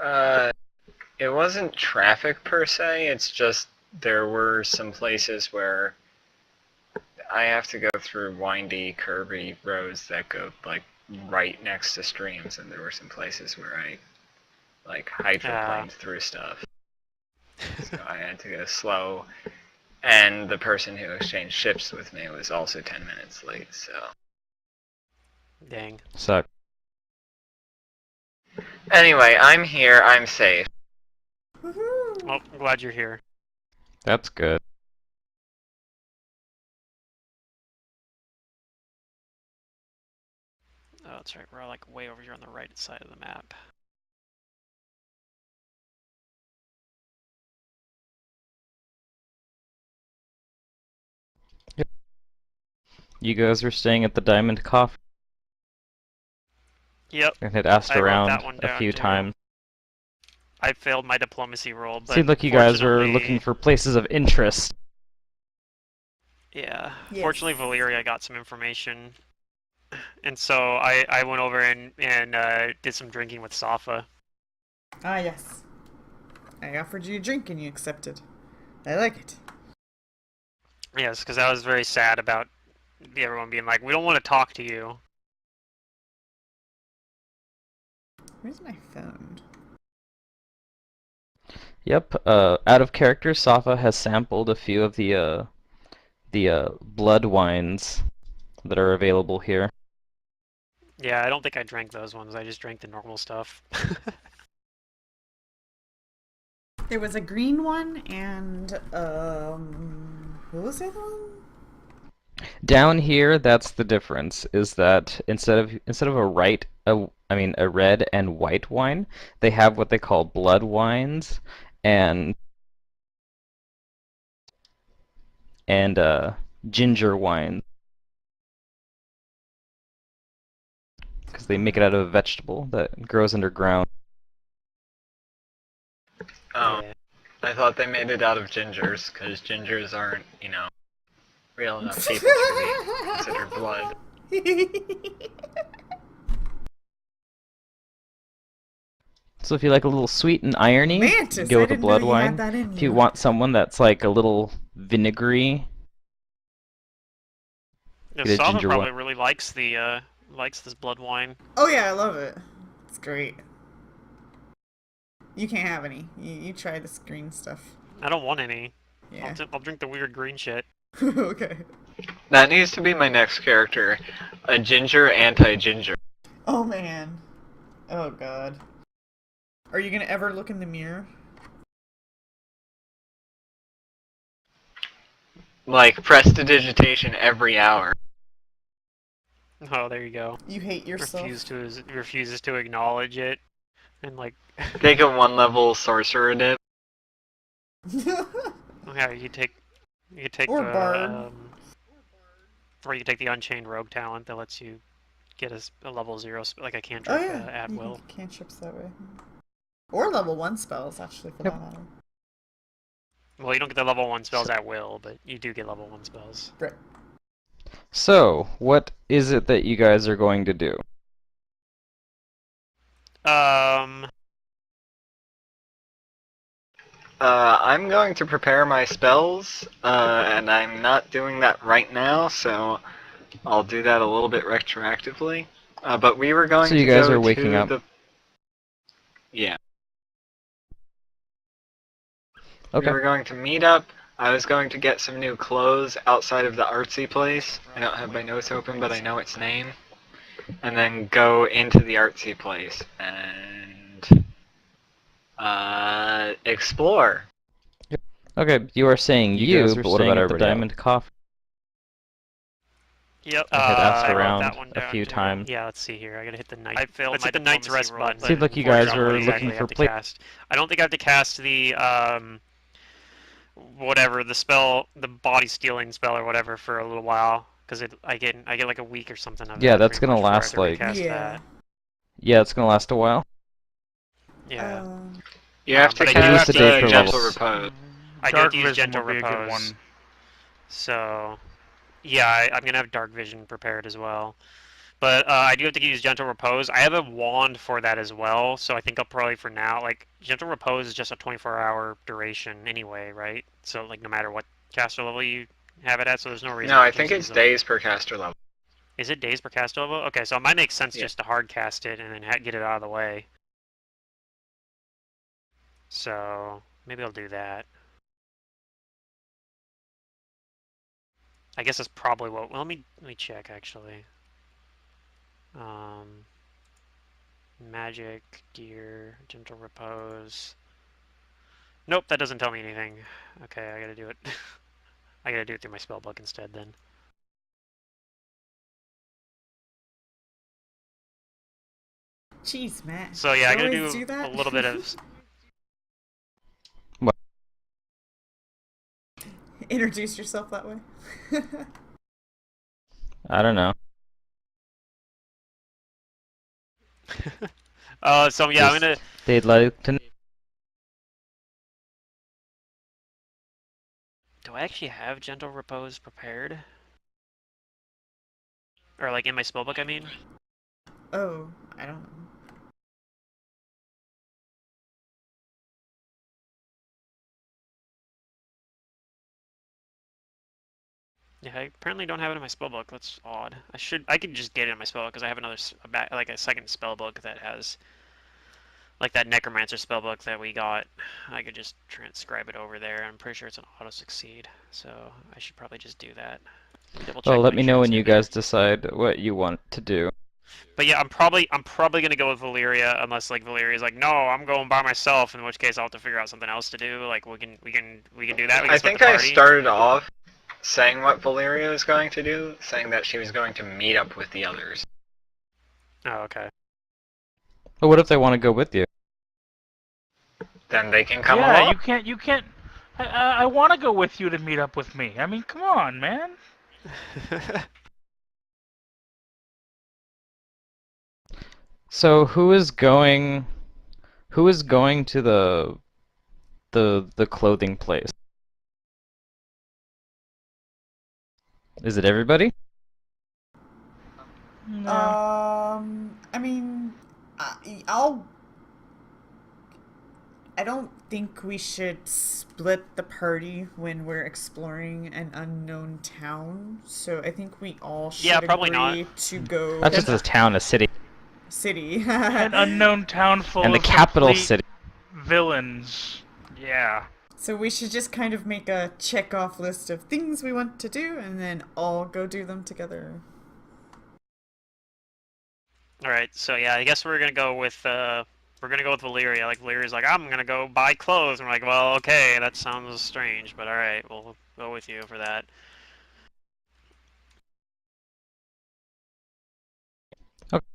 Uh, it wasn't traffic per se. It's just there were some places where I have to go through windy, curvy roads that go like right next to streams, and there were some places where I like hydroplaned through stuff. So I had to go slow, and the person who exchanged ships with me was also 10 minutes late. So Dang. Suck. anyway, I'm here. I'm safe. Woohoo! Well, I'm glad you're here. That's good. Oh, that's right. We're like way over here on the right side of the map. You guys were staying at the Diamond Coffee Yep. and had asked I wrote around that one a down, few too. times. I failed my diplomacy roll, but Seemed like you guys were fortunately- looking for places of interest. Yeah. Yes. Fortunately, Valeria got some information, and so I went over and did some drinking with Safa. Ah, yes. I offered you a drink and you accepted. I like it. Yes, because I was very sad about everyone being like, "We don't want to talk to you." Where's my phone? Yep. Out of character, Safa has sampled a few of the blood wines that are available here. Yeah, I don't think I drank those ones. I just drank the normal stuff. There was a green one and what was the other one? Down here, that's the difference. Is that instead of a red and white wine, they have what they call blood wines and ginger wine because they make it out of a vegetable that grows underground. Oh, Yeah. I thought they made it out of gingers because gingers aren't, real enough people to be considered blood. So if you like a little sweet and irony, Mantis, go I with a didn't know blood you wine. had that in If you you. want someone that's like a little vinegary, Yeah, Get a Safa ginger probably one. really likes the likes this blood wine. Oh yeah, I love it. It's great. You can't have any. You try this green stuff. I don't want any. Yeah. I'll drink the weird green shit. Okay. That needs to be my next character, a ginger anti-ginger. Oh man. Oh god. Are you gonna ever look in the mirror? Like prestidigitation every hour. Oh, there you go. You hate yourself. Refuses to acknowledge it, and like, Take a 1-level sorcerer dip. yeah, you take Or the bard. or you take the Unchained Rogue talent that lets you get a level 0 like a Oh cantrip yeah. at You will. can cantrips that way. Or level 1 spells, actually, for Yep. that matter. Well, you don't get the level 1 spells at will, but you do get level 1 spells. Right. So, what is it that you guys are going to do? I'm going to prepare my spells, and I'm not doing that right now, so I'll do that a little bit retroactively. But we were going So you to guys go are waking to up. the... Yeah. Okay. We were going to meet up. I was going to get some new clothes outside of the artsy place. I don't have my notes open, but I know its name. And then go into the artsy place and explore. Okay, you are saying You you, guys are but what staying about at the everybody Diamond else? Coffee? Yep. I had asked I wrote around that one a down few too. times. Yeah, let's see here. I gotta hit the knight. Let's hit the knight's rest roll, button. but Seemed like you guys unfortunately, were I looking have for to cast. I don't think I have to cast the whatever the spell, the body stealing spell or whatever for a little while because I get like a week or something of Yeah, that that's pretty gonna much before I have last, to like- recast Yeah. that. Yeah, it's gonna last a while. Yeah. You have to but I do have cast to take the Gentle levels. Repose. I do have Dark to use Vision Gentle would be a good Repose. one. So, yeah, I'm gonna have Dark Vision prepared as well. But I do have to use Gentle Repose. I have a wand for that as well, so I think I'll probably for now, like, Gentle Repose is just a 24-hour duration anyway, right? So, like, no matter what caster level you have it at, so there's no reason No, I I can think just it's use them. days per caster level. Is it days per caster level? Okay, so it might make sense Yeah. just to hard cast it and then get it out of the way. So, maybe I'll do that. I guess that's probably what. Well, let me check actually. Magic, gear, gentle repose. Nope, that doesn't tell me anything. Okay, I gotta do it. I gotta do it through my spellbook instead then. Jeez, Matt. So yeah, I You gotta always do do a that? little bit of. What? Introduce yourself that way. I don't know. So yeah, I'm Just gonna. they'd like to. Do I actually have gentle repose prepared? Or like in my spellbook, I mean. Oh, I don't know. Yeah, I apparently don't have it in my spellbook. That's odd. I could just get it in my spellbook because I have another, like a second spellbook that has, like that Necromancer spellbook that we got. I could just transcribe it over there. I'm pretty sure it's an auto succeed, so I should probably just do that. Double check Well, let make me sure know it's when you in there. guys decide what you want to do. But yeah, I'm probably gonna go with Valyria unless like Valeria's like, no, I'm going by myself. In which case, I'll have to figure out something else to do. Like we can do that. We can I split think the I party. started off saying what Valeria was going to do, saying that she was going to meet up with the others. Oh, okay. But what if they want to go with you? Then they can come Yeah, along. you can't. I want to go with you to meet up with me. I mean, come on, man. So who is going? Who is going to the clothing place? Is it everybody? No. I mean, I'll. I don't think we should split the party when we're exploring an unknown town. So I think we all should Yeah, probably agree not. to go Not just a town, a city, city. An unknown town full and the of capital complete city. villains. Yeah. So we should just kind of make a check-off list of things we want to do, and then all go do them together. All right, so yeah, I guess we're gonna go with Valyria. Like Valyria's like, I'm gonna go buy clothes. And we're like, well, okay, that sounds strange, but all right, we'll go with you for that. Okay.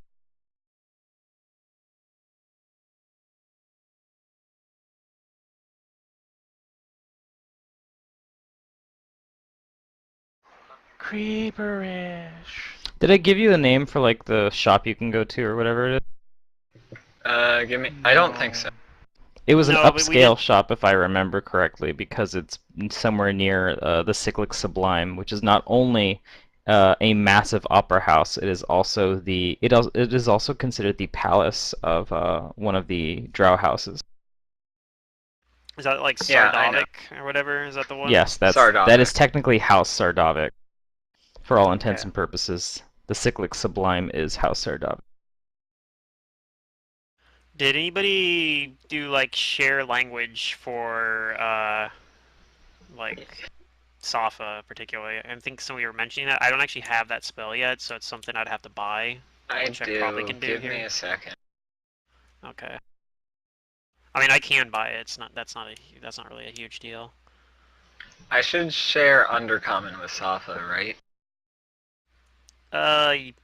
Creeperish. Did I give you the name for like the shop you can go to or whatever it is? Give me. I don't think so. It was an No, but we upscale did. shop, if I remember correctly, because it's somewhere near the Cyclic Sublime, which is not only a massive opera house. It is also it is also considered the palace of one of the Drow houses. Is that like Yeah, I know. Sardovic or whatever? Is that the one? Yes, that Sardovic. is technically House Sardovic, for all intents Okay. and purposes. The Cyclic Sublime is House Sardovic. Did anybody do like share language for like Safa particularly? I think some of you were mentioning that. I don't actually have that spell yet, so it's something I'd have to buy. I Which I do. probably can do Give here. me a second. Okay. I mean, I can buy it. It's not. That's not really a huge deal. I should share Undercommon with Safa, right?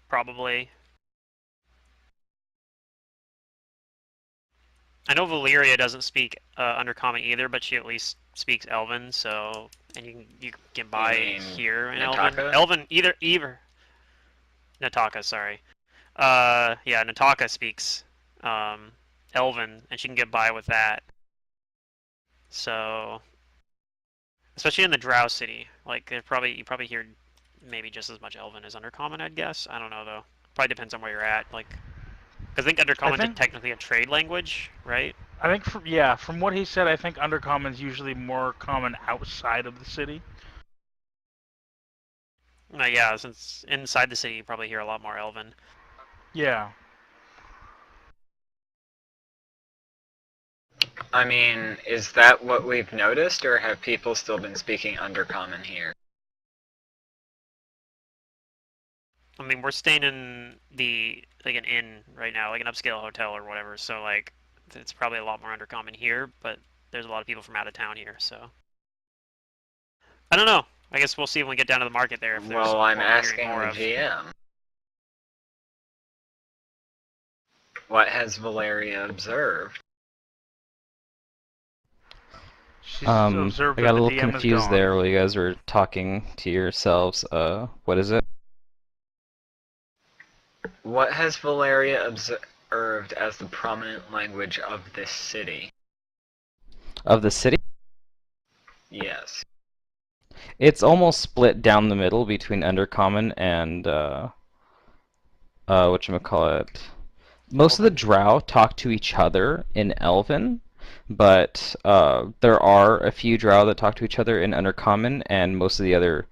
Probably. I know Valyria doesn't speak Undercommon either, but she at least speaks Elven. So, and you can buy mean here in Nataka? Elven. Either Nataka. Sorry. Yeah, Nataka speaks Elven, and she can get by with that. So, especially in the Drow City, like you probably hear maybe just as much Elven as Undercommon, I'd guess. I don't know though. probably depends on where you're at. Like, because I think Undercommon's technically a trade language, right? I think, from what he said, I think Undercommon's usually more common outside of the city. Yeah, since inside the city you probably hear a lot more Elven. Yeah. I mean, is that what we've noticed, or have people still been speaking Undercommon here? I mean, we're staying in an inn right now, like an upscale hotel or whatever. So like, it's probably a lot more Undercommon here, but there's a lot of people from out of town here. So I don't know. I guess we'll see when we get down to the market there. If there's Well, I'm what we're hearing asking more the of. GM. What has Valeria observed? She's I observed got that a the little DM is confused gone. there while you guys were talking to yourselves. What is it? What has Valeria observed as the prominent language of this city? Of the city? Yes. It's almost split down the middle between Undercommon and whatchamacallit. Most of the Drow talk to each other in Elven, but there are a few Drow that talk to each other in Undercommon, and most of the other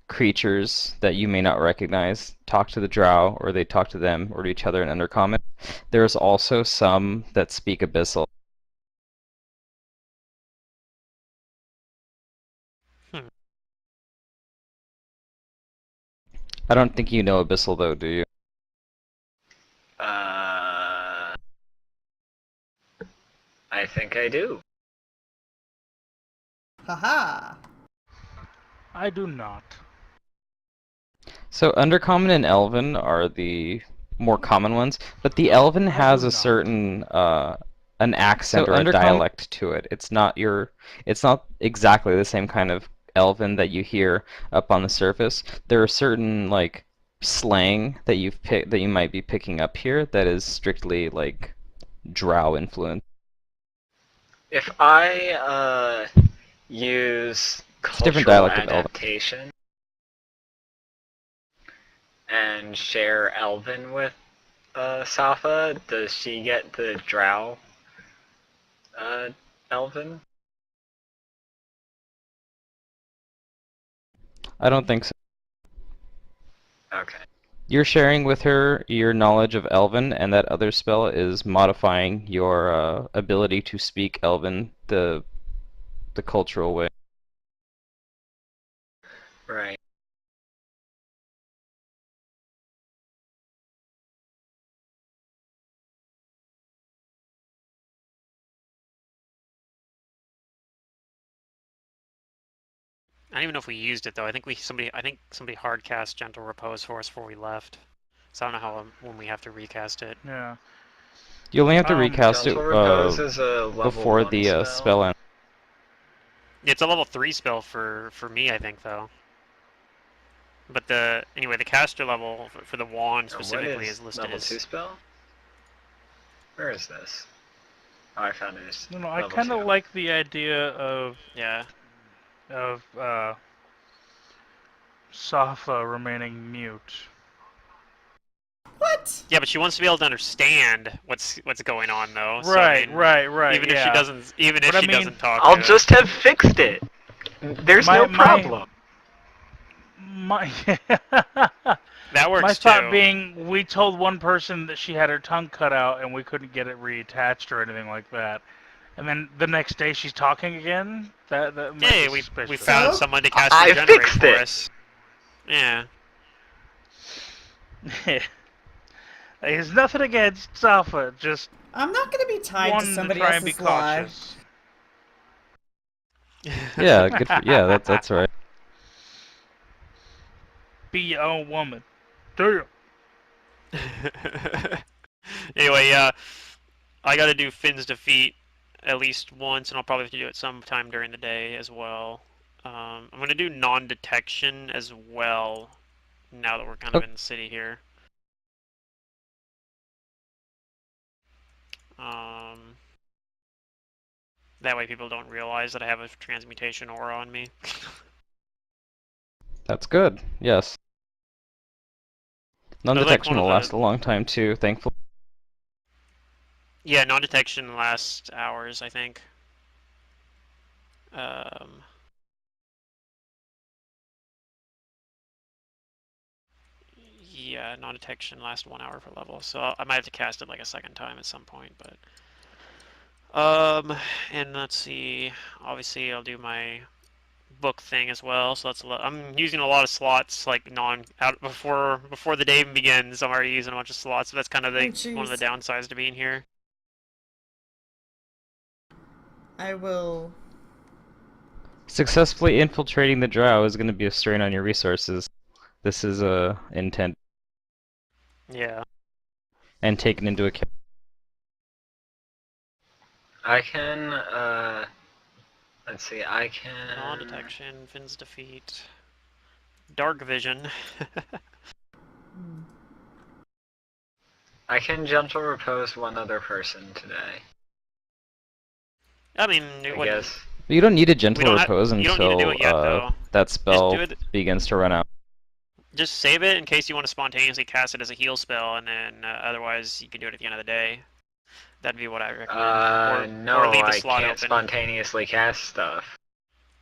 creatures that you may not recognize talk to the Drow, or they talk to them or to each other in Undercommon. There's also some that speak Abyssal. I don't think you know Abyssal though, do you? I think I do. Haha. I do not. So Undercommon and Elven are the more common ones, but the Elven has a certain an accent or a dialect to it. It's not exactly the same kind of Elven that you hear up on the surface. There are certain like slang that that you might be picking up here that is strictly like Drow influence. If I use different cultural dialect of Elven. adaptation and share Elven with Safa, does she get the Drow Elven? I don't think so. Okay. You're sharing with her your knowledge of Elven, and that other spell is modifying your ability to speak Elven the cultural way. Right. I don't even know if we used it though. I think somebody hard cast Gentle Repose for us before we left. So I don't know when we have to recast it. Yeah. You only have to recast Gentle it Repose is a level before 1 the spell ends. It's a level 3 spell for me, I think though. But the caster level for the wand specifically is listed level as 2 spell? Where is this? Oh, I found it. No, I kind of like the idea of Safa remaining mute. What? Yeah, but she wants to be able to understand what's going on though. Right, so, I mean, right. Even if she doesn't talk. I'll just have fixed it. There's no problem. That works My thought too. being, we told one person that she had her tongue cut out and we couldn't get it reattached or anything like that. And then the next day she's talking again? That might be we suspicious. found someone to cast I regenerate fixed for it. us. Yeah. There's nothing against Safa, just I'm not going to be tied to somebody try and be else's lie. cautious. Yeah, good for, yeah, that's right. Be your own woman. Damn. Anyway, I gotta do Finn's Defeat at least once, and I'll probably have to do it sometime during the day as well. I'm gonna do non-detection as well, now that we're kind of in the city here. That way people don't realize that I have a transmutation aura on me. That's good, yes. Non-detection one of will the- last a long time too, thankfully. Yeah, non-detection lasts hours, I think. Um, yeah, non-detection lasts 1 hour per level, so I might have to cast it like a second time at some point, but... and let's see, obviously I'll do my book thing as well, so that's I'm using a lot of slots, like before the day even begins. I'm already using a bunch of slots, so that's kind of Oh, one of the jeez. downsides to being here. I will. Successfully infiltrating the drow is going to be a strain on your resources. This is a intent Yeah. and taken into account. I can, let's see, I can... Non-detection, Finn's defeat, dark vision. I can gentle repose one other person today, I mean, I guess. You don't need a gentle don't repose you don't need to do until it yet, though. that Just do spell it. begins to run out. Just save it in case you want to spontaneously cast it as a heal spell, and then otherwise you can do it at the end of the day. That'd be what I recommend. No, or leave the I slot can't open. spontaneously cast stuff.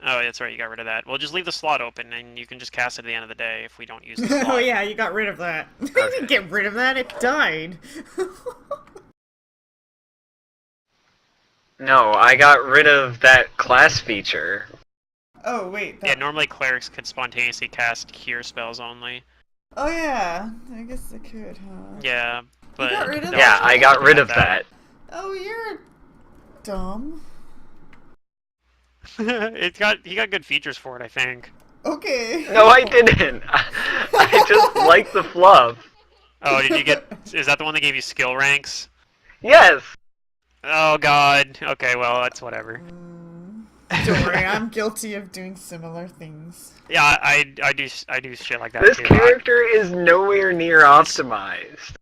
Oh, that's right, you got rid of that. Well, just leave the slot open, and you can just cast it at the end of the day if we don't use the slot. Oh yeah, you got rid of that. I didn't get rid of that. It died. No, I got rid of that class feature. Oh wait. Yeah, normally clerics could spontaneously cast cure spells only. Oh yeah. I guess I could, huh? Yeah, but got rid of that that? Yeah, I got rid of that. that. Oh, you're dumb. He got good features for it, I think. Okay. No, I didn't. I just like the fluff. Oh, did you get? Is that the one that gave you skill ranks? Yes! Oh God. Okay, well that's whatever. Don't worry, I'm guilty of doing similar things. Yeah, I do shit like that This too. character is nowhere near optimized.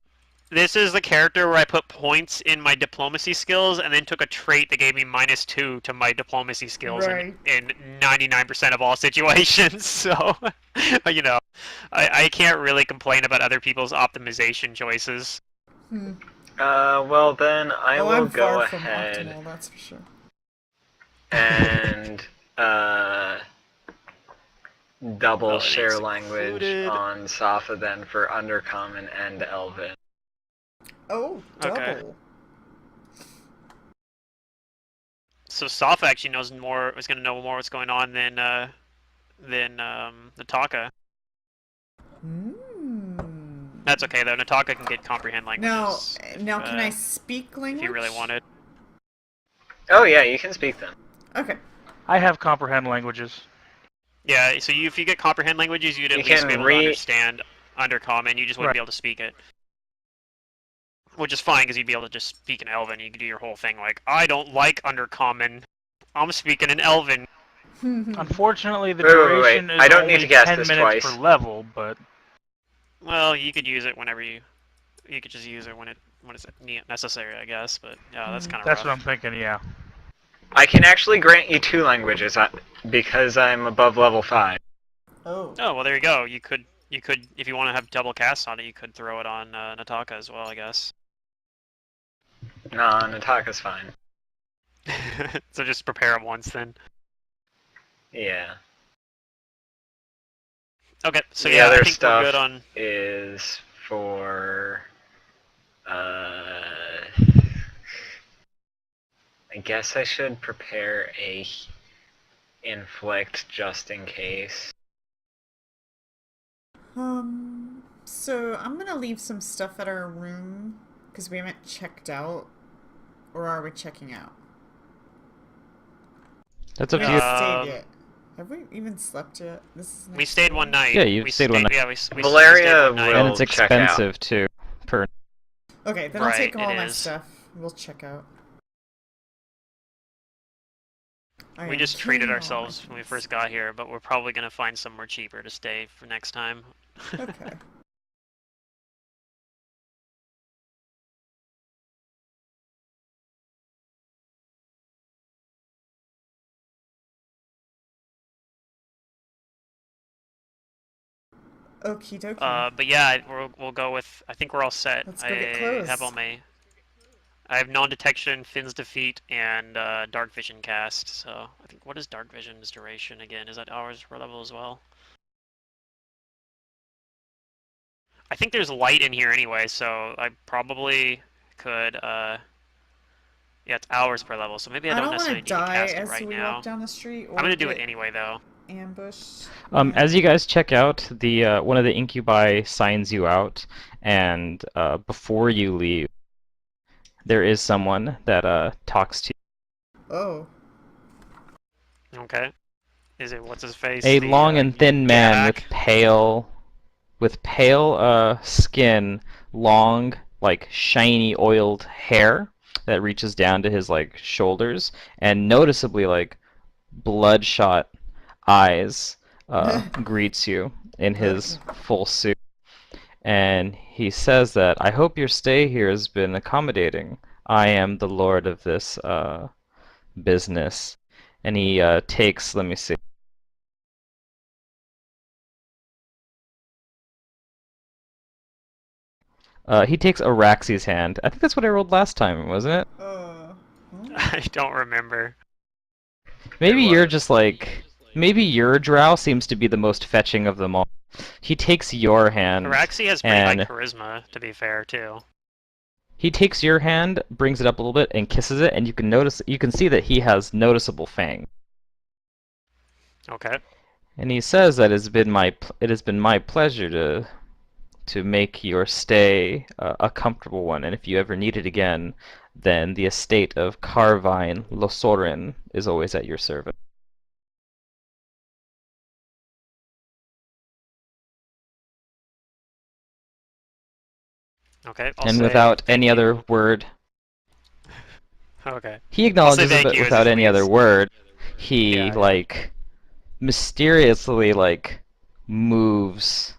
This is the character where I put points in my diplomacy skills and then took a trait that gave me -2 to my diplomacy skills Right. in 99% of all situations. So, you know, I can't really complain about other people's optimization choices. Well then, I will I'm go far from ahead optimal, that's for sure. and, double Well, it share is language included. on Safa then for Undercommon and Elven. Oh, double. Okay. So Safa actually knows more. Is going to know more what's going on than Nataka. That's okay though. Nataka can get comprehend languages. Now can I speak language? If you really wanted. Oh yeah, you can speak them. Okay. I have comprehend languages. Yeah. So if you get comprehend languages, you'd at You least can be able to understand Undercommon. You just wouldn't be able to speak it. Which is fine because you'd be able to just speak in Elven. You could do your whole thing like, I don't like Undercommon. I'm speaking in Elven. Unfortunately, the Wait, duration is I don't only need to cast 10 this minutes twice. per level, but Well, you could use it whenever you could just use it when it's necessary, I guess. But yeah, that's kind of that's rough. what I'm thinking. Yeah. I can actually grant you 2 languages because I'm above level 5. Oh. Oh well, there you go. You could if you want to have double cast on it, you could throw it on Nataka as well, I guess. Nah, Nataka's fine. So just prepare it once then. Yeah. Okay, so The yeah, other I think stuff we're good on. is for I guess I should prepare a inflict just in case. So I'm gonna leave some stuff at our room because we haven't checked out, or are we checking out? That's up We to you. haven't stayed yet. Have we even slept yet? This is We next stayed day? one night. Yeah, you stayed one night. Yeah, we Valeria stayed one night. will- And it's check out. expensive too. Per. Okay, then I'll Right, take all it my is. stuff. We'll check out. I We am just treated killing all my ourselves when we things. first got here, but we're probably gonna find somewhere cheaper to stay for next time. Okay. Okie dokie. But yeah, we'll go with. I think we're all set. Let's go get I have all clothes. my. I have non-detection, Finn's defeat, and dark vision cast. So I think what is dark vision's duration again? Is that hours per level as well? I think there's light in here anyway, so I probably could. Yeah, it's hours per level, so maybe I I don't don't want to necessarily need to die cast it as right we now. walk down the street or I'm gonna do it get anyway though. ambushed. As you guys check out, the one of the incubi signs you out, and before you leave, there is someone that talks to you. Oh. Okay. Is it what's his face? A The, long and thin man with Jack? pale skin, long, like shiny oiled hair that reaches down to his like shoulders, and noticeably like bloodshot eyes greets you in his full suit. And he says that, I hope your stay here has been accommodating. I am the lord of this business. And he takes, let me see. He takes Araxi's hand. I think that's what I rolled last time, wasn't it? I don't remember. Maybe you're just like... Maybe your drow seems to be the most fetching of them all. He takes your hand. Araxi has pretty high charisma, to be fair, too. He takes your hand, brings it up a little bit, and kisses it, and you can see that he has noticeable fangs. Okay. And he says that it has been my pleasure to make your stay a comfortable one, and if you ever need it again, then the estate of Carvine Losorin is always at your service. Okay. And without any other word, Okay. he acknowledges it, but you as without he any other leaves. word, he Yeah. like mysteriously like moves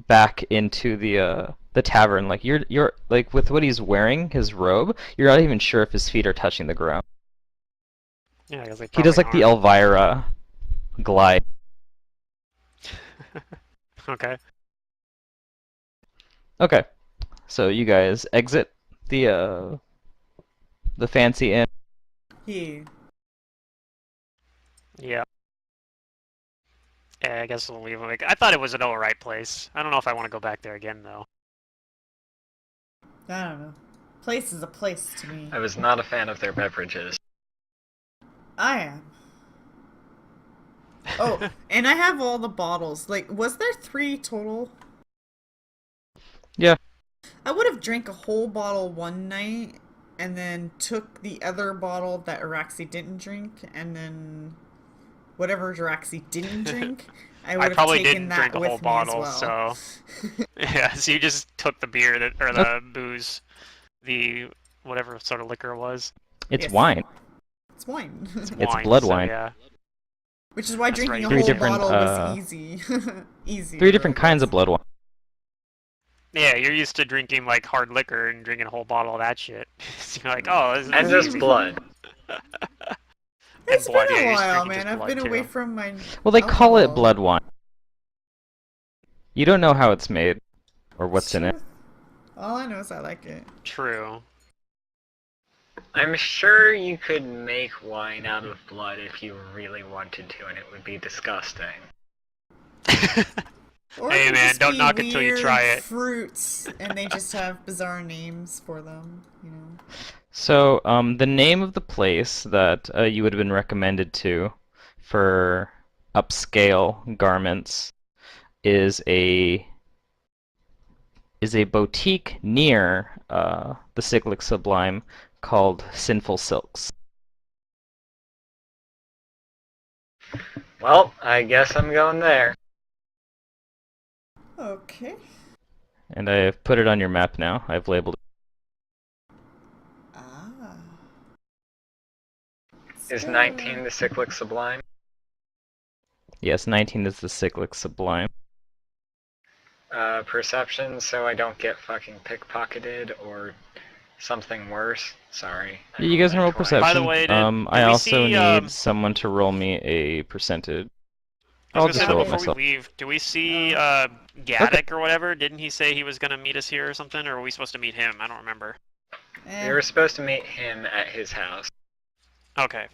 back into the tavern. Like you're like with what he's wearing, his robe, you're not even sure if his feet are touching the ground. Yeah, because they He does like the aren't. Elvira glide. Okay. Okay, so you guys exit the fancy inn. Yeah. Yeah. Yeah, I guess we'll leave it. I thought it was an alright place. I don't know if I want to go back there again, though. I don't know. Place is a place to me. I was not a fan of their beverages. I am. Oh, and I have all the bottles. Like, was there 3 total? Yeah. I would have drank a whole bottle one night and then took the other bottle that Araxi didn't drink, and then whatever Araxi didn't drink, I would I have probably taken didn't that drink a with whole me bottle, as well. so yeah. So you just took the beer that, or the booze, the whatever sort of liquor it was. It's Yes. wine. It's wine. It's It's wine, blood so wine. Yeah. Which is why That's drinking right. a 3 whole different, bottle was easy. Easier, 3 different I kinds of guess. blood wine. Yeah, you're used to drinking like hard liquor and drinking a whole bottle of that shit. So you're like, oh, this And is just easy. blood. It's blood, been yeah, a you're used to while, drinking man. just I've blood, been away too. from my Well, they call it alcohol. blood wine. You don't know how it's made or what's in it. Sure. All I know is I like it. True. I'm sure you could make wine out of blood if you really wanted to, and it would be disgusting. Or Hey, it could man, just don't be knock it till you weird try it. fruits, and they just have bizarre names for them, you know. So, the name of the place that you would have been recommended to for upscale garments is a boutique near the Cyclic Sublime called Sinful Silks. Well, I guess I'm going there. Okay. And I've put it on your map now. I've labeled it. Ah. Is So- 19 the cyclic sublime? Yes, 19 is the Cyclic Sublime. Perception, so I don't get fucking pickpocketed or something worse. Sorry. I You guys can roll rolled a 20. perception. By the way, I did we also see, need someone to roll me a percentage. I was I'll gonna just say though, roll it before we myself. leave, do we see Oh. Gaddick or whatever? Didn't he say he was gonna meet us here or something? Or were we supposed to meet him? I don't remember. We were supposed to meet him at his house. Okay.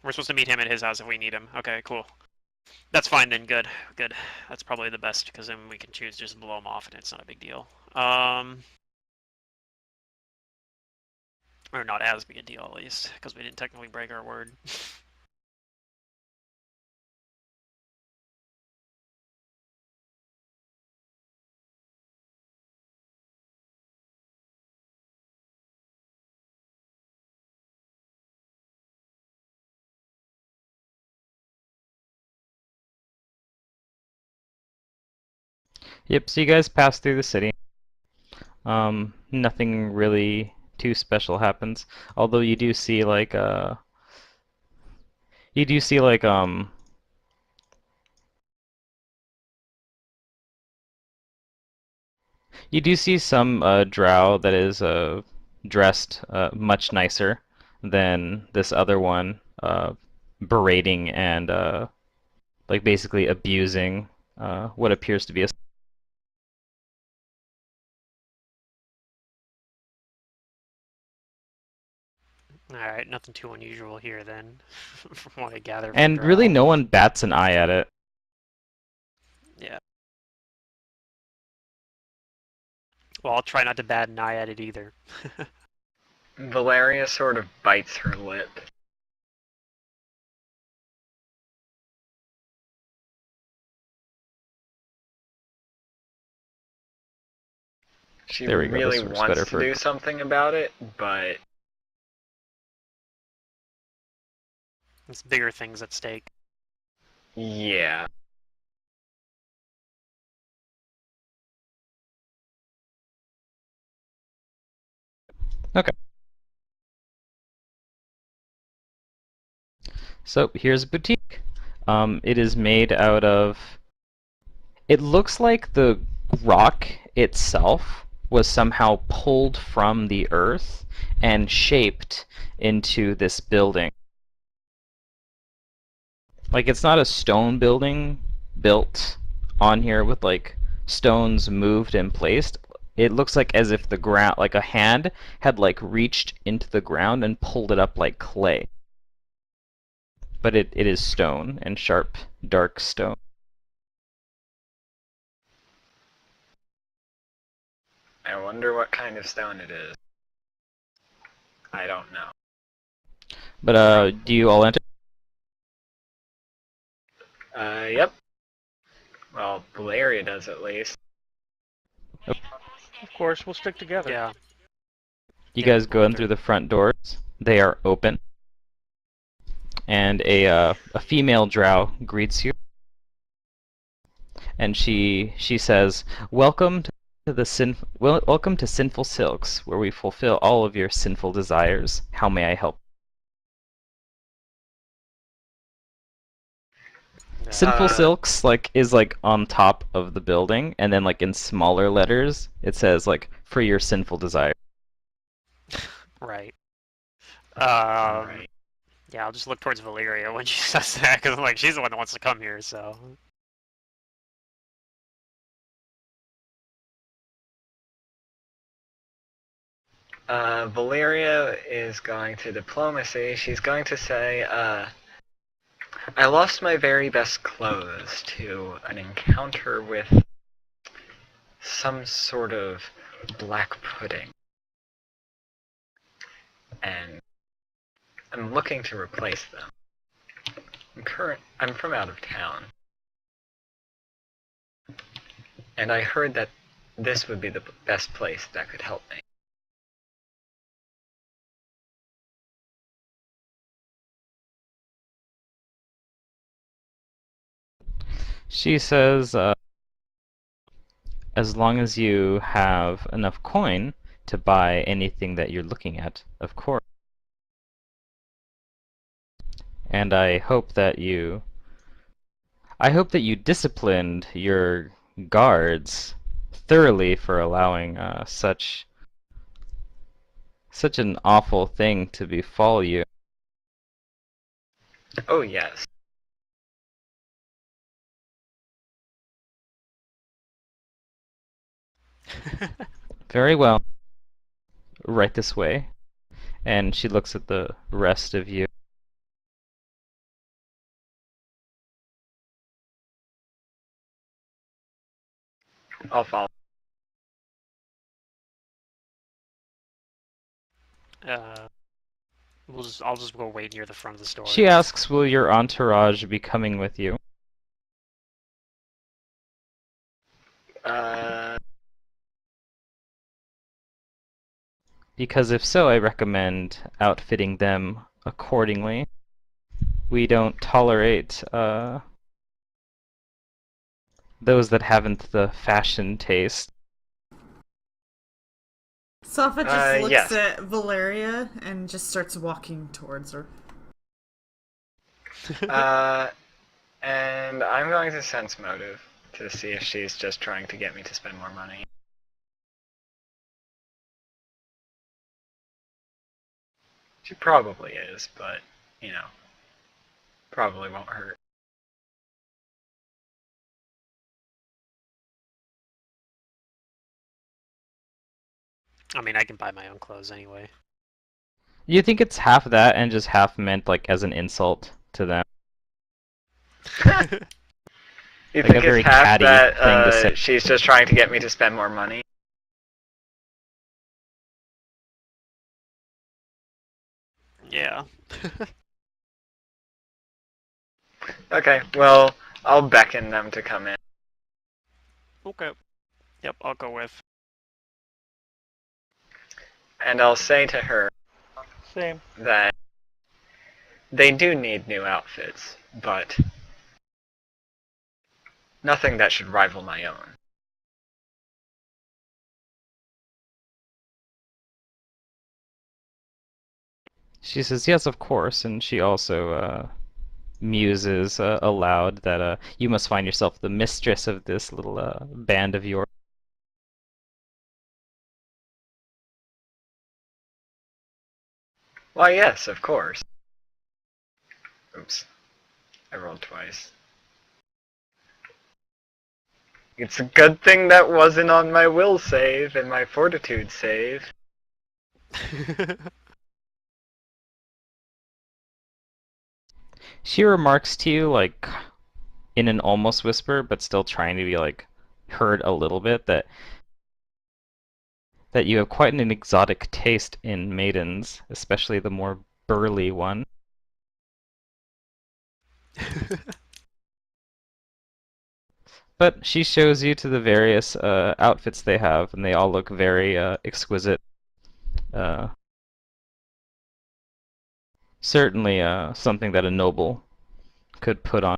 We're supposed to meet him at his house if we need him. Okay, cool. That's fine then. Good. Good. That's probably the best because then we can choose just to blow him off and it's not a big deal. Or not as big a deal at least because we didn't technically break our word. Yep, so you guys pass through the city. Nothing really too special happens. Although you do see like you do see some drow that is dressed much nicer than this other one, berating and like basically abusing what appears to be a. Alright, nothing too unusual here then, from what I gather from And really, Drow. no one bats an eye at it. Yeah. Well, I'll try not to bat an eye at it either. Valeria sort of bites her lip. She There we go, really this works wants better to for. do something about it, but It's bigger things at stake. yeah. Okay. So here's a boutique. It is made out of. It looks like the rock itself was somehow pulled from the earth and shaped into this building. Like it's not a stone building built on here with like stones moved and placed. It looks like as if the ground, like a hand had like reached into the ground and pulled it up like clay. But it is stone and sharp, dark stone. I wonder what kind of stone it is. I don't know. But do you all enter? Yep. Well, Valeria does at least. Of course, we'll stick together. Yeah. You Yeah, guys go in through. through the front doors. They are open, and a female drow greets you, and she says, "Welcome to welcome to Sinful Silks, where we fulfill all of your sinful desires. How may I help?" Yeah. Sinful Silks is like on top of the building, and then like in smaller letters it says like for your sinful desire. Right. Right. Yeah, I'll just look towards Valeria when she says that, because like she's the one that wants to come here, so. Valeria is going to diplomacy. She's going to say, I lost my very best clothes to an encounter with some sort of black pudding. And I'm looking to replace them. I'm from out of town. And I heard that this would be the best place that could help me. She says, as long as you have enough coin to buy anything that you're looking at, of course. And I hope that you disciplined your guards thoroughly for allowing such an awful thing to befall you. Oh yes. Very well. Right this way. And she looks at the rest of you. I'll follow. I'll just go wait near the front of the store. She asks, will your entourage be coming with you? Because if so, I recommend outfitting them accordingly. We don't tolerate those that haven't the fashion taste. Safa just looks yes. at Valeria and just starts walking towards her. And I'm going to sense motive to see if she's just trying to get me to spend more money. She probably is, but, you know, probably won't hurt. I mean, I can buy my own clothes anyway. You think it's half that and just half meant like as an insult to them? You Like think a very it's half catty thing to that say. she's just trying to get me to spend more money? Yeah. Okay, well, I'll beckon them to come in. Okay. Yep, I'll go with. And I'll say to her Same. that they do need new outfits, but nothing that should rival my own. She says, yes, of course, and she also muses aloud that you must find yourself the mistress of this little band of yours. Why, yes, of course. Oops. I rolled twice. It's a good thing that wasn't on my will save and my fortitude save. She remarks to you, like, in an almost whisper, but still trying to be, like, heard a little bit, that you have quite an exotic taste in maidens, especially the more burly one. But she shows you to the various outfits they have, and they all look very exquisite. Certainly something that a noble could put on.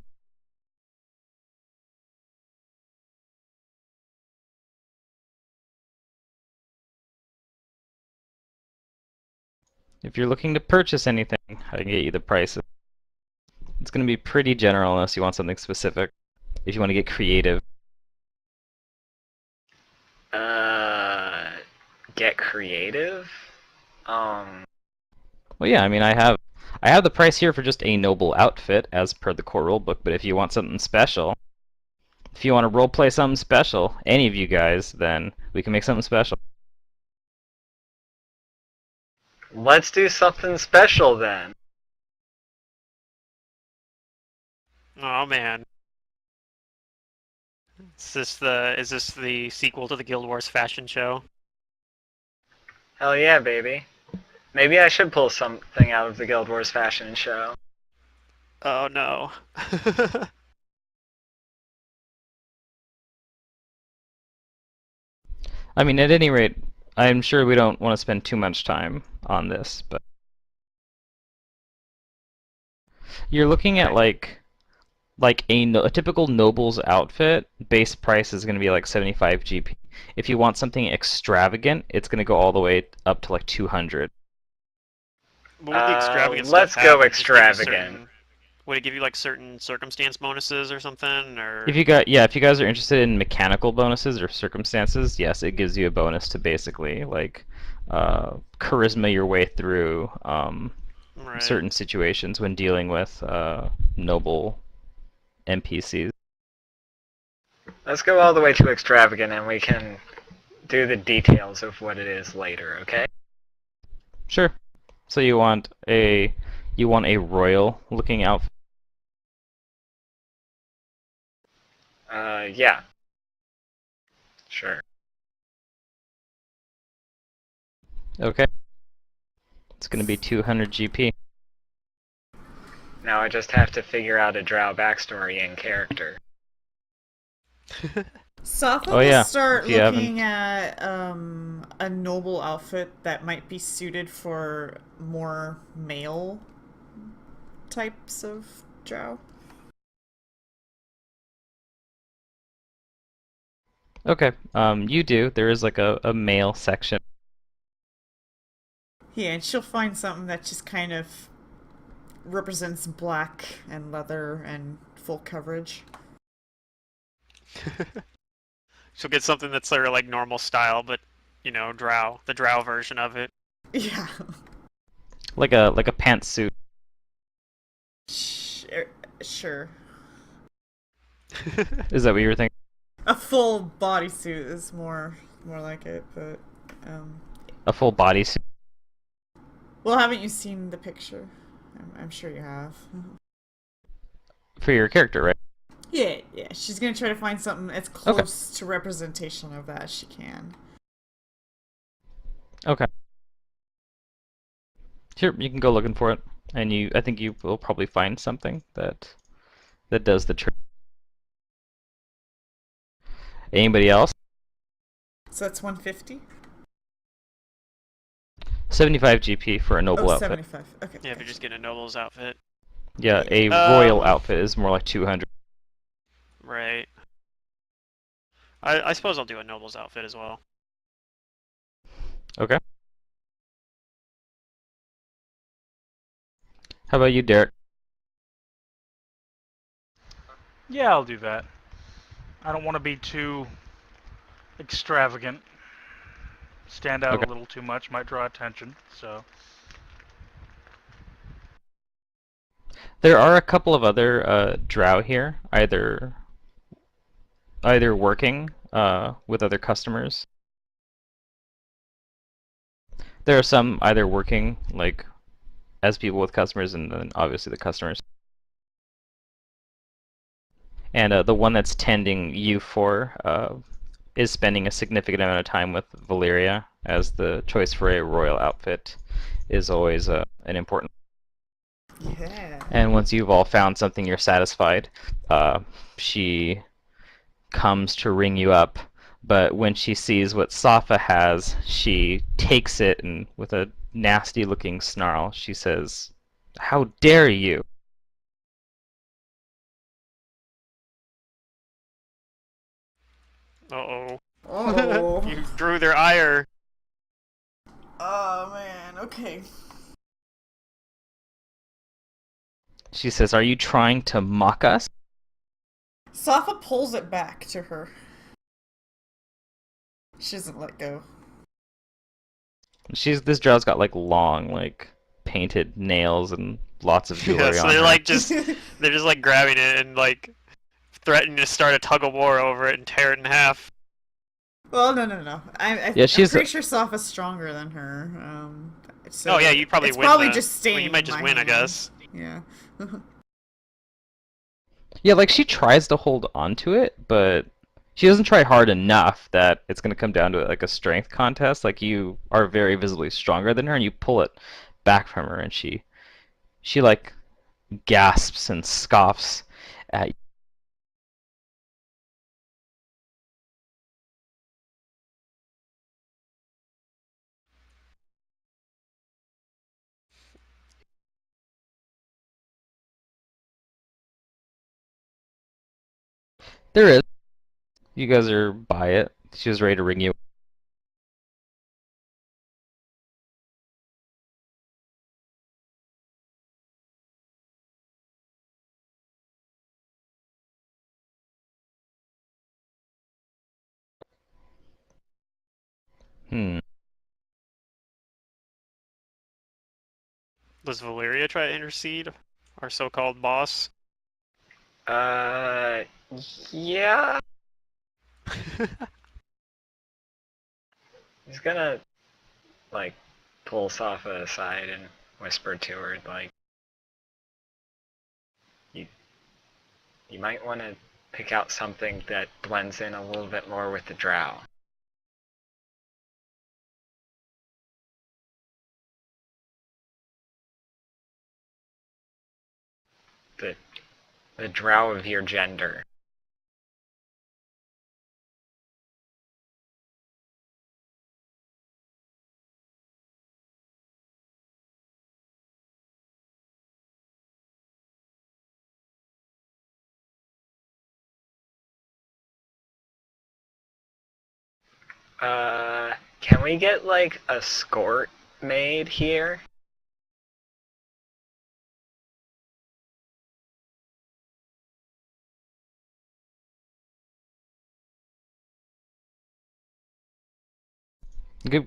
If you're looking to purchase anything, I can get you the prices. It's going to be pretty general unless you want something specific. If you want to get creative. Get creative? Well, yeah, I mean, I have the price here for just a noble outfit as per the core rulebook, but if you want something special, if you want to roleplay something special, any of you guys, then we can make something special. Let's do something special then. Oh man. Is this the sequel to the Guild Wars fashion show? Hell yeah, baby. Maybe I should pull something out of the Guild Wars fashion show. Oh no. I mean, at any rate, I'm sure we don't want to spend too much time on this, but you're looking at a typical noble's outfit. Base price is going to be like 75 GP. If you want something extravagant, it's going to go all the way up to like 200. What would the extravagant let's stuff go have? Would it just give you extravagant. Would it give you like certain circumstance bonuses or something, or? If you guys are interested in mechanical bonuses or circumstances, yes, it gives you a bonus to basically like charisma your way through Right. certain situations when dealing with noble NPCs. Let's go all the way to extravagant and we can do the details of what it is later, okay? Sure. So you want a royal looking outfit? Yeah. Sure. Okay. It's going to be 200 GP. Now I just have to figure out a drow backstory and character. Safa Oh, will yeah, start if you looking haven't- at a noble outfit that might be suited for more male types of drow. Okay. You do. There is like a male section. Yeah, and she'll find something that just kind of represents black and leather and full coverage. She'll get something that's sort of like normal style, but drow, the drow version of it. Yeah. Like a pantsuit. Sure. Is that what you were thinking? A full bodysuit is more like it, but A full bodysuit? well, haven't you seen the picture? I'm sure you have. For your character, right? Yeah. She's gonna try to find something as close to representation of that as she can. Okay. Sure, you can go looking for it, and I think you will probably find something that does the trick. Anybody else? So that's 150? 75 GP for a noble Oh, outfit. 75. Okay. Yeah, if you're just getting a noble's outfit. Yeah, a royal outfit is more like 200. Right. I suppose I'll do a noble's outfit as well. Okay. How about you, Derek? Yeah, I'll do that. I don't want to be too extravagant. Stand out Okay. a little too much, might draw attention, so... There are a couple of other drow here, either working with other customers. There are some either working like as people with customers, and then obviously the customers. And the one that's tending you for is spending a significant amount of time with Valyria, as the choice for a royal outfit is always an important. Yeah. And once you've all found something you're satisfied, she comes to ring you up. But when she sees what Safa has, she takes it, and with a nasty-looking snarl, she says, "How dare you!" Uh-oh. Oh. You drew their ire. Oh man. Okay. She says, "Are you trying to mock us?" Safa pulls it back to her. She doesn't let go. This drow's got like long, like painted nails and lots of jewelry Yeah, so on they're her. like they're just like grabbing it and like threatening to start a tug of war over it and tear it in half. Well, no. Yeah, I'm pretty sure Safa's stronger than her. So Oh yeah, you probably it's win. probably just staying. Well, you might in just my win, I hand. guess. Yeah. Yeah, like she tries to hold on to it, but she doesn't try hard enough that it's going to come down to like a strength contest. Like you are very visibly stronger than her, and you pull it back from her, and she like gasps and scoffs at you. There is. You guys are by it. She was ready to ring you. Hmm. Does Valyria try to intercede? Our so-called boss? Yeah. He's gonna, like, pull Safa aside and whisper to her, like, you might want to pick out something that blends in a little bit more with the drow. The drow of your gender. Can we get, like, a skort made here?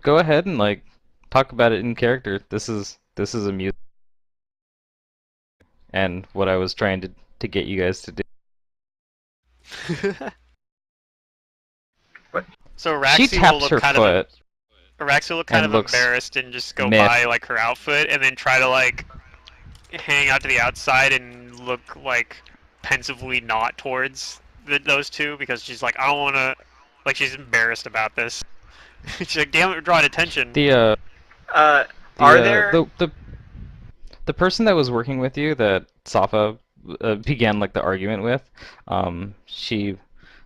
Go ahead and like talk about it in character. This is amusing, and what I was trying to get you guys to do. What? So She Raxi will taps look her kind foot Raxi will look kind and of looks embarrassed and just go miffed. by like her outfit and then try to like hang out to the outside and look like pensively not towards those two because she's like, I don't want to, like she's embarrassed about this. She's like, damn it, we're drawing attention. The Are there... the person that was working with you that Safa began like the argument with, she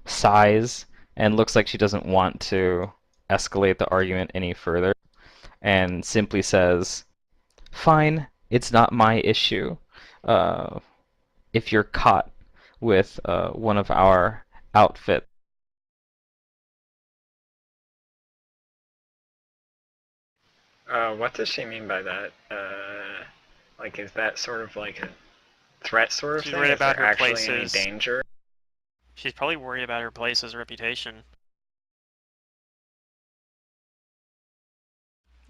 sighs and looks like she doesn't want to escalate the argument any further, and simply says, "Fine, it's not my issue. Uh, if you're caught with one of our outfits." What does she mean by that? Like, is that sort of like a threat sort of She's thing? worried Is about there her actually any place's. danger? She's probably worried about her place's reputation.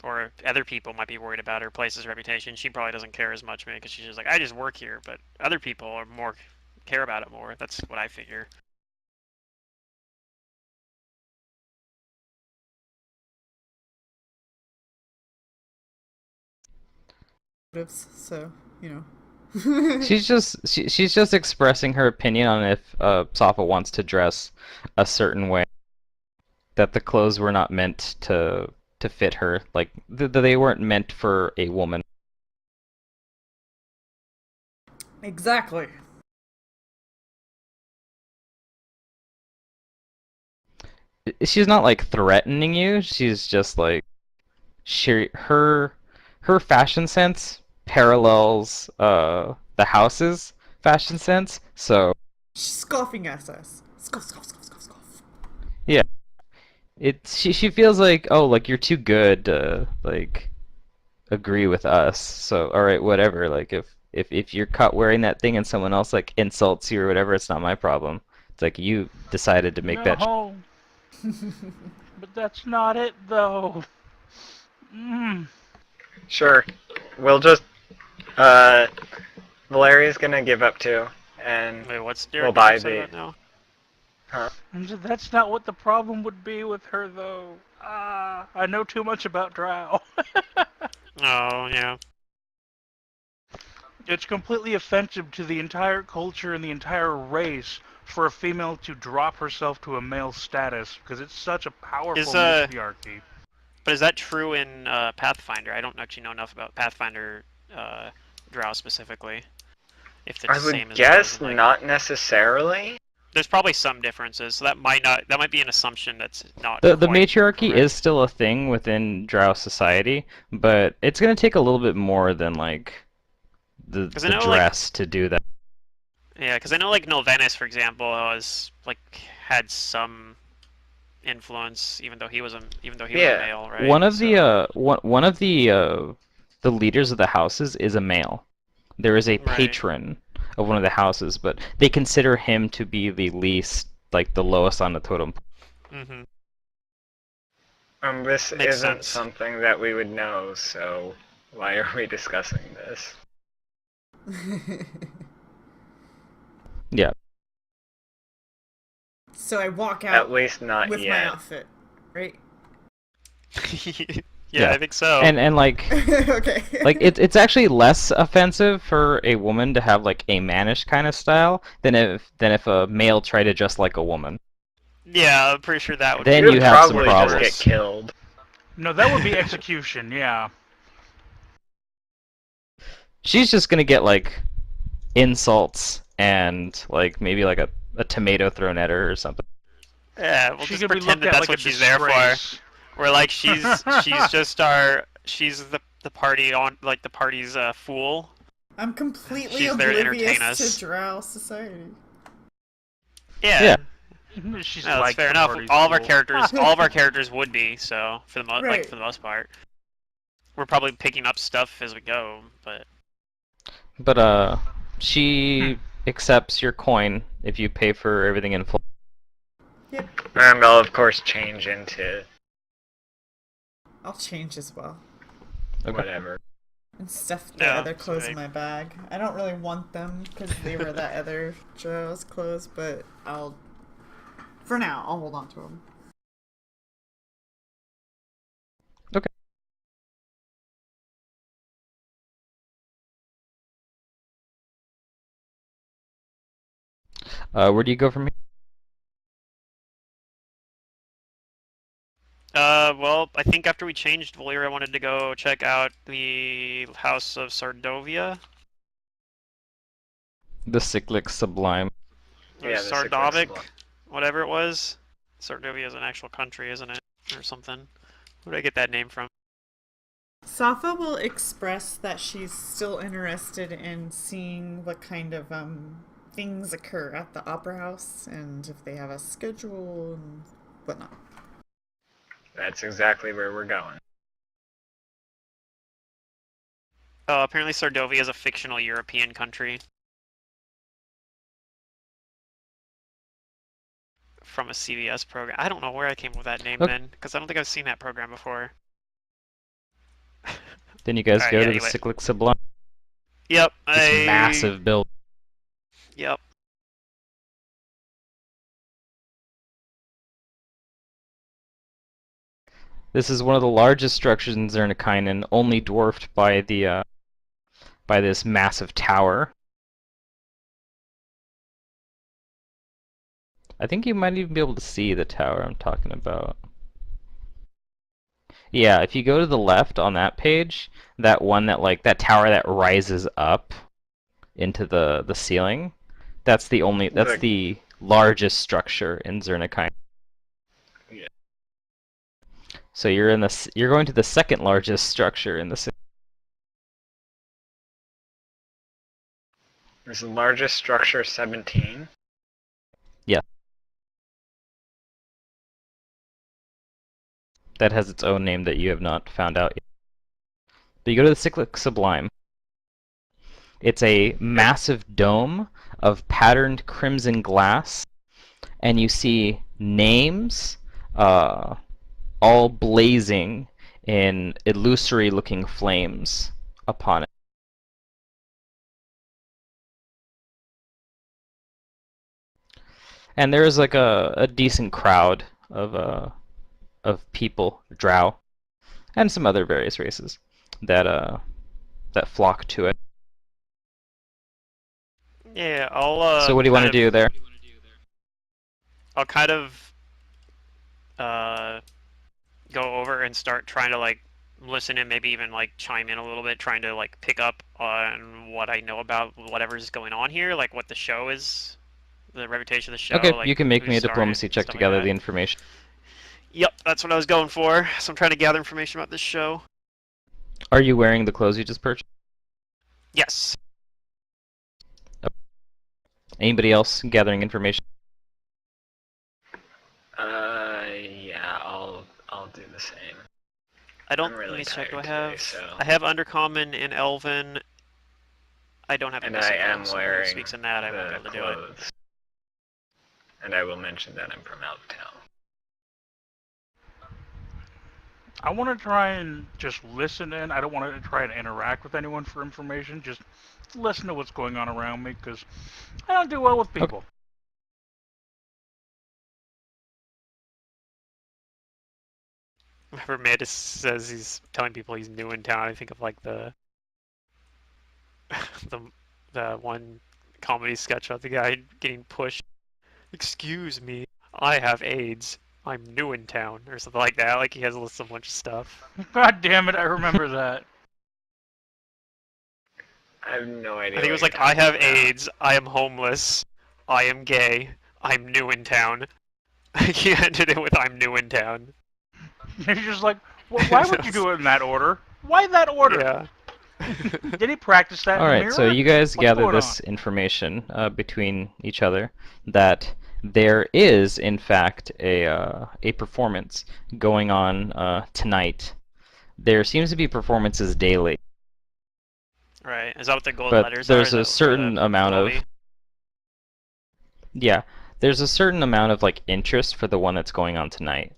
Or other people might be worried about her place's reputation. She probably doesn't care as much, maybe, because she's just like, I just work here. But other people are more care about it more. That's what I figure. So, you know. She's just expressing her opinion on if Safa wants to dress a certain way. That the clothes were not meant to fit her. Like they weren't meant for a woman. Exactly. She's not like threatening you. She's just like her fashion sense parallels the house's fashion sense. So She's scoffing at us. Scoff, scoff, scoff, scoff, scoff. yeah, she feels like, oh, like you're too good to like agree with us. So all right, whatever. Like if you're caught wearing that thing and someone else like insults you or whatever, it's not my problem. It's like you decided to make that. No, but that's not it though. Mm. Sure. We'll just... Valeria's gonna give up too, and Wait, what's we'll Derek buy upset the... about now? Huh? That's not what the problem would be with her though. I know too much about drow. Oh, yeah. It's completely offensive to the entire culture and the entire race for a female to drop herself to a male status because it's such a powerful matriarchy. But is that true in Pathfinder? I don't actually know enough about Pathfinder Drow specifically. If it's I the same would as guess like, not necessarily. there's probably some differences, so that might be an assumption that's not The quite matriarchy correct. is still a thing within Drow society, but it's gonna take a little bit more than like the I know, dress to do that. Yeah, because I know like Nolvenus, for example, had some influence, even though he was a male, right? One of So, the one of the leaders of the houses is a male. There is a right. patron of one of the houses, but they consider him to be the least, like the lowest on the totem. Mm-hmm. This Makes isn't sense. something that we would know, so why are we discussing this? Yeah. So I walk out At least not with yet. my outfit, right? Yeah, I think so. And like Okay. it's actually less offensive for a woman to have like a mannish kind of style than if a male tried to dress like a woman. Yeah, I'm pretty sure that would Then You be you would have some way probably just get problems. worse. killed. No, that would be execution. Yeah. She's just gonna get like insults and like maybe like a tomato thrown at her or something. Yeah, we'll She just could be pretend looked that at that's like a what she's there for. disgrace. We're like she's just she's the party on like the party's fool. I'm completely She's there to entertain oblivious us. to drow society. Yeah. She's No, that's like fair the enough. party's All of our fool. characters would be so for the Right. for the most part. We're probably picking up stuff as we go, but But she accepts your coin if you pay for everything in full. Yep. And I'll of course change into I'll change as well. Okay. whatever. And stuff the Yeah, other clothes sweet. in my bag. I don't really want them because they were that other drow's clothes, but for now, I'll hold on to them. Okay. Where do you go from here? Well, I think after we changed Valyria, I wanted to go check out the House of Sardovia. The Cyclic Sublime. Or Yeah, the Cyclic Sardovic, Sublime. whatever it was. Sardovia is an actual country, isn't it? Or something. Where did I get that name from? Safa will express that she's still interested in seeing what kind of things occur at the opera house and if they have a schedule and whatnot. That's exactly where we're going. Oh, apparently Sardovia is a fictional European country. From a CBS program. I don't know where I came up with that name Okay. then, because I don't think I've seen that program before. Then you guys Alright, go yeah, to the anyway. Cyclic Sublime. Yep, This massive building. Yep. This is one of the largest structures in Zernikainen, only dwarfed by the by this massive tower. I think you might even be able to see the tower I'm talking about. Yeah, if you go to the left on that page, that one that like that tower that rises up into the ceiling, that's the largest structure in Zernikainen. Yeah. So you're going to the second largest structure in the city. Is the largest structure 17? Yeah. That has its own name that you have not found out yet. But you go to the Cyclic Sublime. It's a massive dome of patterned crimson glass, and you see names all blazing in illusory-looking flames upon it. And there is like a decent crowd of people, drow, and some other various races that flock to it. Yeah, I'll So what do you want to do there? I'll kind of go over and start trying to like listen and maybe even like chime in a little bit, trying to like pick up on what I know about whatever's going on here, like what the show is, the reputation of the show. Okay, like you can make who me a started diplomacy and check stuff to like gather that. the information. Yep, that's what I was going for. So I'm trying to gather information about this show. Are you wearing the clothes you just purchased? Yes. Anybody else gathering information? Yeah, I'll do the same. I don't. I'm really Let me check. Do I tired have? today, so- I have Undercommon and Elven. I don't have. And a I missing am one, so if it wearing speaks in that, I won't be the able to do it. clothes. And I will mention that I'm from out of town. I want to try and just listen in. I don't want to try and interact with anyone for information. Just listen to what's going on around me because I don't do well with people. Whenever Mandus says he's telling people he's new in town, I think of like the the the one comedy sketch about the guy getting pushed. Excuse me, I have AIDS. I'm new in town, or something like that. Like he has a list of a bunch of stuff. God damn it, I remember that. I have no idea. I think it was what like, you're I have talking about. AIDS. I am homeless. I am gay. I'm new in town. He ended it with "I'm new in town." You're just like, well, why would you do it in that order? Why that order? Yeah. Did he practice that in the Alright, mirror? so you guys What's gather going this information between each other that there is, in fact, a performance going on tonight. There seems to be performances daily, Right. Is that what the gold but letters are? there's Is a that certain amount of Chloe? yeah, there's a certain amount of like interest for the one that's going on tonight.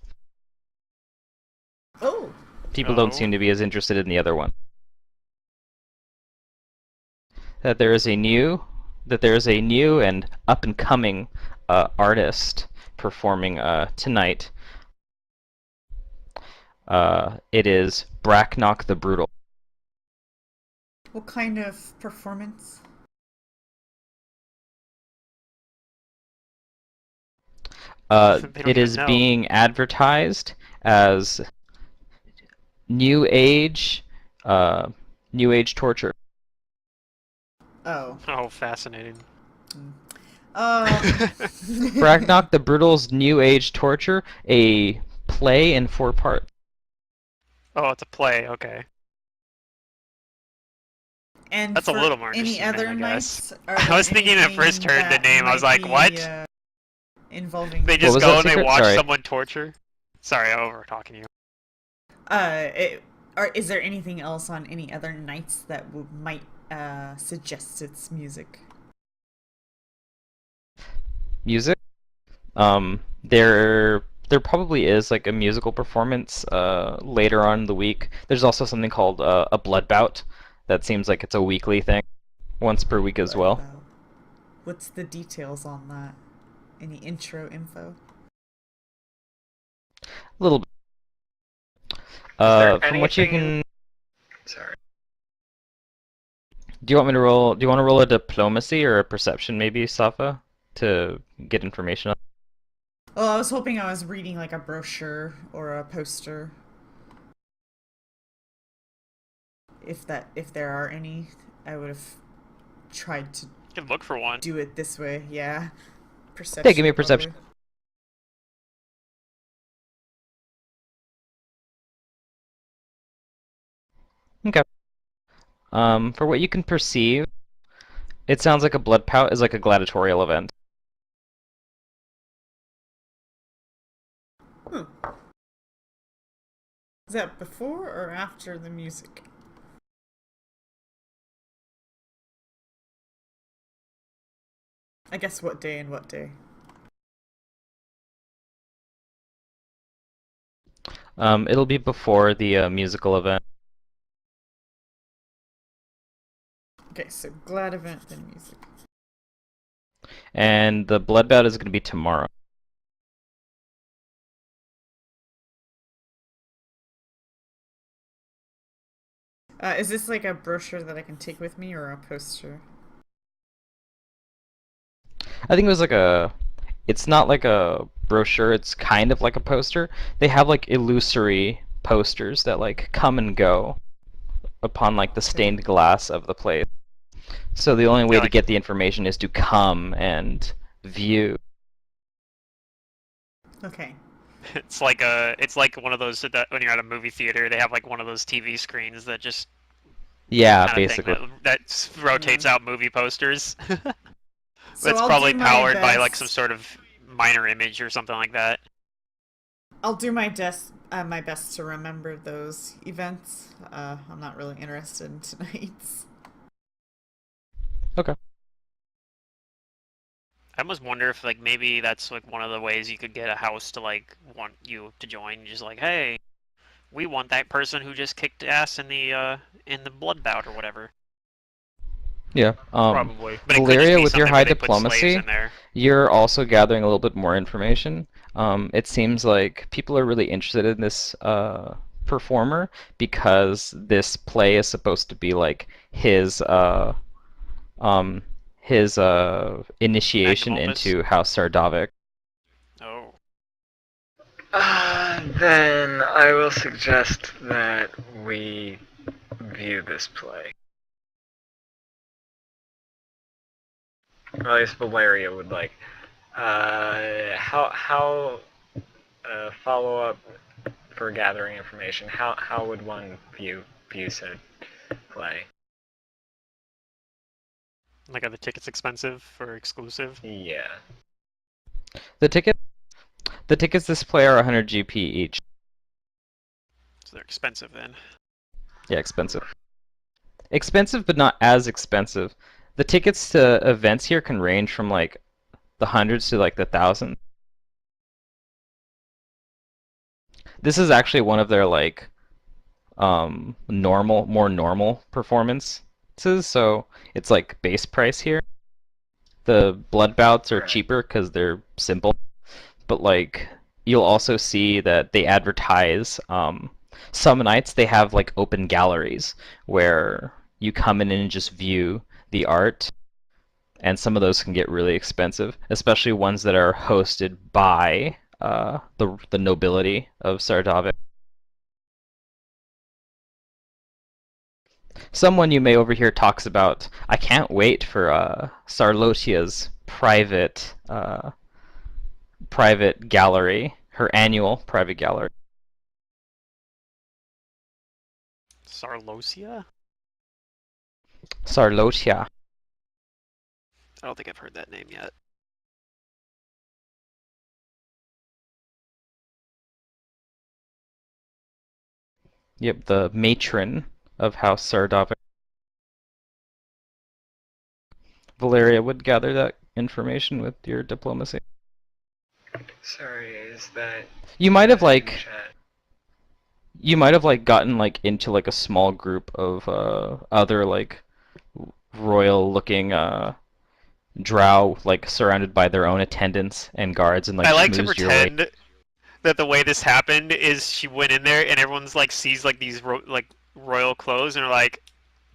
Oh, People don't seem to be as interested in the other one. That there is a new and up and coming artist performing tonight. It is Bracknock the Brutal. what kind of performance? They don't It even is know. being advertised as new age torture. Oh. Oh, fascinating. Bracknock the Brutal's New Age Torture, a play in 4 parts. Oh, it's a play. Okay. And That's a for little more any interesting other then, I guess. nights, are I there was thinking at first anything heard the that name, I was might like, be, what? Involving They What just was go that and they secret? watch Sorry. someone torture? Sorry, I'm over talking to you. Is there anything else on any other nights that might suggest its music? Music. There probably is like a musical performance later on in the week. There's also something called a blood bout. That seems like it's a weekly thing, once per week as well. What's the details on that? Any intro info? A little bit. there From what you anything- can, Sorry. do you want me to roll? Do you want to roll a diplomacy or a perception, maybe, Safa, to get information on? Well, I was hoping I was reading like a brochure or a poster. If there are any, I would have tried to You can look for one. do it this way. Yeah, perception. Yeah, give me a perception. probably. Okay. For what you can perceive, it sounds like a blood pout is like a gladiatorial event. Is that before or after the music? I guess what day and what day? It'll be before the musical event. Okay, so glad event then music. And the blood bout is going to be tomorrow. Is this like a brochure that I can take with me or a poster? I think it was like a... It's not like a brochure, it's kind of like a poster. They have like illusory posters that like come and go upon like the stained glass of the place. So the only way to get the information is to come and view. Okay. It's like one of those that when you're at a movie theater, they have like one of those TV screens that just Yeah, kind of basically. thing that rotates out movie posters. So That's I'll probably do my powered by like best- some sort of minor image or something like that. I'll do my best to remember those events. I'm not really interested in tonight's. Okay. I almost wonder if like maybe that's like one of the ways you could get a house to like want you to join. Just like, hey, we want that person who just kicked ass in the blood bout or whatever. Yeah. Probably. But it could just Valeria, be with your something high where they put slaves diplomacy, in there. you're also gathering a little bit more information. It seems like people are really interested in this performer because this play is supposed to be like um, his initiation Magnum opus. into House Sardovic. Oh. Then I will suggest that we view this play. Or at least Valeria would like. How follow up for gathering information? How would one view said play? Like, are the tickets expensive or exclusive? Yeah. The tickets this play are 100 GP each. So they're expensive then. Yeah, expensive. Expensive, but not as expensive. The tickets to events here can range from like the hundreds to like the thousands. This is actually one of their like more normal performances, so it's like base price here. The blood bouts are Right. cheaper because they're simple, but like you'll also see that they advertise some nights they have like open galleries where you come in and just view the art, and some of those can get really expensive, especially ones that are hosted by the nobility of Sardovic. Someone you may overhear talks about, I can't wait for Sarlotia's private gallery, her annual private gallery. Sarlosia? Sarlotia. I don't think I've heard that name yet. Yep, the matron of House Sardovic. Valeria would gather that information with your diplomacy. Sorry, is that You might have in like chat? you might have like gotten like into like a small group of other like royal looking drow like surrounded by their own attendants and guards and like I like to schmoozed your way. pretend that the way this happened is she went in there and everyone's like sees like these royal clothes and are like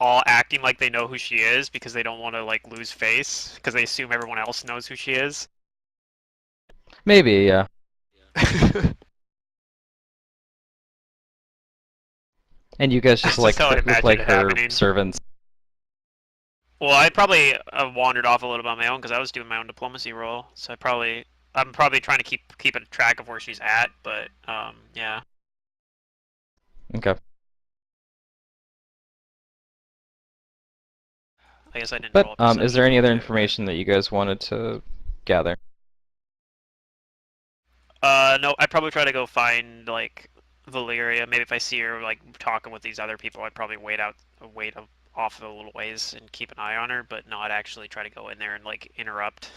all acting like they know who she is because they don't want to like lose face because they assume everyone else knows who she is. Maybe, yeah. And you guys just That's just how I look imagined like it her happening. servants. Well, I probably wandered off a little bit on my own because I was doing my own diplomacy role, so I'm probably trying to keep a track of where she's at, but yeah. Okay. I guess I didn't But roll a is there any perception other check, but- information that you guys wanted to gather? No, I'd probably try to go find like Valeria. Maybe if I see her like talking with these other people, I'd probably wait off a little ways and keep an eye on her, but not actually try to go in there and like interrupt.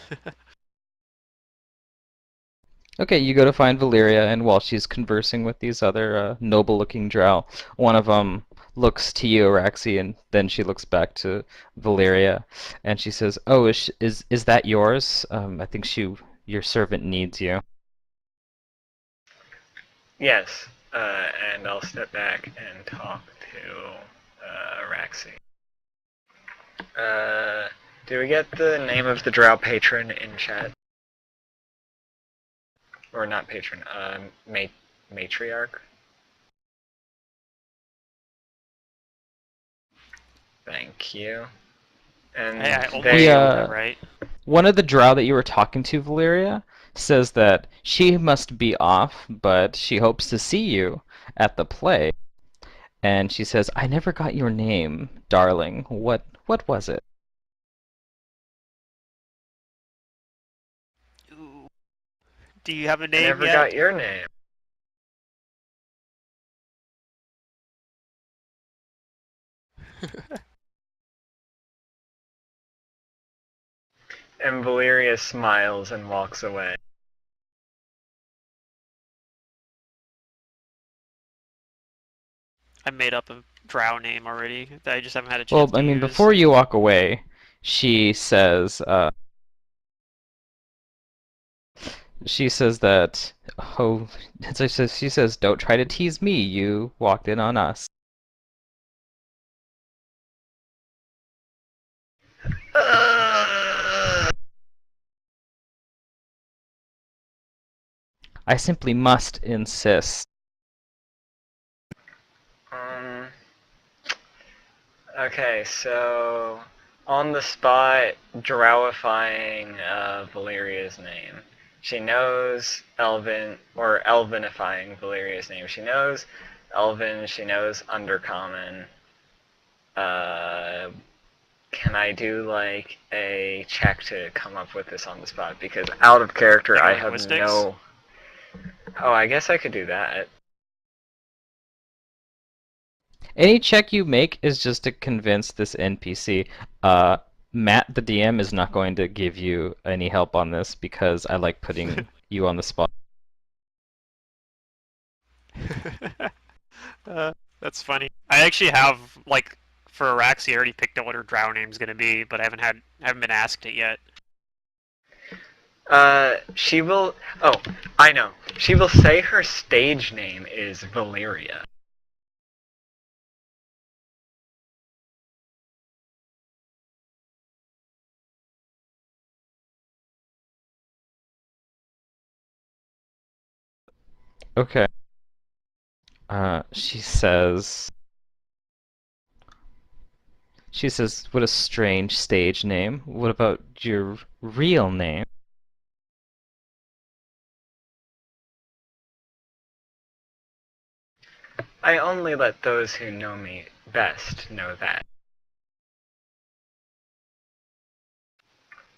Okay, you go to find Valyria, and while she's conversing with these other noble-looking drow, one of them looks to you, Araxi, and then she looks back to Valyria, and she says, "Oh, is that yours? I think your servant needs you." Yes. And I'll step back and talk to Araxi. Do we get the name of the drow patron in chat? Or not patron, matriarch? Thank you. And I almost they, got that right. One of the drow that you were talking to, Valyria, says that she must be off, but she hopes to see you at the play. And she says, "I never got your name, darling. What was it?" Ooh. Do you have a I name never yet? got your name. And Valeria smiles and walks away. I made up a drow name already that I just haven't had a Well, chance to I mean, use. before you walk away, she says, She says that, oh, she says, don't try to tease me, you walked in on us. I simply must insist. Um. Okay, so on the spot, drowifying Valeria's name. She knows Elven, or Elvenifying Valeria's name. She knows Elven. She knows Undercommon. Uh, can I do like a check to come up with this on the spot? Because out of character, Like I have linguistics? no. Oh, I guess I could do that. Any check you make is just to convince this NPC. Matt, the DM, is not going to give you any help on this because I like putting you on the spot. That's funny. I actually have, like, for Araxi, I already picked out what her drow name's gonna be, but I haven't been asked it yet. She will. Oh, I know. She will say her stage name is Valeria. Okay. She says. She says, what a strange stage name. What about your real name? I only let those who know me best know that.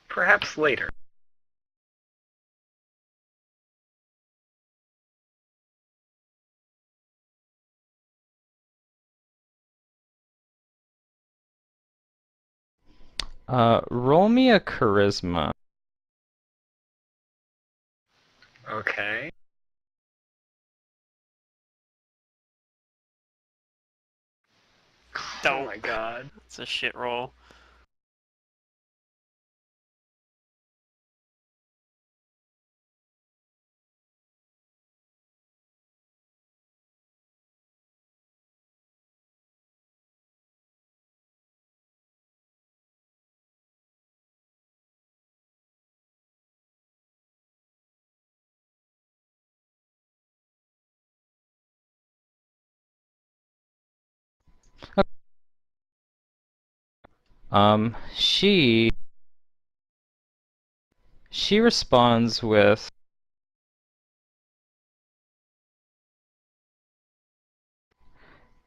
Perhaps later. Roll me a charisma. Okay. Oh my god. It's a shit roll. She responds with,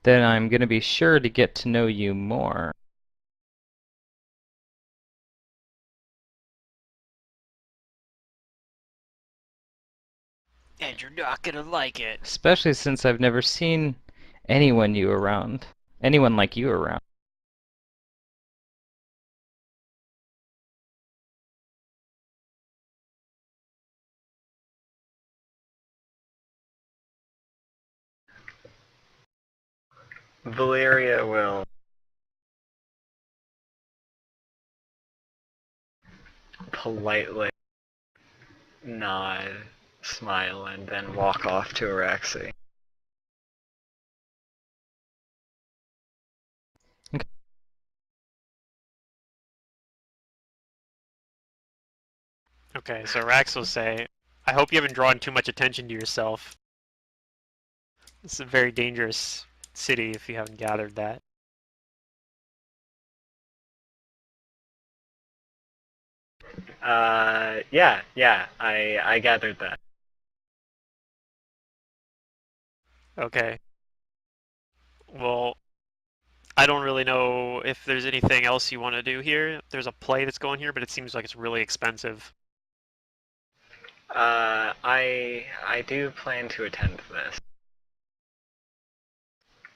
then I'm gonna be sure to get to know you more. And you're not gonna like it. Especially since I've never seen anyone like you around. Valeria will politely nod, smile, and then walk off to Araxi. Okay, so Rax will say, I hope you haven't drawn too much attention to yourself. It's a very dangerous city if you haven't gathered that. Yeah, I gathered that. Okay. Well, I don't really know if there's anything else you want to do here. There's a play that's going here, but it seems like it's really expensive. I do plan to attend this.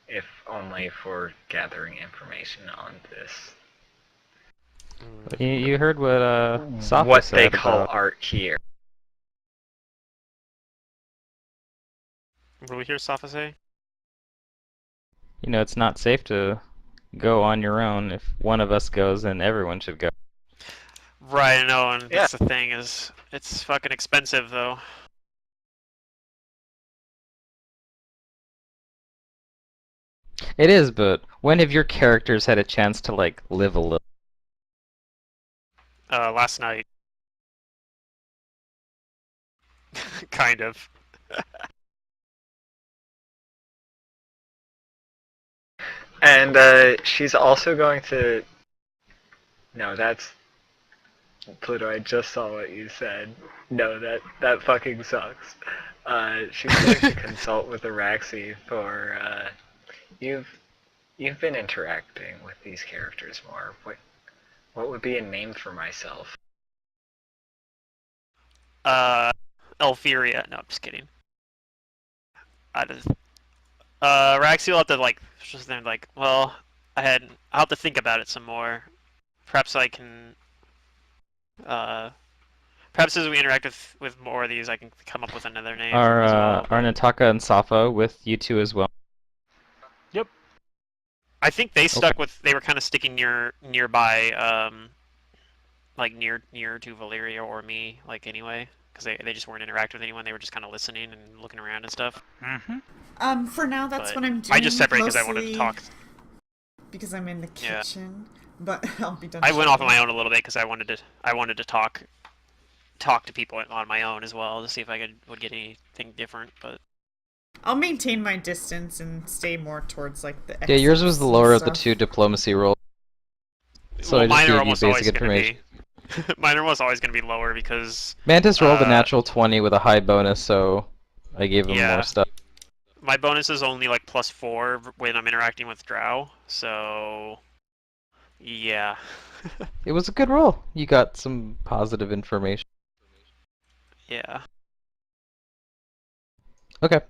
If only for gathering information on this. You heard what Safa What said they call about. art here. What do we hear Safa say? You know, it's not safe to go on your own. If one of us goes, then everyone should go. Right, I know, and Yeah. that's the thing is, It's fucking expensive though. It is, but when have your characters had a chance to like live a little? Last night. Kind of. And she's also going to. No, that's Pluto. I just saw what you said. No, that fucking sucks. She's going to consult with Araxi for. You've you've been interacting with these characters more. What would be a name for myself? Elfiria. No, I'm just kidding. I just. Raxi will have to like just then like, well, I'll have to think about it some more. Perhaps I can. Uh, Perhaps as we interact with more of these, I can come up with another name Are as well. are Nataka and Safa with you two as well? Yep. I think they stuck with. They were kind of sticking nearby, like near to Valeria or me, like anyway, because they just weren't interacting with anyone. They were just kind of listening and looking around and stuff. Mm-hmm. For now, that's But what I'm doing. I just separated because I wanted to mostly talk. Because I'm in the Yeah. kitchen, but I'll be done. I went off on shortly. my own a little bit because I wanted to talk to people on my own as well to see if I would get anything different. But I'll maintain my distance and stay more towards like the. Yeah, yours was exits the and lower of the stuff. two diplomacy rolls. So well, I just mine are gave you almost basic always going to information. be. Mine are almost always going to be lower because Mantis rolled a natural 20 with a high bonus, so I gave him Yeah. more stuff. my bonus is only like +4 when I'm interacting with Drow. So yeah. It was a good roll. You got some positive information. Yeah. Okay.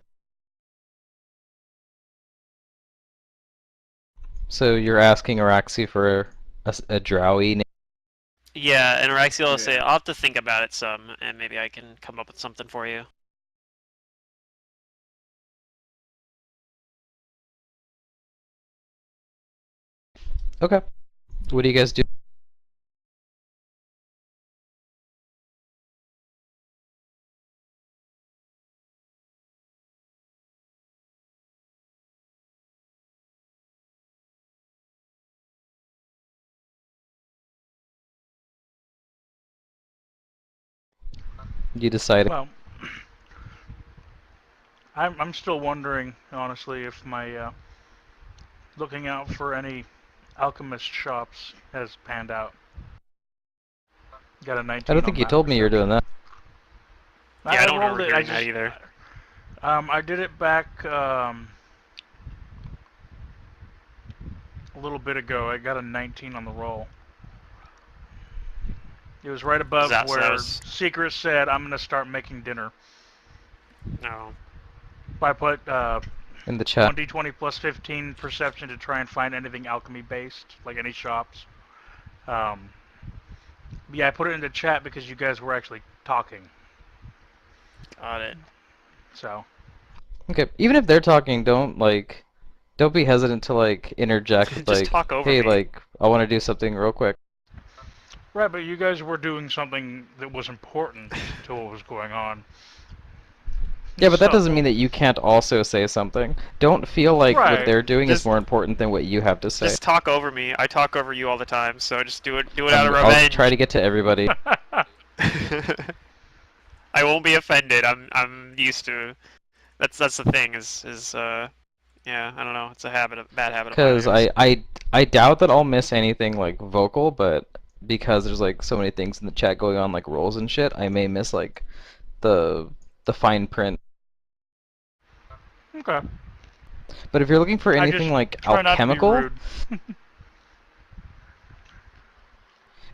So you're asking Araxi for a drowy name? Yeah, and Raxi will say, Yeah. I'll have to think about it some, and maybe I can come up with something for you. Okay. What do you guys do? You decide. Well, I'm still wondering, honestly, if my looking out for any alchemist shops has panned out. Got a 19 I don't on think you that told me you were doing perception. that. Yeah, I don't rolled remember it. I hearing that just either. I did it back a little bit ago. I got a 19 on the roll. It was right above So that where was Secret said, "I'm gonna start making dinner." no. I put In the chat. 1d20 plus 15 perception to try and find anything alchemy based, like any shops. Yeah, I put it in the chat because you guys were actually talking. Got it. So Okay. Even if they're talking, don't be hesitant to like interject with Just like, talk over hey, me. like I want to do something real quick. right, but you guys were doing something that was important to what was going on. Yeah, but that So- doesn't mean that you can't also say something. Don't feel like what Right. they're doing is Just- more important than what you have to say. Just talk over me. I talk over you all the time, so just do it out of I'll revenge. try to get to everybody. I won't be offended. I'm used to. That's the thing yeah, I don't know. It's a bad habit of mine. Because I doubt that I'll miss anything like vocal, but because there's like so many things in the chat going on like rolls and shit, I may miss like the fine print. Okay. But if you're looking for I anything just like try not to be alchemical, rude. if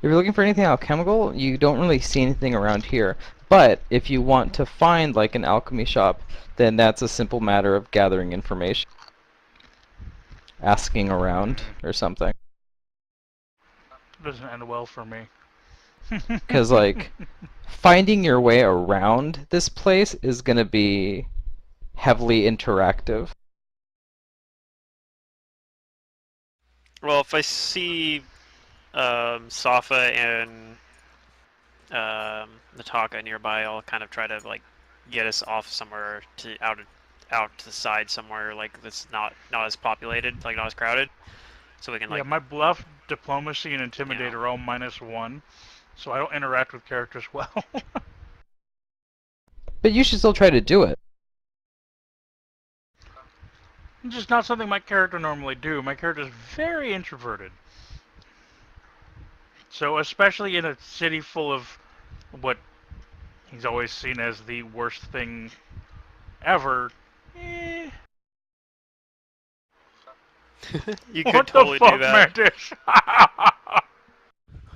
you're looking for anything alchemical, you don't really see anything around here. But if you want to find like an alchemy shop, then that's a simple matter of gathering information, asking around or something. Doesn't end well for me. Because like finding your way around this place is gonna be heavily interactive. Well, if I see Safa and Nataka nearby, I'll kind of try to like get us off somewhere to out to the side somewhere like that's not as populated, like not as crowded, so we can Yeah, like my bluff, diplomacy, and intimidate know. are all -1, so I don't interact with characters well. But you should still try to do it. It's just not something my character normally do. My character is very introverted. So especially in a city full of what he's always seen as the worst thing ever. Eh. You could What the totally do fuck, that. Mantis?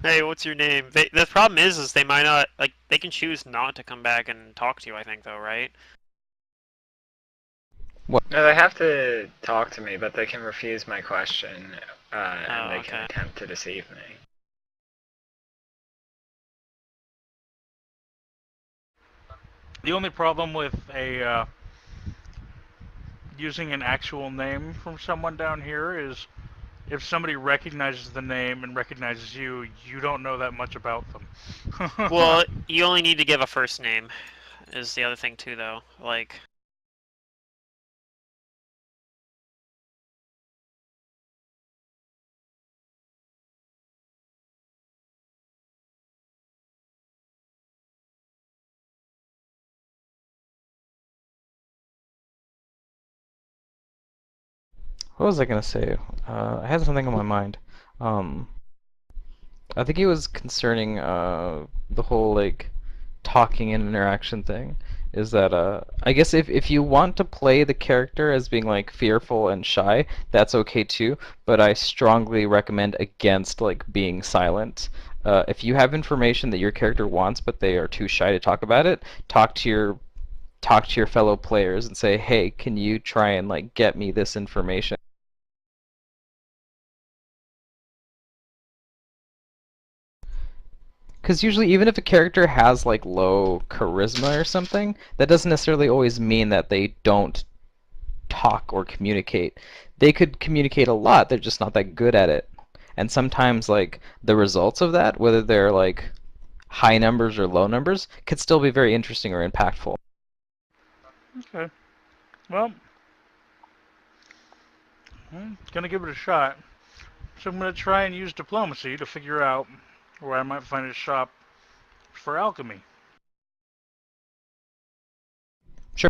Hey, what's your name? The problem is they might not like. They can choose not to come back and talk to you. I think though, right? No, they have to talk to me, but they can refuse my question, and they can Okay. attempt to deceive me. The only problem with a using an actual name from someone down here is if somebody recognizes the name and recognizes you, you don't know that much about them. Well, you only need to give a first name. Is the other thing too, though. Like, What was I gonna say? I had something on my mind. Um, I think it was concerning the whole like talking and interaction thing. Is that I guess if you want to play the character as being like fearful and shy, that's okay too. But I strongly recommend against like being silent. If you have information that your character wants but they are too shy to talk about it, talk to your fellow players and say, hey, can you try and like get me this information? Because usually, even if a character has like low charisma or something, that doesn't necessarily always mean that they don't talk or communicate. They could communicate a lot, they're just not that good at it. And sometimes, like, the results of that, whether they're like high numbers or low numbers, could still be very interesting or impactful. Okay. Well, I'm gonna give it a shot. So I'm gonna try and use diplomacy to figure out where I might find a shop for alchemy. Sure.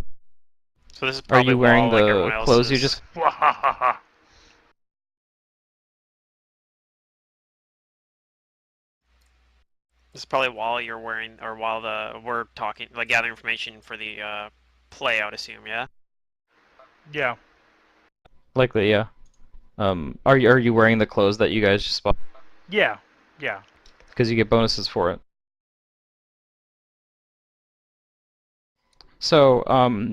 so this is Are probably you wearing Wall like the everyone clothes you else's. just... Wahahaha. This is probably while you're wearing, or while we're talking, like gathering information for the play. I would assume, yeah. Yeah. Likely, yeah. Are you wearing the clothes that you guys just bought? Yeah. Yeah. Because you get bonuses for it. So,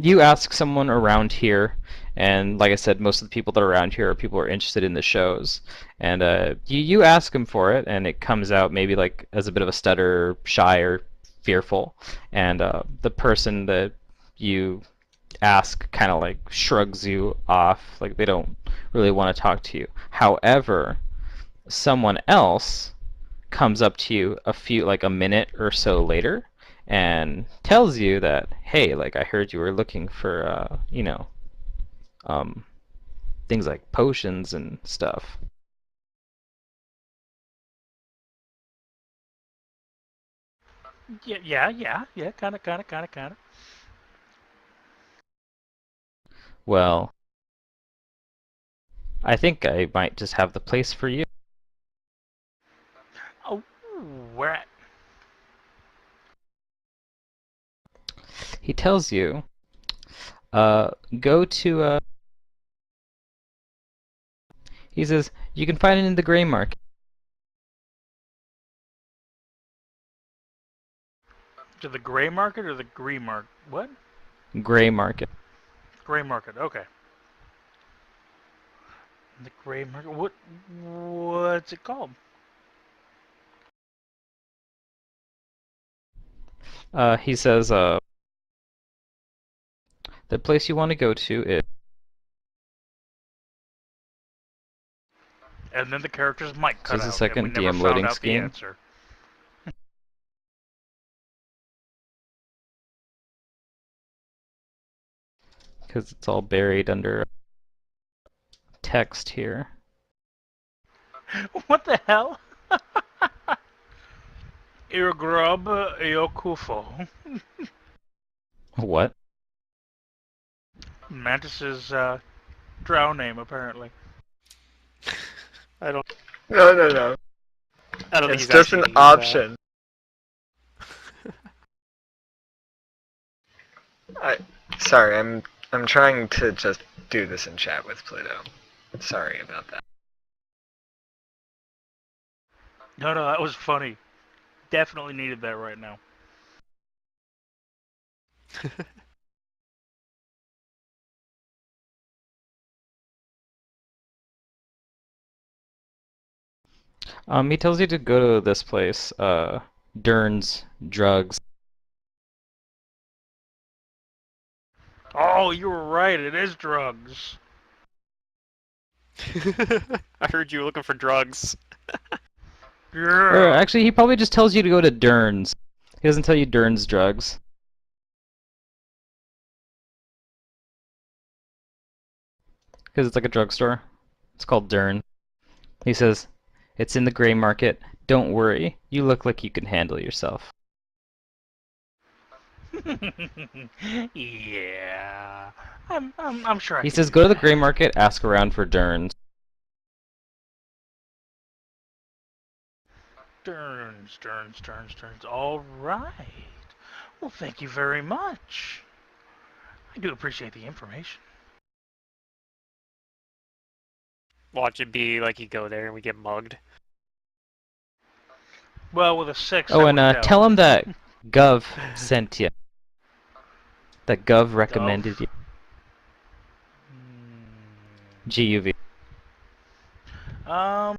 you ask someone around here, and like I said, most of the people that are around here are people who are interested in the shows. And you ask them for it, and it comes out maybe like as a bit of a stutter, shy, or fearful. And the person that you ask kind of like shrugs you off, like they don't really want to talk to you. However, someone else comes up to you like a minute or so later and tells you that, hey, like I heard you were looking for um things like potions and stuff. Yeah. Yeah. Yeah. Yeah. Kinda. Kinda. Kinda. Kinda. Well, I think I might just have the place for you. Oh, where at? He tells you, go to he says you can find it in the gray market. To the gray market or the green market? What? Gray market. Gray market. Okay. The gray market. What's it called? He says the place you want to go to is... And then the character's mic cut Just a out, and we second, never DM found loading out the screen. answer. because it's all buried under text here. What the hell? Irgrub Iokufo. What? Mantis's drow name, apparently. I don't. No, no, no. I don't think It's he's just actually an gonna use option. Sorry, I'm trying to just do this in chat with Pluto. Sorry about that. No, that was funny. Definitely needed that right now. He tells you to go to this place, Dern's Drugs. Oh, you were right. It is drugs. that. I heard you were looking for drugs. Or Yeah. actually, he probably just tells you to go to Dern's. He doesn't tell you Dern's Drugs. Because it's like a drugstore. It's called Dern. He says, "It's in the gray market. Don't worry. You look like you can handle yourself." Yeah. I'm sure I He can says, do "Go to the that. gray market, ask around for Dern's." Stearns. All right. Well, thank you very much. I do appreciate the information. Watch it be like you go there and we get mugged. Well, with a 6, Oh, I and would doubt tell it. him that Gov sent you. That Gov recommended you. GUV. Um.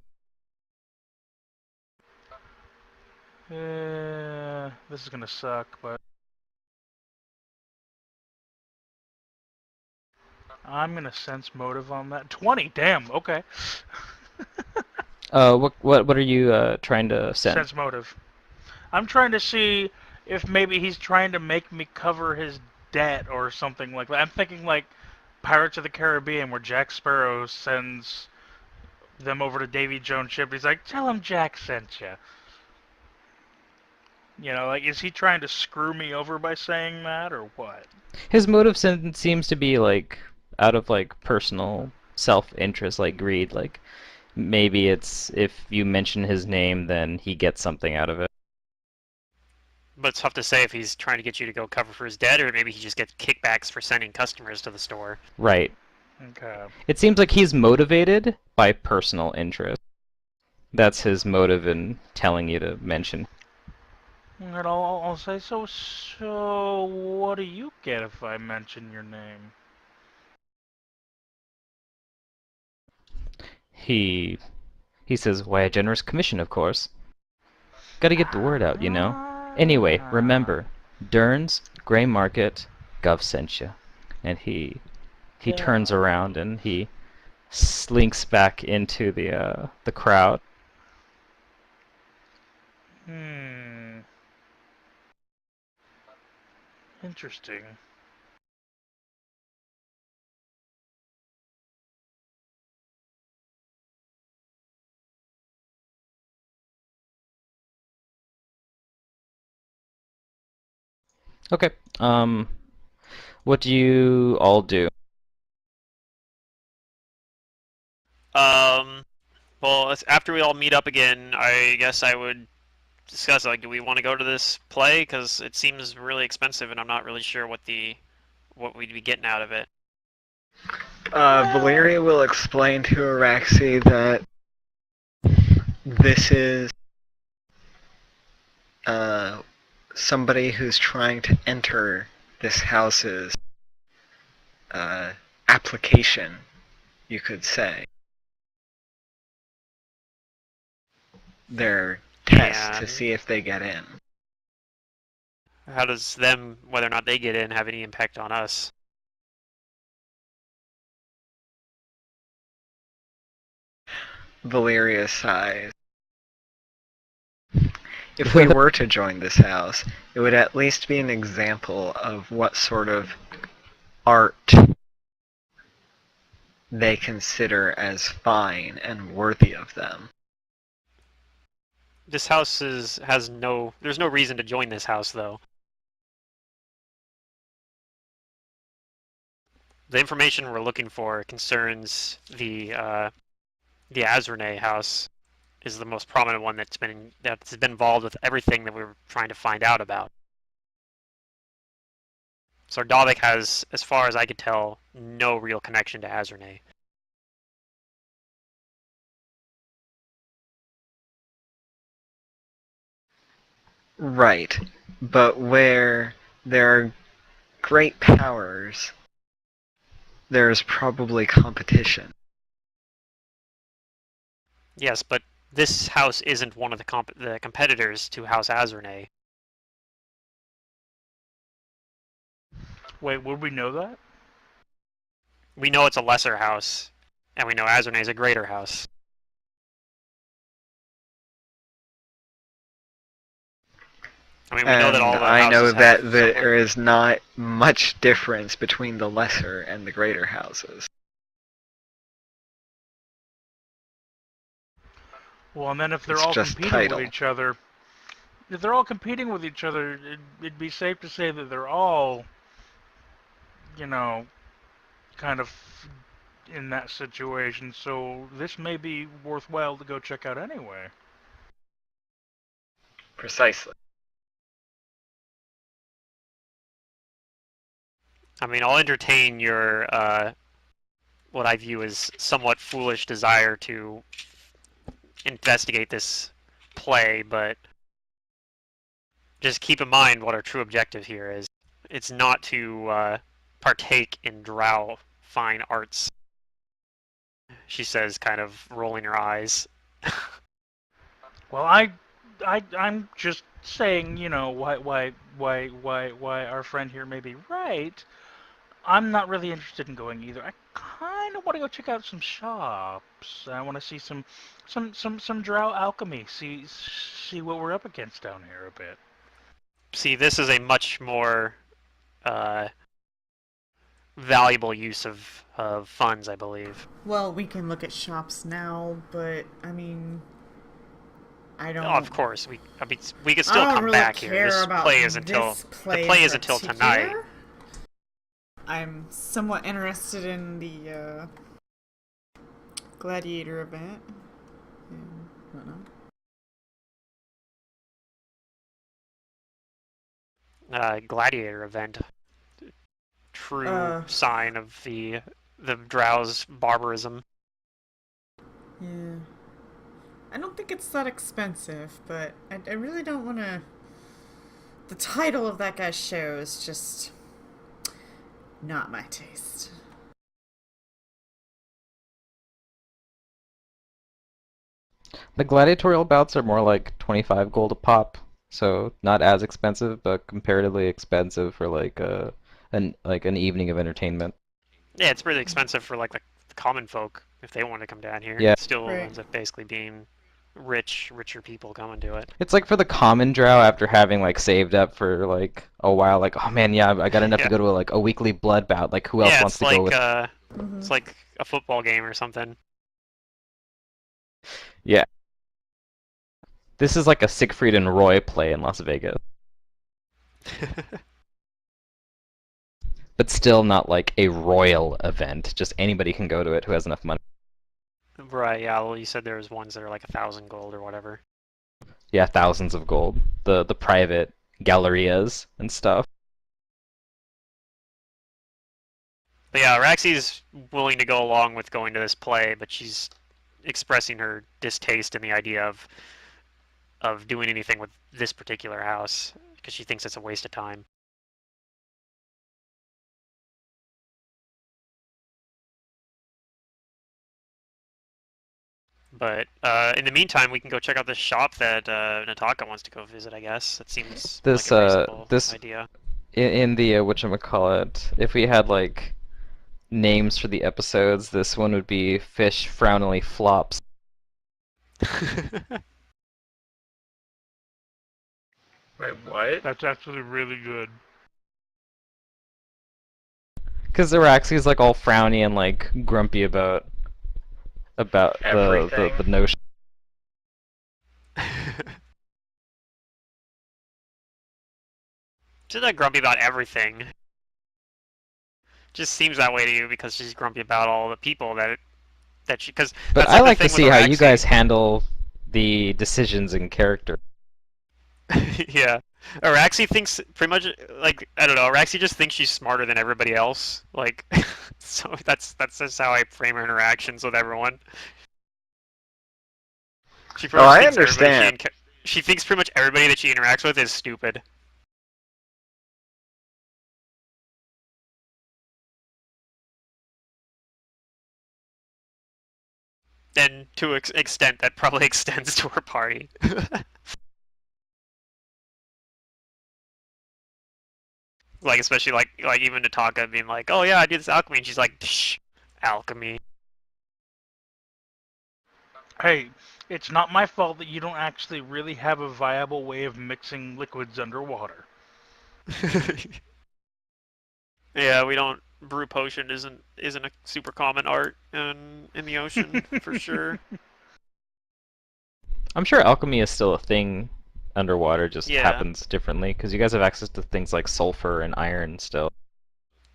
This is gonna suck, but I'm gonna sense motive on that. 20. Damn. Okay. What are you trying to send? Sense motive. I'm trying to see if maybe he's trying to make me cover his debt or something like that. I'm thinking like Pirates of the Caribbean, where Jack Sparrow sends them over to Davy Jones' ship. He's like, "Tell him Jack sent you." You know, like, is he trying to screw me over by saying that, or what? His motive seems to be like out of like personal self-interest, like greed. Like maybe it's if you mention his name, then he gets something out of it. But it's tough to say if he's trying to get you to go cover for his debt, or maybe he just gets kickbacks for sending customers to the store. Right. Okay. It seems like he's motivated by personal interest. That's his motive in telling you to mention. And I'll say, so what do you get if I mention your name? He says, "Why, a generous commission, of course. Gotta get the word out, you know. Anyway, remember, Dern's, Gray Market, Gov sent you." And he turns around and he slinks back into the crowd. Interesting. Okay. What do you all do? Well, after we all meet up again, I guess I would discuss, like, do we want to go to this play? Because it seems really expensive, and I'm not really sure what we'd be getting out of it. Valeria will explain to Araxi that this is somebody who's trying to enter this house's application, you could say. Their test to see if they get in. How does them, whether or not they get in, have any impact on us? Valeria sighs. If we were to join this house, it would at least be an example of what sort of art they consider as fine and worthy of them. This house has no. There's no reason to join this house, though. The information we're looking for concerns the Azrene house. Is the most prominent one that's been involved with everything that we were trying to find out about. Sardavik has, as far as I could tell, no real connection to Azrene. Right, but where there are great powers, there's probably competition. Yes, but this house isn't one of the competitors to House Azrene. Wait, would we know that? We know it's a lesser house, and we know Azrene is a greater house. I mean, we know that all And the I know houses that have there is not much difference between the lesser and the greater houses. Well, and then if they're It's all just competing title. with each other, it'd be safe to say that they're all, kind of in that situation. So this may be worthwhile to go check out anyway. Precisely. I mean, I'll entertain your what I view as somewhat foolish desire to investigate this play, but just keep in mind what our true objective here is. It's not to partake in drow fine arts. She says, kind of rolling her eyes. Well, I'm just saying, why our friend here may be right. I'm not really interested in going either. I kind of want to go check out some shops. I want to see some drow alchemy. See what we're up against down here a bit. See, this is a much more valuable use of funds, I believe. Well, we can look at shops now, but I mean, I don't. Oh, of course, we could still I don't come really back here. care This about play is until this play the play in is until particular. tonight. I'm somewhat interested in the gladiator event and whatnot. Gladiator event. True sign of the drow's barbarism. Yeah. I don't think it's that expensive, but I really don't want to. The title of that guy's show is just not my taste. The gladiatorial bouts are more like 25 gold a pop, so not as expensive, but comparatively expensive for like an evening of entertainment. Yeah, it's really expensive for like the common folk if they want to come down here. Yeah. It still Right. ends up basically being richer people coming to it. It's like for the common drow after having like saved up for like a while, like, oh man, yeah, I got enough to go to like a weekly blood bout. Like, who else Yeah, wants it's to go like with? it's like a football game or something. Yeah. This is like a Siegfried and Roy play in Las Vegas, but still not like a royal event. Just anybody can go to it who has enough money. Right, yeah, well, you said there was ones that are like 1,000 gold or whatever. Yeah, thousands of gold. The private gallerias and stuff. But yeah, Raxi's willing to go along with going to this play, but she's expressing her distaste in the idea of doing anything with this particular house because she thinks it's a waste of time. But in the meantime, we can go check out this shop that Nataka wants to go visit. I guess that seems This like a reasonable this idea. in the whatchamacallit, if we had like names for the episodes, this one would be Fish Frownily Flops. Wait, what? That's actually really good. Because Araxi's like all frowny and like grumpy about Everything. the notion. She's not grumpy about everything. Just seems that way to you because she's grumpy about all the people that she. Because But that's I like like the to thing see with how Araxi. you guys handle the decisions in character. Yeah. Araxi thinks pretty much like I don't know. Araxi just thinks she's smarter than everybody else. Like, so that's just how I frame her interactions with everyone. She pretty Oh, much I thinks everybody understand. she thinks pretty much everybody that she interacts with is stupid. And to an extent that probably extends to her party. Like especially like even Nataka being like, "Oh yeah, I do this alchemy," and she's like, "Shh, alchemy." Hey, it's not my fault that you don't actually really have a viable way of mixing liquids underwater. Yeah, we don't. Brew potion isn't a super common art in the ocean for sure. I'm sure alchemy is still a thing underwater, just Yeah. happens differently, because you guys have access to things like sulfur and iron still.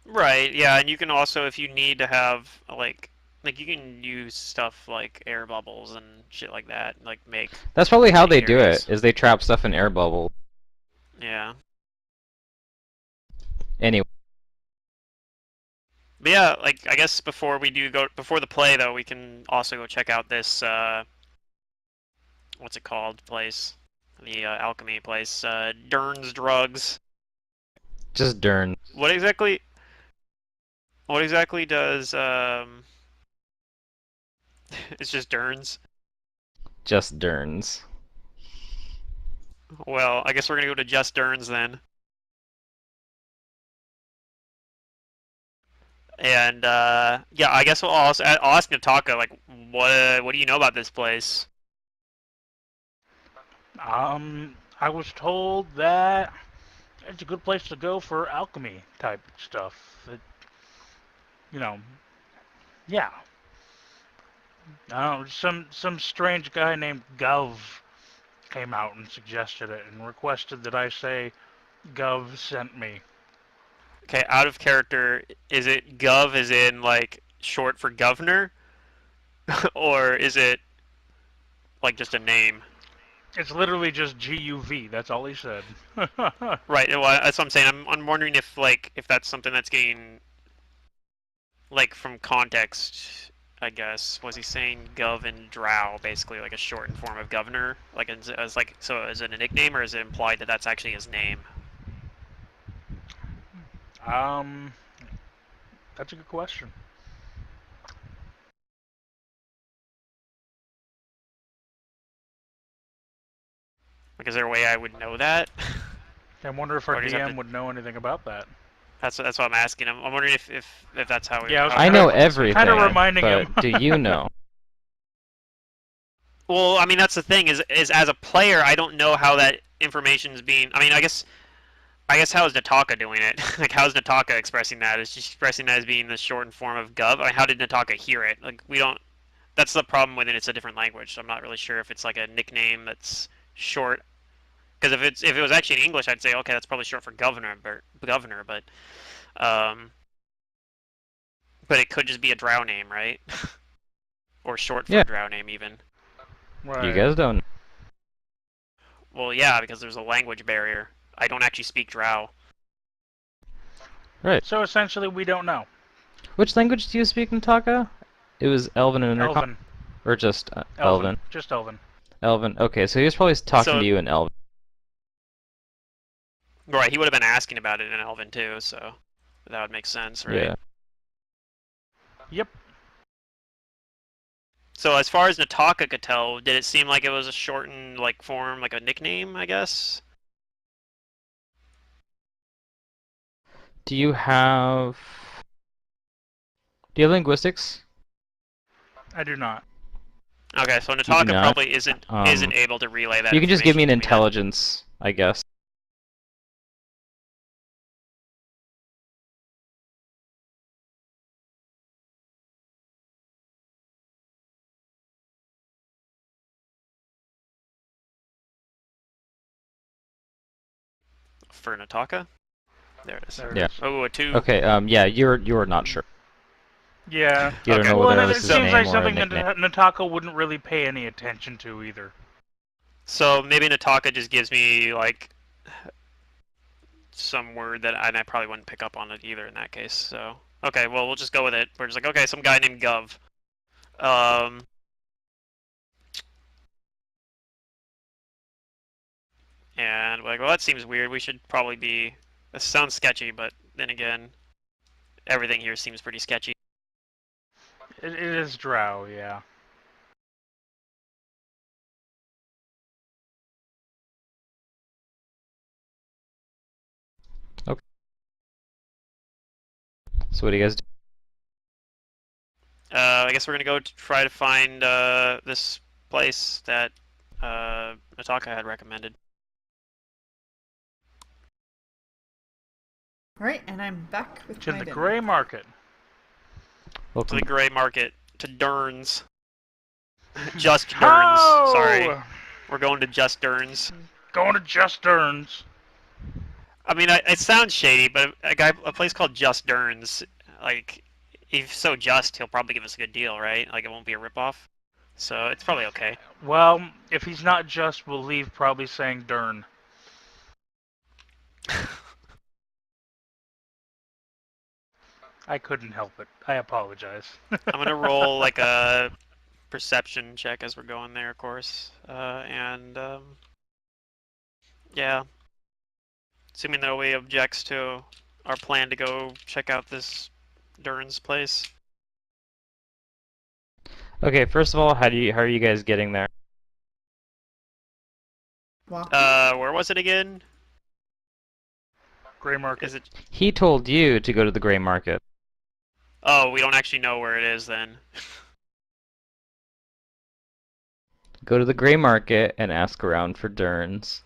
Right. Yeah, and you can also, if you need to have like you can use stuff like air bubbles and shit like that, like make That's probably how they many do it, areas. is they trap stuff in air bubbles. Yeah. Anyway, But yeah, like I guess before we do go before the play though, we can also go check out this what's it called place, the alchemy place, Dern's Drugs. just Dern. What exactly? What exactly does It's just Dern's. Just Derns. Well, I guess we're gonna go to just Dern's then. And yeah, I guess I'll ask Nataka like, what do you know about this place? I was told that it's a good place to go for alchemy type stuff. You know, yeah. Some strange guy named Gov came out and suggested it and requested that I say Gov sent me. Okay, out of character, is it Gov as in like short for governor, or is it like just a name? It's literally just GUV. That's all he said. Right. Well, that's what I'm saying. I'm wondering if like if that's something that's getting like from context. I guess was he saying Gov and Drow basically like a shortened form of governor, like as like so is it a nickname or is it implied that that's actually his name? um, that's a good question. Like, is there a way I would know that? I wonder if our Or do you have DM to? would know anything about that. That's what I'm asking. I'm wondering if that's how we. Yeah, I was how I we know would decide. everything, Kinda reminding but him. do you know? Well, I mean that's the thing is as a player I don't know how that information's being. I mean I guess how is Nataka doing it? Like how is Nataka expressing that? Is she expressing that as being the shortened form of Gov? I mean, how did Nataka hear it? Like we don't. That's the problem with it. It's a different language. So I'm not really sure if it's like a nickname that's short. Because if it was actually in English, I'd say okay, that's probably short for governor, um, but it could just be a drow name, right? Or short for Yeah, a drow name even. you Right. guys don't. Well, yeah, because there's a language barrier. I don't actually speak drow. Right. So essentially, we don't know. Which language do you speak, Nataka? It was Elven and Intercom? Elven. Or just Elven. Elven? Just Elven. Elven. Okay, so he was probably talking So to you in Elven. right, he would have been asking about it in Elven too, so that would make sense, right? Yeah. Yep. So as far as Nataka could tell, did it seem like it was a shortened like form, like a nickname, I guess? Do you have... Do you have linguistics? I do not. Okay, so You do Nataka not? probably isn't able to relay that You can just give me an information to then. intelligence, I guess. For Nataka? There it is. There it Yeah. is. Oh, a 2. Okay, yeah, you're not sure. Yeah. You don't Okay. know Well, whether and that it was his seems like name or a something that nickname. Nataka wouldn't really pay any attention to either. So maybe Nataka just gives me, like, some word that I probably wouldn't pick up on it either in that case. So, okay, well, we'll just go with it. We're just like, okay, some guy named Gov. And we're like, well, that seems weird. We should probably be... This sounds sketchy, but then again, everything here seems pretty sketchy. It is Drow, yeah. So what do you guys do? I guess we're gonna go try to find this place that Nataka had recommended. Alright, and I'm back with To my the dinner. Grey Market. To Welcome. the Grey Market, to Durn's. Just Durn's. Oh! Sorry, we're going to Just Durn's. Going to Just Durn's. I mean, it sounds shady, but a place called Just Durn's, like, if he's so just, he'll probably give us a good deal, right? Like, it won't be a ripoff. So it's probably okay. Well, if he's not just, we'll leave probably saying Dern. I couldn't help it. I apologize. I'm gonna roll like a perception check as we're going there, of course, yeah. Assuming that nobody objects to our plan to go check out this Durn's place. Okay, first of all, how are you guys getting there? Walking? Where was it again? Grey Market. Is it? He told you to go to the Grey Market. Oh, we don't actually know where it is then. Go to the Grey Market and ask around for Durn's.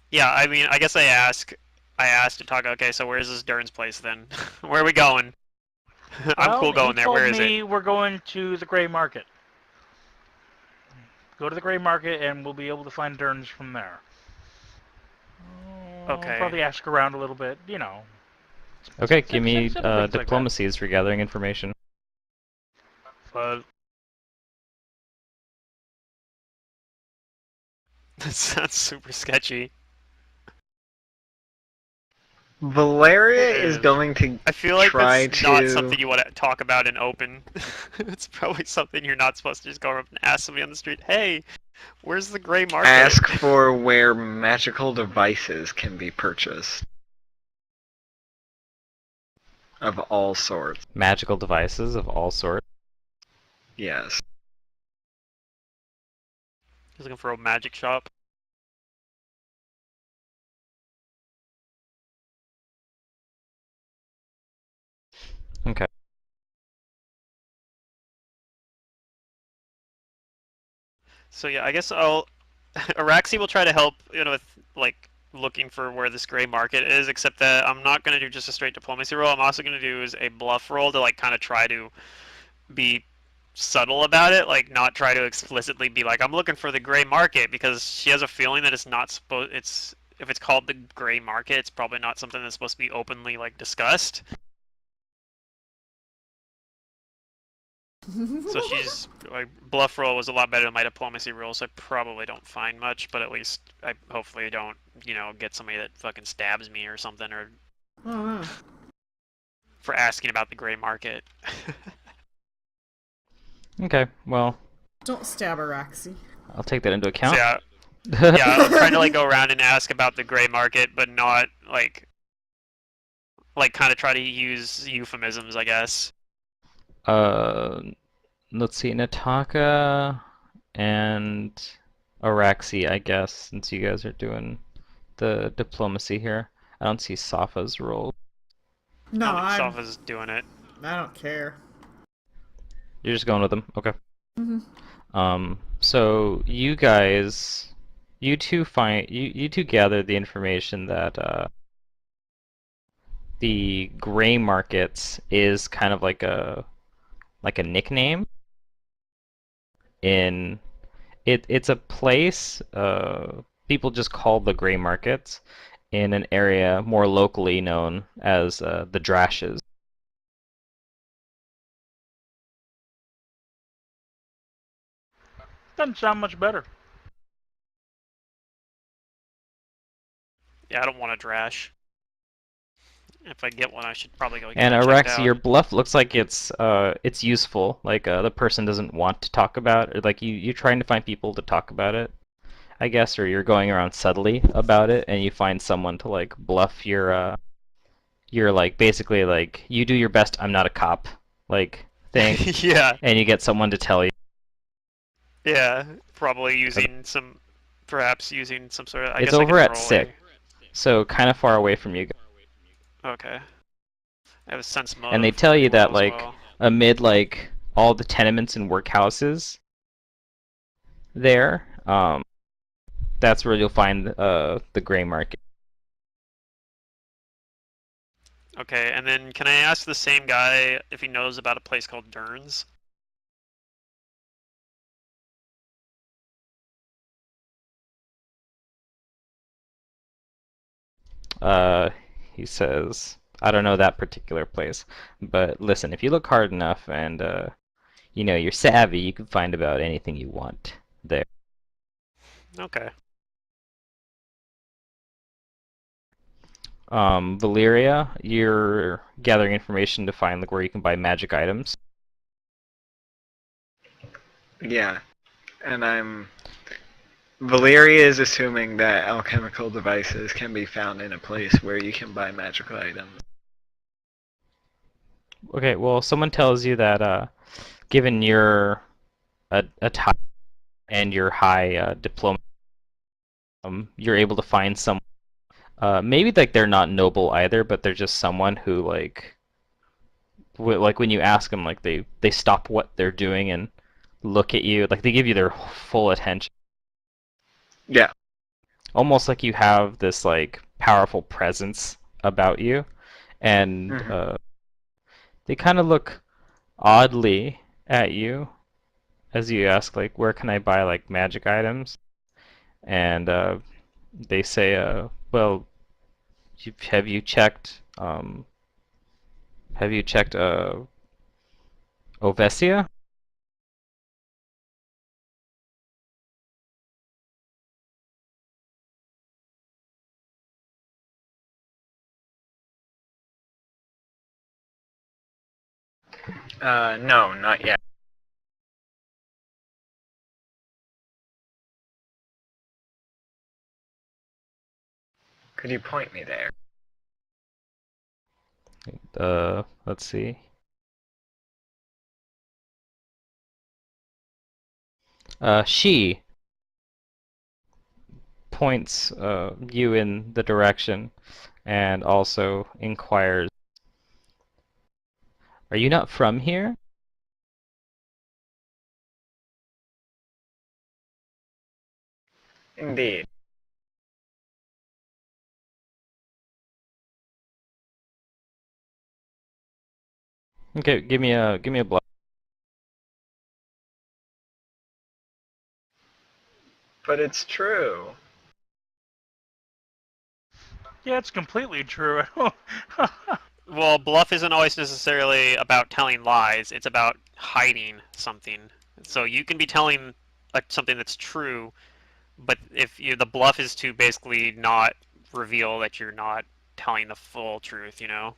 Yeah, I mean, I guess I asked to talk, okay, so where's this Durn's place then? Where are we going? I'm cool going there, where is it? We're going to the Grey Market. Go to the Grey Market and we'll be able to find Durn's from there. Okay. Probably ask around a little bit, you know. Okay, give me Simple things like that. diplomacies for gathering information. But That sounds super sketchy. Valeria It is is. going to I feel like try that's not to something you want to talk about in open. It's probably something you're not supposed to just go up and ask somebody on the street, hey, where's the Grey Market? ask for where magical devices can be purchased. Of all sorts. Magical devices of all sorts. Yes. He's looking for a magic shop. Okay. So yeah, I guess Araxi will try to help, with like looking for where this Grey Market is, except that I'm not gonna do just a straight diplomacy roll. I'm also gonna do is a bluff roll to like kind of try to be subtle about it, like not try to explicitly be like I'm looking for the Grey Market, because she has a feeling that it's not supposed. If it's called the Grey Market, it's probably not something that's supposed to be openly like discussed. So she's like, bluff roll was a lot better than my diplomacy roll, so I probably don't find much, but at least I hopefully don't, get somebody that fucking stabs me or something, or Oh, for asking about the Grey Market. Okay, well, don't stab Araxi. I'll take that into So account. yeah, I'm trying to like go around and ask about the Grey Market, but not like kind of try to use euphemisms, I guess. Let's see, Nataka and Araxi, I guess, since you guys are doing the diplomacy here. I don't see Safa's role. No, Safa's doing it. I don't care. You're just going with them, okay. Mm-hmm. So you guys, you two gather the information that the Gray Markets is kind of like a nickname in it's a place people just call the gray markets in an area more locally known as the Drashes. Doesn't sound much better. Yeah, I don't want a Drash. If I get one, I should probably go get And it checked Rex, out. your bluff looks like it's useful. Like the person doesn't want to talk about it. Like you're trying to find people to talk about it, I guess, or you're going around subtly about it, and you find someone to like bluff your like basically like you do your best I'm not a cop like thing, Yeah, and you get someone to tell you. yeah. Probably using some, perhaps using some sort of. I It's guess I over can at roll 6, so kind of far away from you. Okay. I have a sense And they motive tell you pretty well that as like well. amid like all the tenements and workhouses there, that's where you'll find the gray market. Okay, and then can I ask the same guy if he knows about a place called Dern's? Uh, he says, I don't know that particular place, but listen, if you look hard enough and you know you're savvy, you can find about anything you want there. Okay. Valeria, you're gathering information to find like where you can buy magic items. Yeah, and Valeria is assuming that alchemical devices can be found in a place where you can buy magical items. Okay, well, someone tells you that given your a type and your high diploma, you're able to find some. Maybe like they're not noble either, but they're just someone who like when you ask them, like they stop what they're doing and look at you, like they give you their full attention, Yeah. almost like you have this like powerful presence about you, and Mhm. they kind of look oddly at you as you ask like where can I buy like magic items, and they say well have you checked Ovesia? No, not yet. Could you point me there? Let's see. She points you in the direction and also inquires, are you not from here? Indeed. Okay, give me a bluff. But it's true. Yeah, it's completely true. Well, bluff isn't always necessarily about telling lies. It's about hiding something. So you can be telling something that's true, but if the bluff is to basically not reveal that you're not telling the full truth, you know?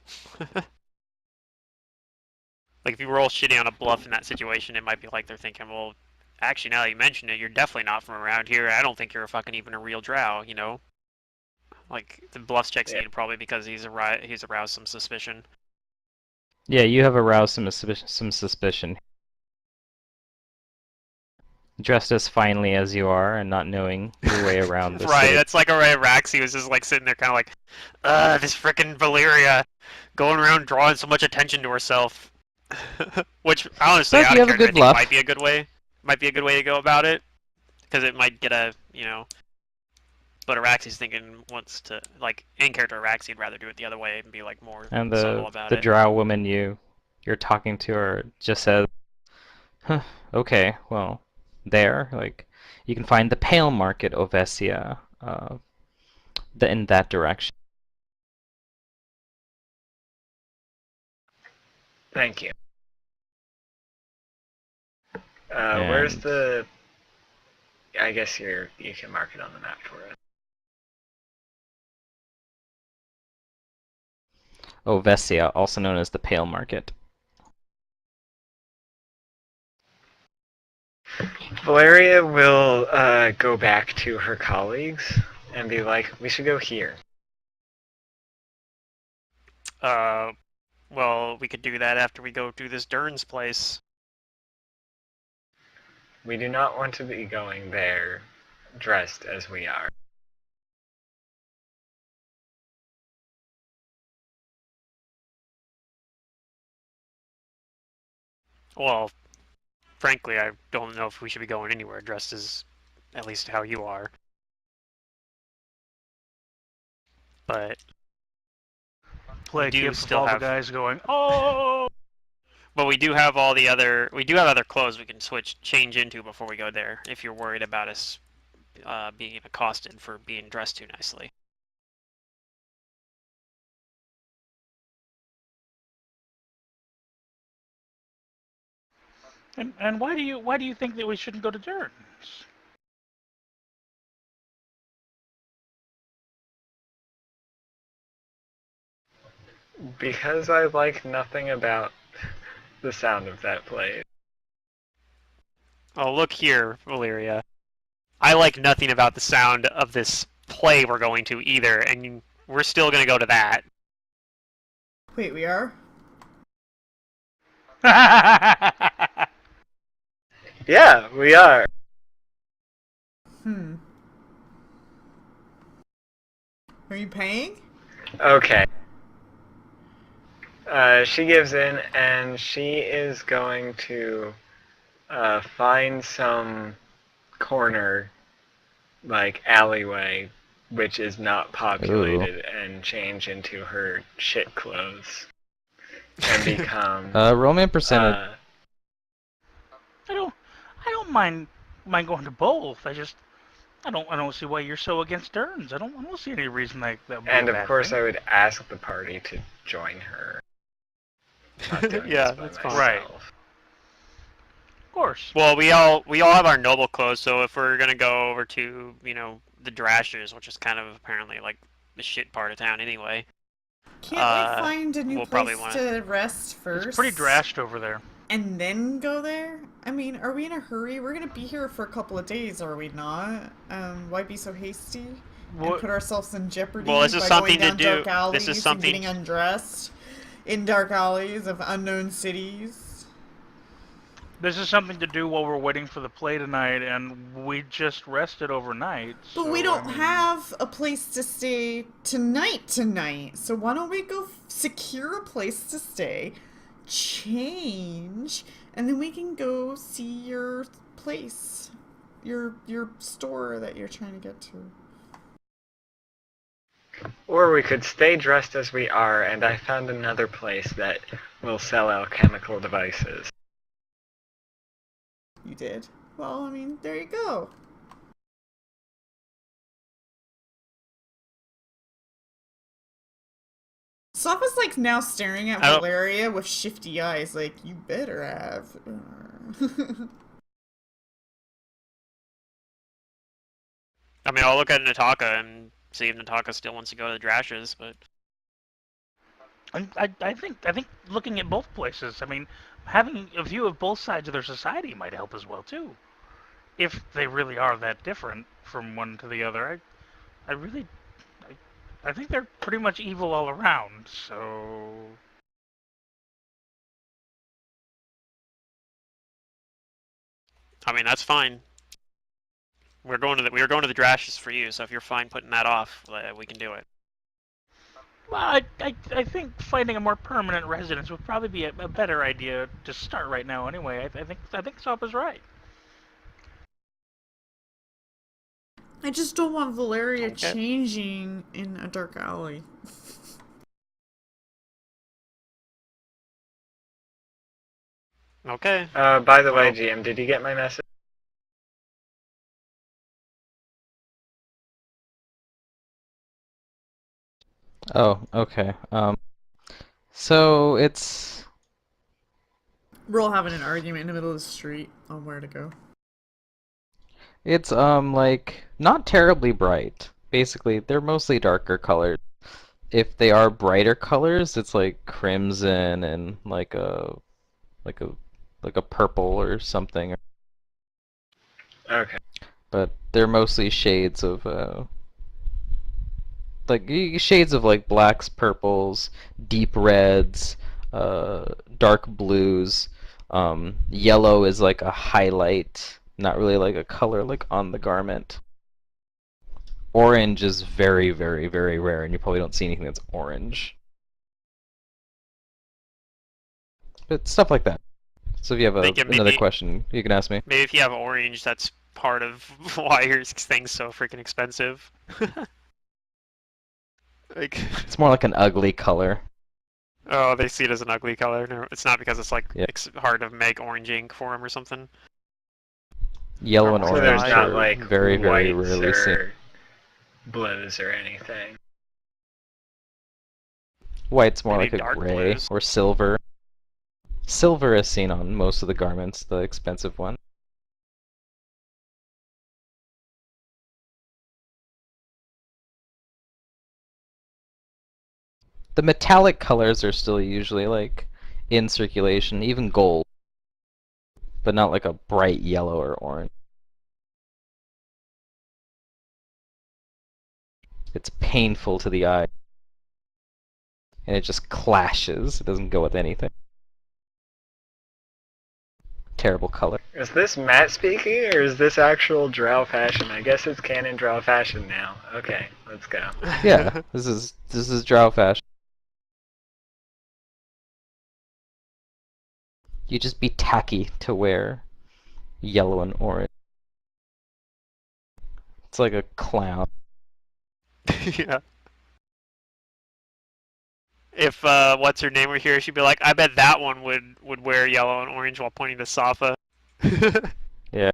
Like if you roll shitty on a bluff in that situation, it might be like they're thinking, well, actually now that you mention it, you're definitely not from around here. I don't think you're fucking even a real drow, you know? Like the bluff checks Yeah. needed probably because he's aroused some suspicion. Yeah, you have aroused some suspicion. Dressed as finely as you are and not knowing your way around this Right, city. that's like alright, Raxi was just like sitting there kind of like, this frickin' Valyria going around drawing so much attention to herself. Which, honestly, But out you of have a character, I good think bluff. might be a good way. Might be a good way to go about it. Because it might get a, but Araxi's thinking wants to, like, in character Araxi'd rather do it the other way and be, like, more And subtle about the it. drow woman you're talking to her just says, huh, okay, well, there, like, you can find the Pale Market, Ovesia. in that direction. Thank you. And Where's the... I guess you can mark it on the map for us. Vestia, also known as the Pale Market. Valeria will go back to her colleagues and be like, we should go here. Well, we could do that after we go to this Dern's place. We do not want to be going there dressed as we are. Well, frankly, I don't know if we should be going anywhere dressed as at least how you are. But Play we do clip of still all have the guys going, oh! But we do have all the other we do have other clothes we can change into before we go there if you're worried about us being accosted for being dressed too nicely. And why do you think that we shouldn't go to Dern's? Because I like nothing about the sound of that place. Oh, look here, Valeria. I like nothing about the sound of this play we're going to either, and we're still going to go to that. Wait, we are? Yeah, we are. Are you paying? Okay. She gives in, and she is going to find some corner, like, alleyway, which is not populated, and change into her shit clothes. And become... roll me a percentage. I don't mind going to both. I don't see why you're so against Dern's. I don't see any reason that would be And a of bad course, thing. I would ask the party to join her. Not doing Yeah, this by that's fine. myself. Right. Of course. Well, we all have our noble clothes, so if we're gonna go over to the Drashers, which is kind of apparently like the shit part of town anyway. Can't we find a new we'll probably place to rest first? It's pretty drashed over there. And then go there? I mean, are we in a hurry? We're gonna be here for a couple of days, are we not? Why be so hasty? And put ourselves in jeopardy Well, this is by something going down to do. dark alleys This is something. and getting undressed in dark alleys of unknown cities? This is something to do while we're waiting for the play tonight, and we just rested overnight. But so, we don't I mean, have a place to stay tonight. So why don't we go secure a place to stay, change, and then we can go see your place, your store that you're trying to get to. Or we could stay dressed as we are, and I found another place that will sell alchemical devices. You did? Well, I mean, there you go. Sopha's like now staring at Valeria with shifty eyes, like, you better have. I mean, I'll look at Nataka and see if Nataka still wants to go to the Drashers, but I think looking at both places, I mean, having a view of both sides of their society might help as well too. If they really are that different from one to the other, I think they're pretty much evil all around. So I mean that's fine. We were going to the Drashers for you, so if you're fine putting that off, we can do it. well, I think finding a more permanent residence would probably be a better idea to start right now. Anyway, I think Soppa's right. I just don't want Valeria changing in a dark alley. Okay. By the way, GM, did you get my message? Oh, okay. So We're all having an argument in the middle of the street on where to go. it's like not terribly bright. Basically, they're mostly darker colors. If they are brighter colors, it's like crimson and like a like a purple or something. Okay. But they're mostly shades of shades of like blacks, purples, deep reds, dark blues. Yellow is like a highlight, not really like a color like on the garment. Orange is very, very, very rare, and you probably don't see anything that's orange. But stuff like that. So if you have another question, you can ask me. Maybe if you have orange, that's part of why your thing's so freaking expensive. Like, It's more like an ugly color. oh, they see it as an ugly color. No, it's not because it's like Yeah. hard to make orange ink for them or something. Yellow and So So orange there's not are like very, very whites rarely seen. or blues or anything. White's more Maybe like a dark gray blues. or silver. Silver is seen on most of the garments, the expensive one. The metallic colors are still usually like in circulation, even gold, but not like a bright yellow or orange. It's painful to the eye, and it just clashes. It doesn't go with anything. Terrible color. Is this Matt speaking, or is this actual drow fashion? I guess it's canon drow fashion now. Okay, let's go. Yeah, this is drow fashion. You just be tacky to wear yellow and orange. It's like a clown. Yeah. If what's her name were here, she'd be like, I bet that one would wear yellow and orange while pointing to Safa. Yeah.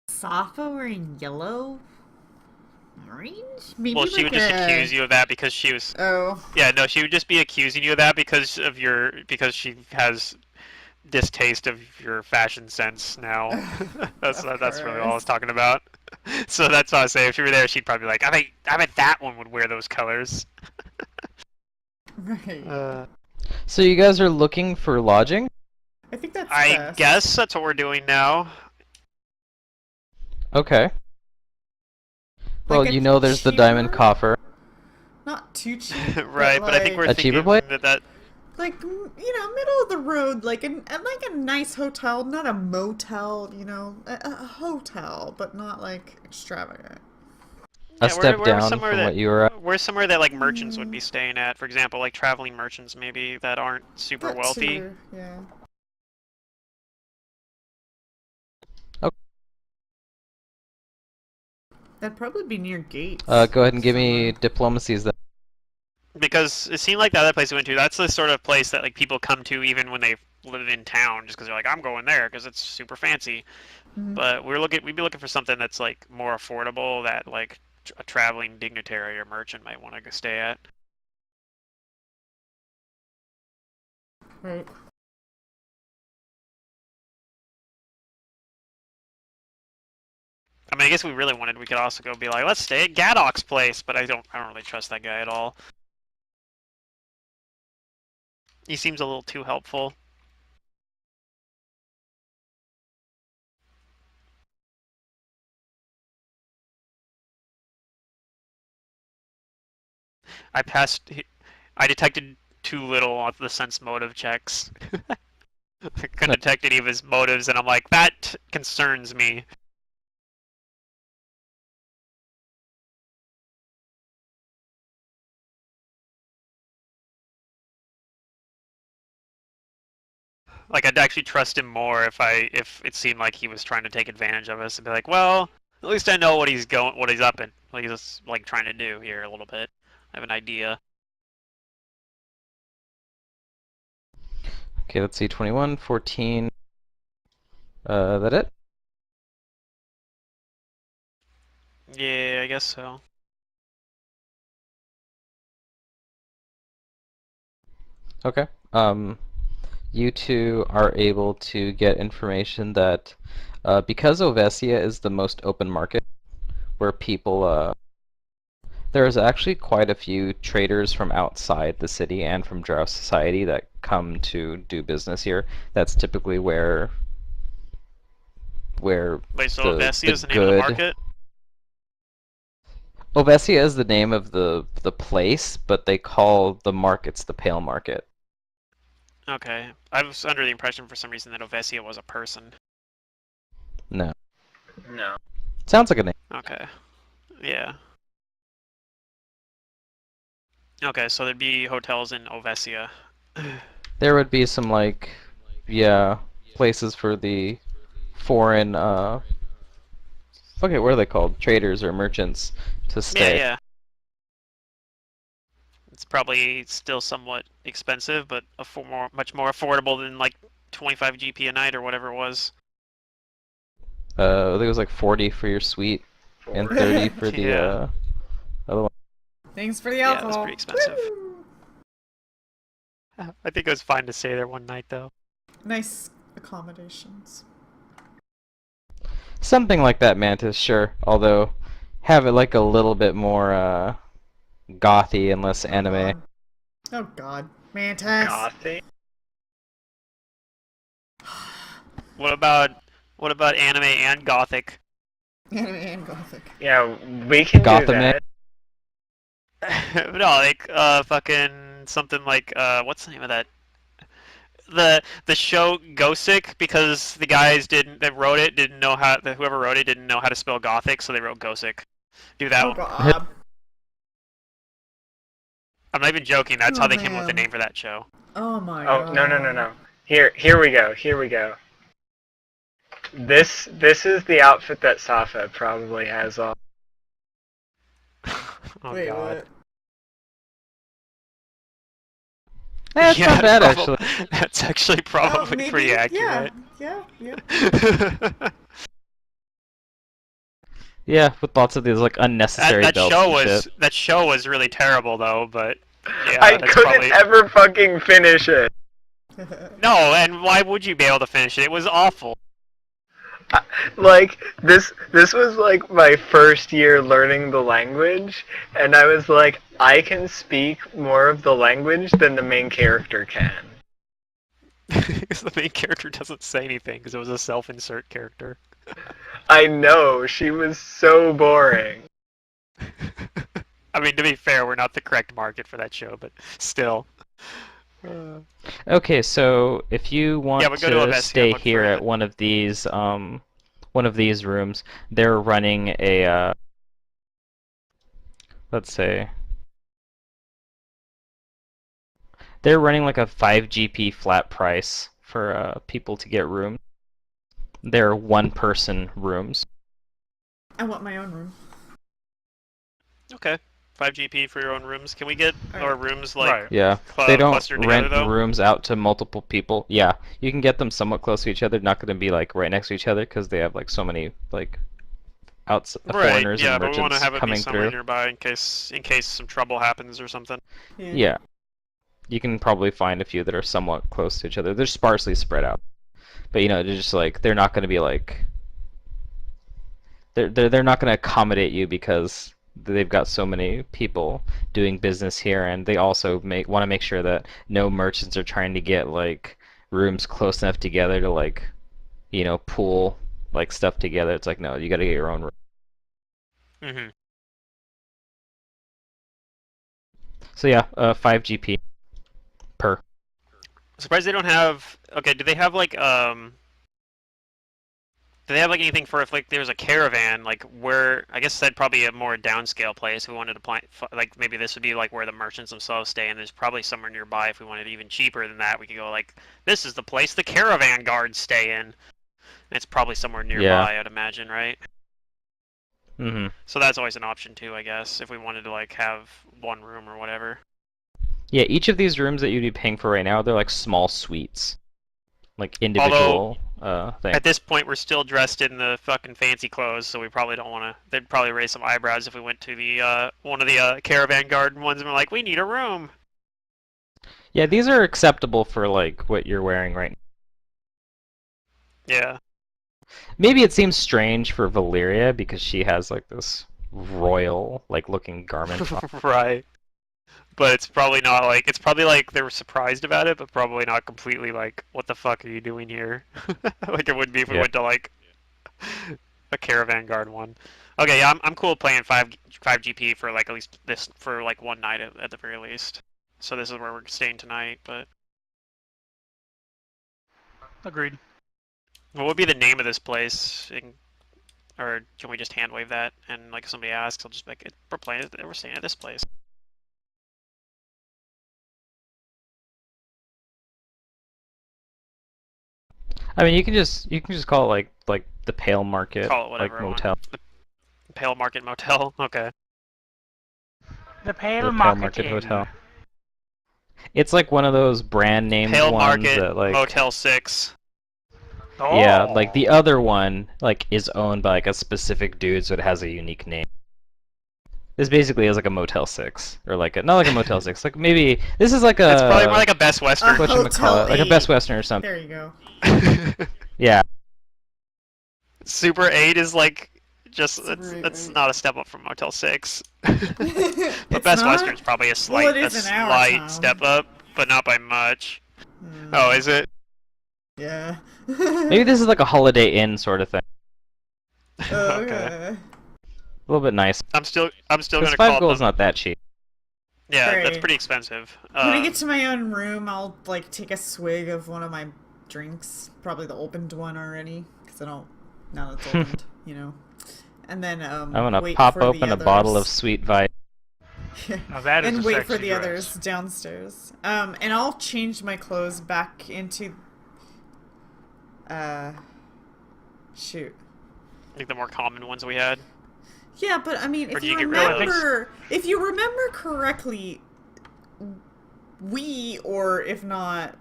Safa wearing yellow? Orange? Maybe Well, she like would just accuse you of that because she was. Oh. Yeah, no, she would just be accusing you of that because she has distaste of your fashion sense now. That's Of really all I was course. talking about. So that's what I was saying. If she were there, she'd probably be like, I bet that one would wear those colors. Right. So you guys are looking for lodging? I think that's I best. guess that's what we're doing now. Okay. Well, Like you a know there's the diamond cheaper- coffer. Not too cheap. Right, but I think we're A cheaper thinking place? that like middle of the road, like a nice hotel, not a motel, a hotel, but not like extravagant. A yeah, step we're down somewhere from that what you were at. we're somewhere that like merchants would be staying at. For example, like traveling merchants maybe that aren't super That wealthy. too, yeah. Okay. That'd probably be near gates. Go ahead and give me somewhere. diplomacies then. Because it seemed like the other place we went to, that's the sort of place that like people come to even when they live in town, just because they're like, I'm going there because it's super fancy. Mhm. But we'd be looking for something that's like more affordable that like a traveling dignitary or merchant might want to stay at. Right. I mean, I guess we really wanted, we could also go be like, let's stay at Gadok's place, but I don't really trust that guy at all. He seems a little too helpful. I passed. I detected too little of the sense motive checks. I couldn't detect any of his motives, and I'm like, that concerns me. Like, I'd actually trust him more if it seemed like he was trying to take advantage of us and be like, well, at least I know what he's up in, what he's like trying to do here a little bit. I have an idea. Okay, let's see. 21, 14. That it? Yeah, I guess so. Okay. You two are able to get information that because Ovesia is the most open market, where people there's actually quite a few traders from outside the city and from Drow society that come to do business here. That's typically where Wait, so the Vessia is the name of the good market? Ovesia is the name of the place, but they call the markets the Pale Market. Okay. I was under the impression for some reason that Ovesia was a person. No. No. Sounds like a name. Okay. Yeah. Okay, so there'd be hotels in Ovesia. There would be some yeah, places for the foreign okay, what are they called? Traders or merchants to Yeah, stay. yeah. It's probably still somewhat expensive, but much more affordable than like 25 GP a night or whatever it was. I think it was like 40 for your suite and 30 for the Yeah. other one. Thanks for the Yeah, it alcohol. was pretty expensive. Woo! I think it was fine to stay there one night though. Nice accommodations. Something like that, Mantis, sure. Although have it like a little bit more gothy and less anime. Oh god. Mantis. Gothy? What about anime and gothic? Anime and gothic. Yeah, we can Gotham do that. No, like fucking something like what's the name of that? The show Gothic, because the guys that wrote it didn't know whoever wrote it didn't know how to spell Gothic, so they wrote Gothic. Do that Oh one. god. I'm not even joking. That's Oh, how they came up with the man. name for that show. Oh my Oh, god. no. Here we go. This is the outfit that Safa probably has on. Oh Wait, god. what? It's Yeah, not bad that's actually. That's actually probably Maybe? pretty accurate. Yeah. Yeah, with lots of these like unnecessary that belts show and was shit. that show was really terrible though, but yeah, I that's couldn't probably ever fucking finish it. no. And why would you be able to finish it? It was awful. Like this was like my first year learning the language, and I was like, I can speak more of the language than the main character can. Because the main character doesn't say anything because it was a self-insert character. I know, she was so boring. I mean, to be fair, we're not the correct market for that show, but still. Okay, so if you want Yeah, but go to Ovesia, stay look here for at it. one of these rooms, they're running a let's say they're running like a 5 GP flat price for people to get rooms. They're one-person rooms. I want my own room. Okay, 5 GP for your own rooms. Can we get our rooms like Right. Yeah, they don't clustered together rent though? rooms out to multiple people. Yeah, you can get them somewhat close to each other. Not going to be like right next to each other because they have like so many like Right. foreigners Yeah, and but we want to merchants have it be coming somewhere through. nearby in case some trouble happens or something. Yeah, you can probably find a few that are somewhat close to each other. They're sparsely spread out, but you know, they're just like they're not going to be like they're not going to accommodate you because they've got so many people doing business here, and they also want to make sure that no merchants are trying to get like rooms close enough together to like, you know, pool like stuff together. It's like no, you got to get your own room. Mm-hmm. So yeah, 5 GP per. Surprised they don't have. Okay, do they have like Do they have like anything for if like there's a caravan like where I guess that'd probably be a more downscale place if we wanted to like maybe this would be like where the merchants themselves stay, and there's probably somewhere nearby if we wanted even cheaper than that we could go like this is the place the caravan guards stay in. And it's probably somewhere nearby, Yeah. I'd imagine, right? Mm-hmm. So that's always an option too, I guess, if we wanted to like have one room or whatever. Yeah, each of these rooms that you'd be paying for right now, they're like small suites, like individual thing. At this point, we're still dressed in the fucking fancy clothes, so we probably don't want to. They'd probably raise some eyebrows if we went to the one of the caravan garden ones and we're like, we need a room. Yeah, these are acceptable for like what you're wearing right now. Yeah. Maybe it seems strange for Valyria because she has like this royal like looking garment on. Right. But it's probably not like it's probably like they were surprised about it, but probably not completely like, what the fuck are you doing here? Like it would be if we Yeah. went to like a caravan garden one. Okay, yeah, I'm cool playing 5 GP for like at least this for like one night at the very least. So this is where we're staying tonight, but Agreed. what would be the name of this place? Or can we just hand wave that and like if somebody asks, I'll just be like, we're staying at this place. I mean, you can just call it like the Pale Market, Call it whatever like I want. motel. The Pale Market Motel. Okay. The Pale The Pale Market Market Inn. Hotel. It's like one of those brand named Pale ones Market that like Motel 6. Oh. yeah, like the other one like is owned by like a specific dude, so it has a unique name. This basically is like a Motel 6 or like not like a Motel 6, like maybe this is like a It's probably more like a Best Western. Hotel like a 8. Best Western or something. There you go. Yeah. Super 8 is like just Super 8, it's right. not a step up from Motel 6. But It's Best not? Western's probably a Well, slight it is in our slight town. step up, but not by much. Hmm. Oh, is it? Yeah. Maybe this is like a Holiday Inn sort of thing. Okay. A little bit nice. I'm still Because gonna 5 call gold's them. not that cheap. Yeah, that's Right. pretty expensive. When I get to my own room, I'll like take a swig of one of my drinks, probably the opened one already, because I don't. Now that it's opened, you know. And then I'm gonna wait pop for open the a bottle of others. Sweet Vite. Now that is And a wait sexy for the dress. others downstairs. And I'll change my clothes back into. Shoot. Like the more common ones we had. Yeah, but I mean, Or if do you you get rid of remember, if you remember correctly, we, or if not,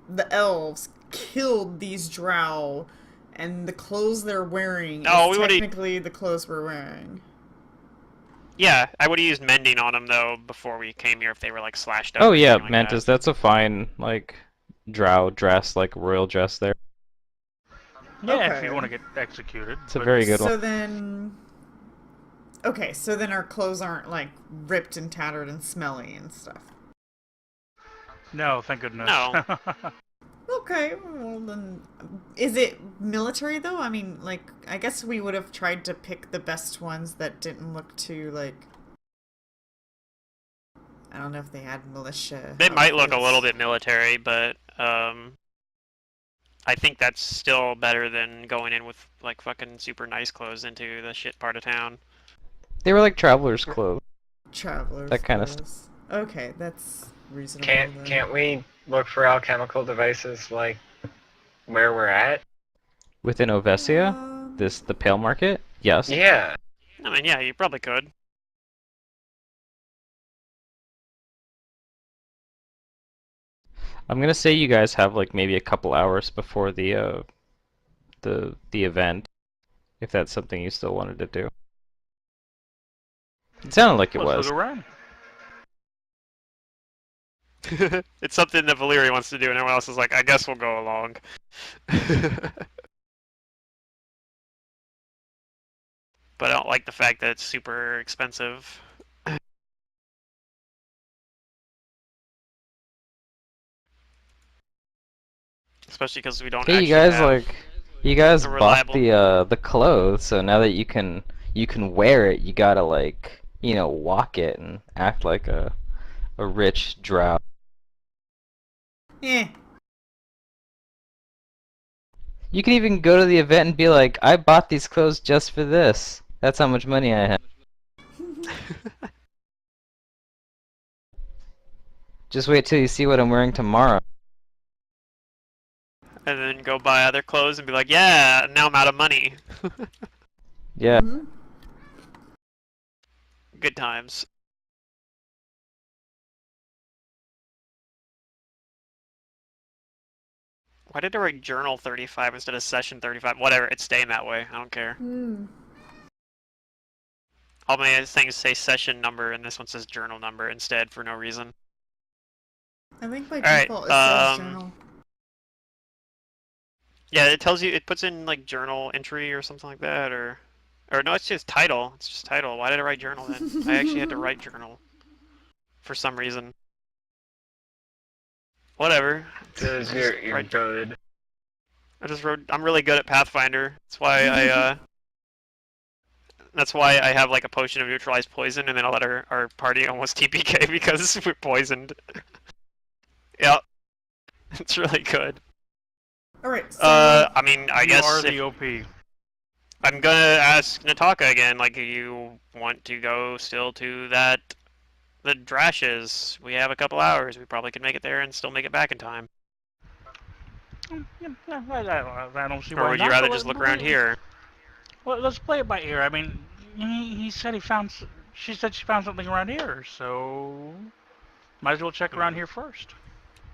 the elves killed these drow, and the clothes they're wearing Oh, is we would've- technically the clothes we're wearing. Yeah, I would have used mending on them though before we came here if they were like slashed up. Oh or yeah, anything like Mantis, that. that's a fine like drow dress, like royal dress there. Yeah, if Okay. you want to get executed. It's a but- very good So one. then, okay, so then our clothes aren't like ripped and tattered and smelly and stuff. No, thank goodness. No. Okay, well then, is it military though? I mean, like, I guess we would have tried to pick the best ones that didn't look too, like, I don't know if they had militia. They might look a outfits. little bit military, but I think that's still better than going in with like fucking super nice clothes into the shit part of town. They were like travelers' clothes. Travelers. that kind of clothes. Okay, that's reasonable. Can't then. can't we look for alchemical devices like where we're at? Within Ovesia, the Pale Market? Yes. Yeah. I mean, yeah, you probably could. I'm gonna say you guys have like maybe a couple hours before the event, if that's something you still wanted to do. It sounded like it Let's was. look around. It's something that Valyria wants to do, and everyone else is like, I guess we'll go along. But I don't like the fact that it's super expensive. Especially because we don't Hey, actually you guys have you guys a bought reliable- the clothes, so now that you can wear it, you gotta like walk it and act like a rich drow. Eh. You can even go to the event and be like, I bought these clothes just for this. That's how much money I have. Just wait till you see what I'm wearing tomorrow. and then go buy other clothes and be like, yeah, now I'm out of money. Yeah. Mhm. Good times. Why did I write journal 35 instead of session 35? Whatever, it's staying that way. I don't care. Hmm. All my things say session number, and this one says journal number instead for no reason. I think by Alright, default it says journal. yeah, it tells you, it puts in like journal entry or something like that, or no, it's just title. It's just title. Why did I write journal then? I actually had to write journal for some reason. Whatever. Says you're good. I just wrote. I'm really good at Pathfinder. That's why I have like a potion of neutralized poison, and then I let our party almost TPK because we're poisoned. Yep, it's really good. All right. So I mean, I You guess are if, the OP. I'm gonna ask Nataka again. Like, you want to go still to the Drashes? We have a couple hours. We probably could make it there and still make it back in time. Yeah, I don't see Or why would not. you rather but just look around here? Well, let's play it by ear. I mean, he said he found. She said she found something around here, so might as well check around here first.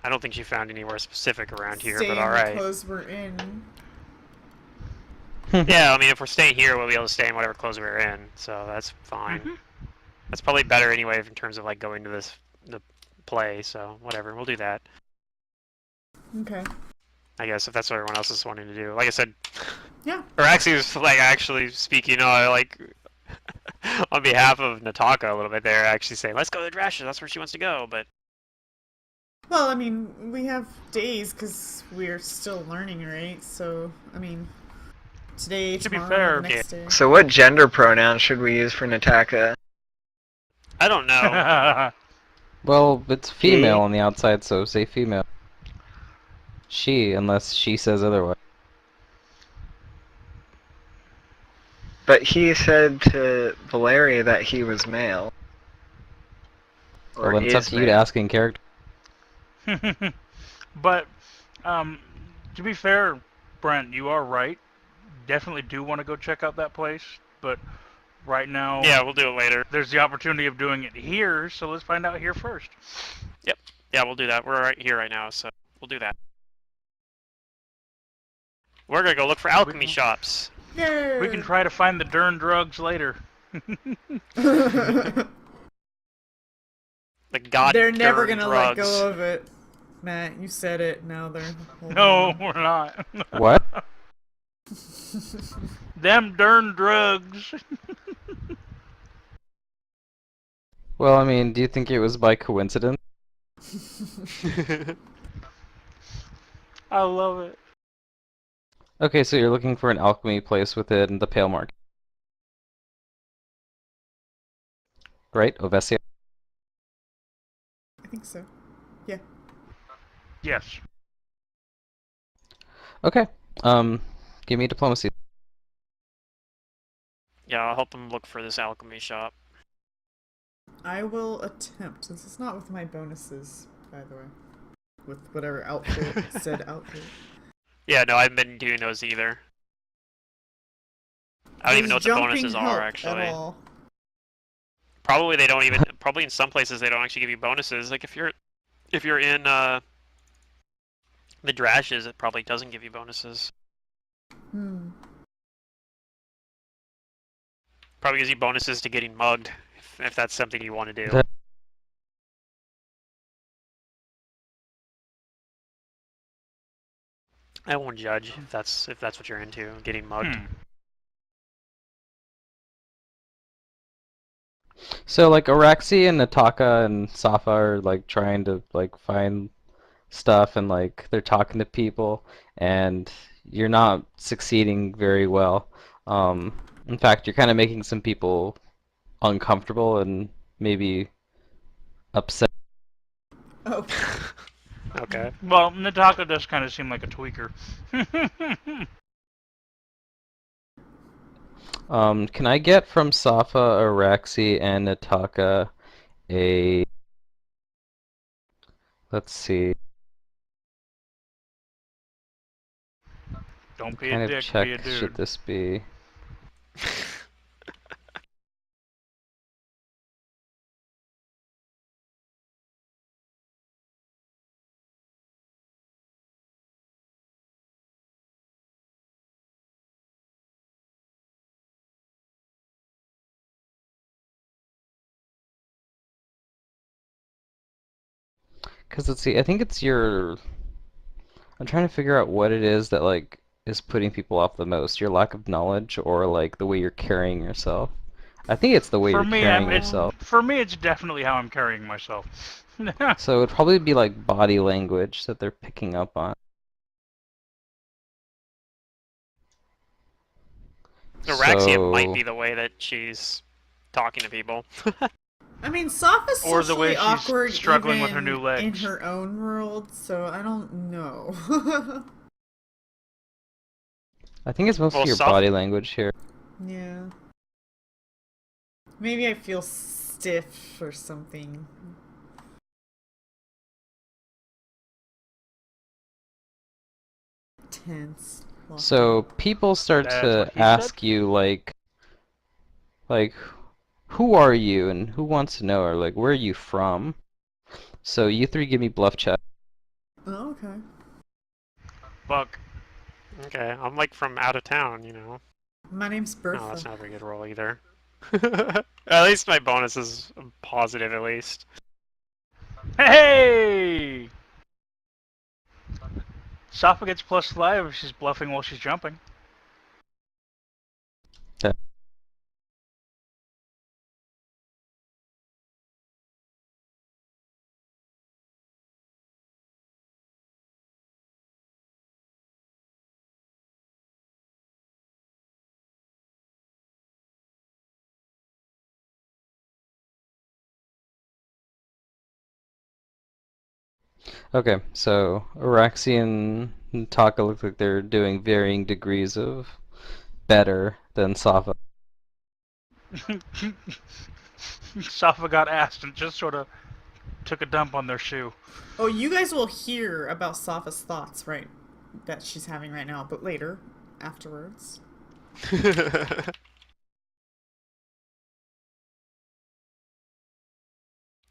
I don't think she found anywhere specific around here, stay but in the alright. clothes we're in. Yeah, I mean, if we're staying here, we'll be able to stay in whatever clothes we're in, so that's fine. Mhm. That's probably better anyway in terms of like going to the play, so whatever, we'll do that. Okay. I guess if that's what everyone else is wanting to do. Like I said, Yeah. or actually, was like actually speaking, like on behalf of Nataka a little bit there, actually saying, let's go to the Drashes, that's where she wants to go, but Well, I mean, we have days because we're still learning, right? So, I mean, today, To be tomorrow, fair- the next day. So what gender pronoun should we use for Nataka? I don't know. Well, it's He? female on the outside, so say female. She, unless she says otherwise. But he said to Valeria that he was male. Or Well, then it's up is to you to male. ask in character. But to be fair, Brent, you are right. Definitely do want to go check out that place, but right now, Yeah, we'll do it later. there's the opportunity of doing it here, so let's find out here first. Yeah, we'll do that. We're right here right now, so we'll do that. We're gonna go look for alchemy shops. Yay! We can try to find the darn drugs later. The god They're never darn gonna drugs. let go of it. Matt, you said it. Now they're holding No, on. we're not. What? Them darn drugs. Well, I mean, do you think it was by coincidence? I love it. Okay, so you're looking for an alchemy place within the Pale Market. Right, Ovesia? I think so. Yes. Okay, give me diplomacy. Yeah, I'll help him look for this alchemy shop. I will attempt, since it's not with my bonuses, by the way. With whatever outfit, said outfit. Yeah, no, I haven't been doing those either. I don't even know what the Does bonuses jumping are, help actually. At all? Probably they don't even. Probably in some places they don't actually give you bonuses. Like if you're in the Drashes, it probably doesn't give you bonuses. Probably gives you bonuses to getting mugged, if that's something you want to do. I won't judge if that's what you're into, getting mugged. So, like, Araxi and Nataka and Safa are, like, trying to, like, find stuff and, like, they're talking to people, and you're not succeeding very well. In fact, you're kind of making some people uncomfortable and maybe upset. Oh. Okay. Well, Nataka does kind of seem like a tweaker. Can I get from Safa, Araxi, and Nataka a... Let's see. Don't What be kind a of dick, check be a dude. should this be? Because let's see, I think it's your. I'm trying to figure out what it is that like is putting people off the most. Your lack of knowledge or like the way you're carrying yourself. I think it's the way For you're me, carrying yourself. it's definitely how I'm carrying myself. So it'd probably be like body language that they're picking up on. Araxia might So be the way that she's talking to people. I mean, Soph is Or the way socially she's awkward struggling with even her new legs. in her own world, so I don't know. I think it's mostly Well, your Soph, body language here. Yeah. Maybe I feel stiff or something. Tense. locked So up. people start That's to what he ask said. you like who are you and who wants to know or like where are you from? So you three give me bluff check. Oh, okay. Fuck. okay, I'm like from out of town, you know. My name's No, that's Bertha. not a very good roll either. At least my bonus is positive, at least. Hey! Safa gets +5 if she's bluffing while she's jumping. Okay. Okay, so Araxian and Taka look like they're doing varying degrees of better than Safa. Safa got asked and just sort of took a dump on their shoe. Oh, you guys will hear about Safa's thoughts, right? That she's having right now, but later, afterwards.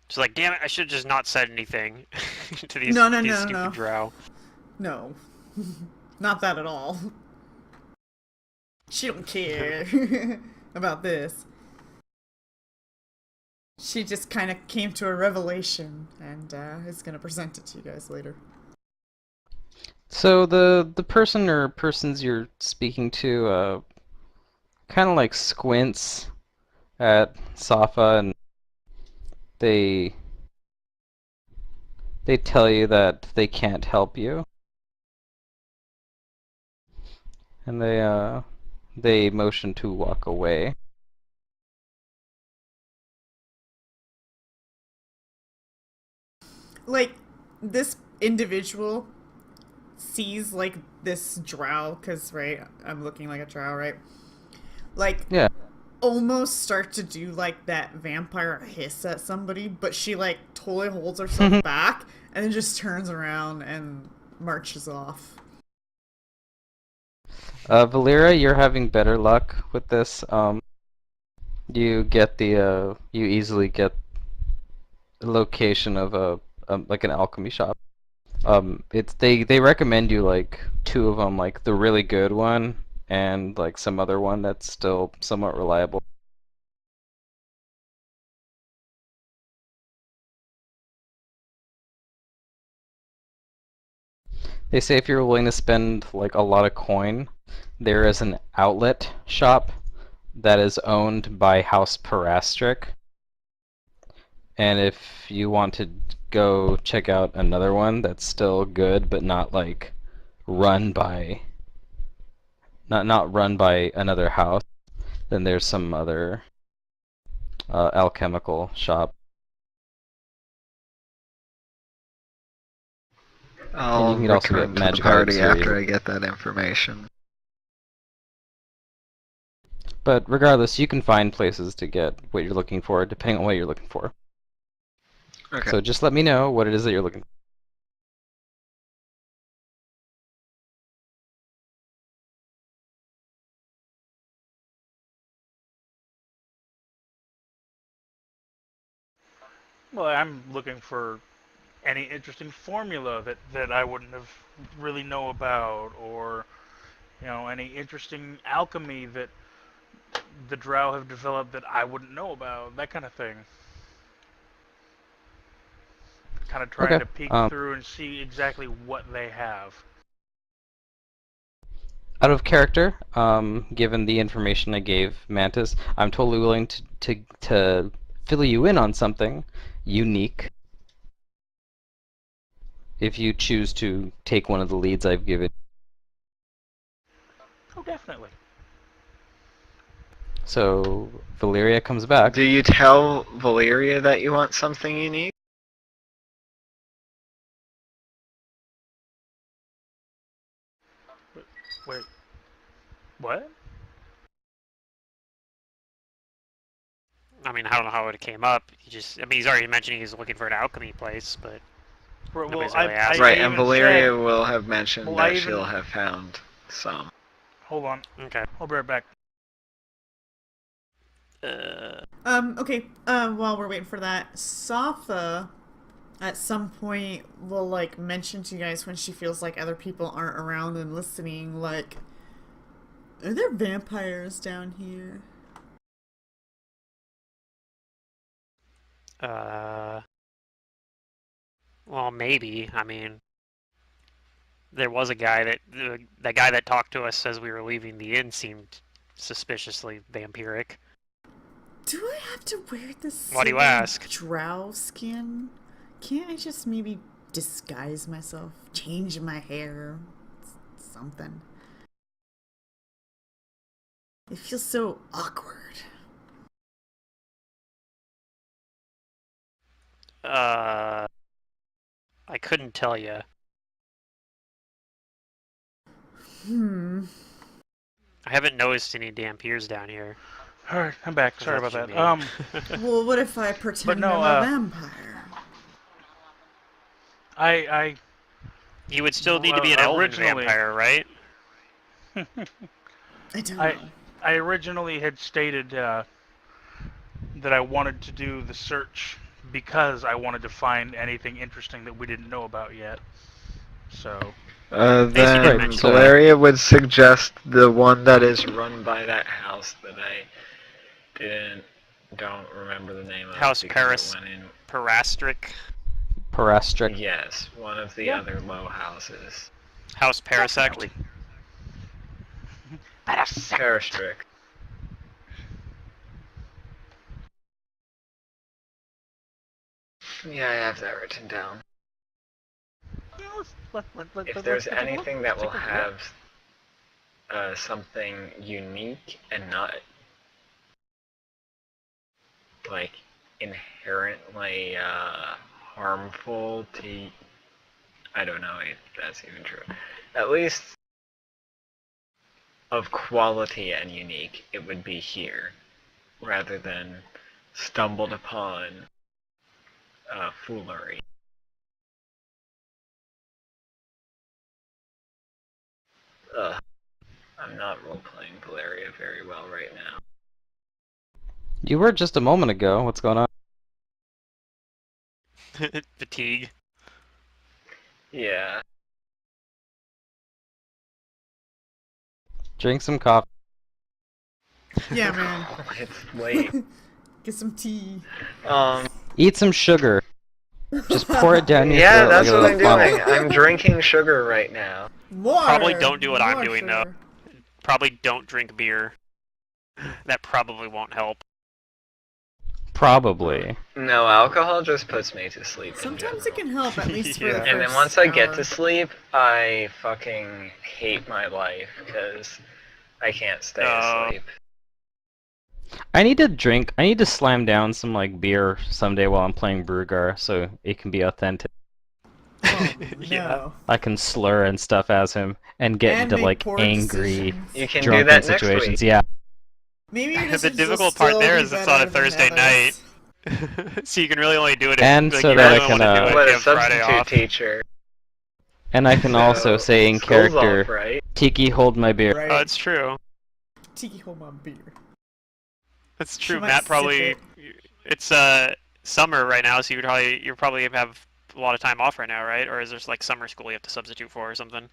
She's like, damn it, I should have just not said anything to these, No, no, these no, stupid no. drow. No. Not that at all. She don't care about this. She just kind of came to a revelation and is going to present it to you guys later. So the person or persons you're speaking to kind of like squints at Safa and they they tell you that they can't help you. And they motion to walk away. Like, this individual sees, like, this drow, because, right, I'm looking like a drow, right? Like, Yeah. almost start to do, like, that vampire hiss at somebody, but she, like, totally holds herself back and then just turns around and marches off. Valera, you're having better luck with this. You get you easily get the location of like an alchemy shop. It's they recommend you like two of them, like the really good one and like some other one that's still somewhat reliable. They say if you're willing to spend like a lot of coin, there is an outlet shop that is owned by House Parastric. And if you want to go check out another one that's still good but not like run by not run by another house, then there's some other alchemical shop. And you I'll can also get return to the magic items party here after easily. I get that information. But regardless, you can find places to get what you're looking for, depending on what you're looking for. Okay. So just let me know what it is that you're looking for. Well, I'm looking for any interesting formula that I wouldn't have really know about, or any interesting alchemy that the drow have developed that I wouldn't know about, that kind of thing. kind of trying Okay, to peek through and see exactly what they have. Out of character, given the information I gave Mantis, I'm totally willing to fill you in on something unique if you choose to take one of the leads I've given. Oh, definitely. So Valeria comes back. Do you tell Valeria that you want something unique? Wait. What? I mean, I don't know how it came up. I mean, he's already mentioned he's looking for an alchemy place, but Well, nobody's really asked. Right, I and even Valeria said, will have mentioned Well, that I she'll even- have found some. hold on, Okay. I'll be right back. Okay, while we're waiting for that, Safa at some point will, like, mention to you guys when she feels like other people aren't around and listening, like, are there vampires down here? Well, maybe. I mean, there was a guy the guy that talked to us as we were leaving the inn seemed suspiciously vampiric. Do I have to wear this Why do you silly ask? drow skin? Can't I just maybe disguise myself? Change my hair? Something. It feels so awkward. I couldn't tell you. I haven't noticed any dampiers down here. Alright, I'm back. Sorry That's about what that. you mean. Well, what if I pretend no, I'm a vampire? I You would still need to be an elven originally- vampire, right? I don't I- know. I originally had stated that I wanted to do the search because I wanted to find anything interesting that we didn't know about yet. So, Then Right, so- Valeria would suggest the one that is run by that house that I don't remember the name of. House because Paris. it went in. Parastric. Parastric. Yes, one of the Yeah. other low houses. House Parasect. Definitely. Parastric. Yeah, I have that written down. If there's anything that will have something unique and not like inherently harmful to, I don't know if that's even true. At least of quality and unique, it would be here, rather than stumbled upon foolery. I'm not role-playing Valeria very well right now. You were just a moment ago. What's going on? Fatigue. Yeah. Drink some coffee. Yeah, man. It's late. Get some tea. Eat some sugar. Just pour it down your Yeah, throat that's like a what I'm little doing. funnel. I'm drinking sugar right now. More! Probably don't do what I'm More doing, though. sugar. Probably don't drink beer. That probably won't help. Probably. No, alcohol just puts me to sleep. Sometimes it can help, at least for Yeah. the first And then once I get hour. to sleep, I fucking hate my life because I can't stay asleep. I need to slam down some like beer someday while I'm playing Brugar so it can be authentic. Oh, Yeah. no. I can slur and stuff as him and get And into make like poor angry decisions. You can do drunken that next situations. week. Yeah. Maybe your The decisions will difficult part still there be is it's better on a than Thursday others. So you can really only do it if And like, so you that really I can, want to do it What if you a have Friday substitute off. teacher. And I can also So, say in school's off, character, right? Tiki, hold my beer. Right. Oh, it's true. Tiki, hold my beer. That's She true. might Matt sip probably. it. It's summer right now, so you probably have a lot of time off right now, right? Or is there like summer school you have to substitute for or something?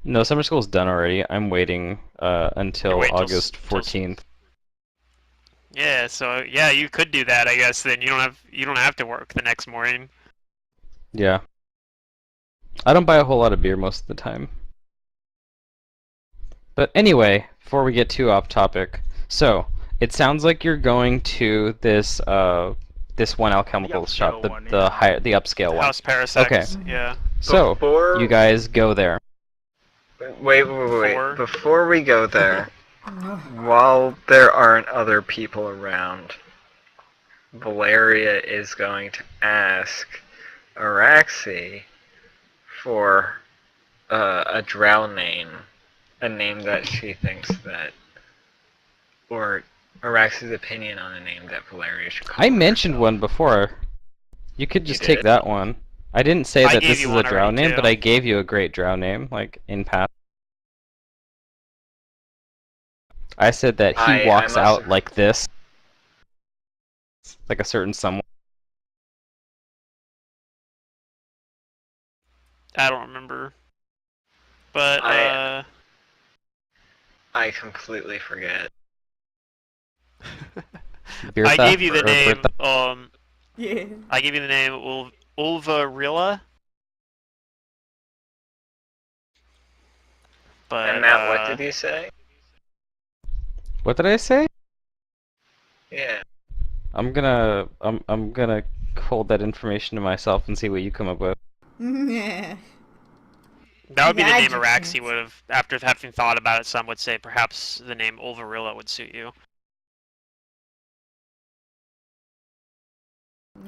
No, summer school's done already. I'm waiting until You're waiting till August 14th. Yeah, so yeah, you could do that, I guess. Then you don't have to work the next morning. Yeah. I don't buy a whole lot of beer most of the time. But anyway, before we get too off topic, so it sounds like you're going to this one alchemical shop, upscale one, the yeah. higher, the upscale one. House Parasex. Okay. Yeah. So Before- you guys go there. Wait. Before- Before we go there, No. while there aren't other people around, Valeria is going to ask Araxi for a drow name, a name that she thinks that, or Araxi's opinion on a name that Valeria should call I mentioned herself. one before. You could You just take did? that one. I didn't say I that gave this you is a one drow already, name, too. but I gave you a great drow name, like in Path. I said that he I walks must out have- like this, like a certain someone. I don't remember. But I completely forget. I gave you the or name. Bertha. Yeah. I gave you the name Ulvarilla. But And Matt, what did you say? What did I say? Yeah. I'm gonna hold that information to myself and see what you come up with. Yeah. that would be the Yeah, I name do Araxi think- would have, after having thought about it, some would say perhaps the name Ulvarilla would suit you.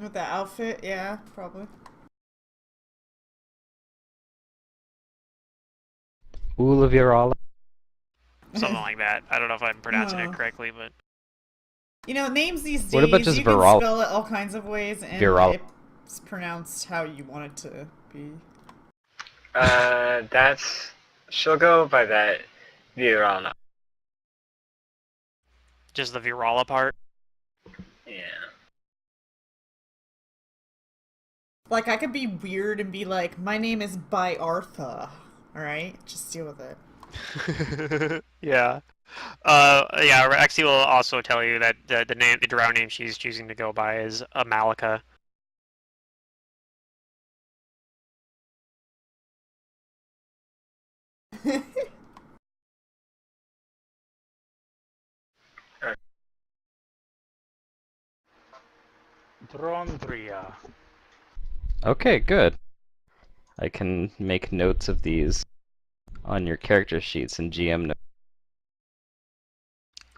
With the outfit, yeah, probably. Ulavirala. Something like that. I don't know if I'm pronouncing No. it correctly, but You know, names these days, What about just you can Viral? spell it all kinds of ways, and Viral. it's pronounced how you want it to be. She'll go by that Virana. just the Virala part. Yeah. Like, I could be weird and be like, my name is Byartha. Alright? Just deal with it. Yeah. Yeah, Araxi will also tell you that the drow name she's choosing to go by is Amalika. Drondria. Okay, good. I can make notes of these on your character sheets and GM notes.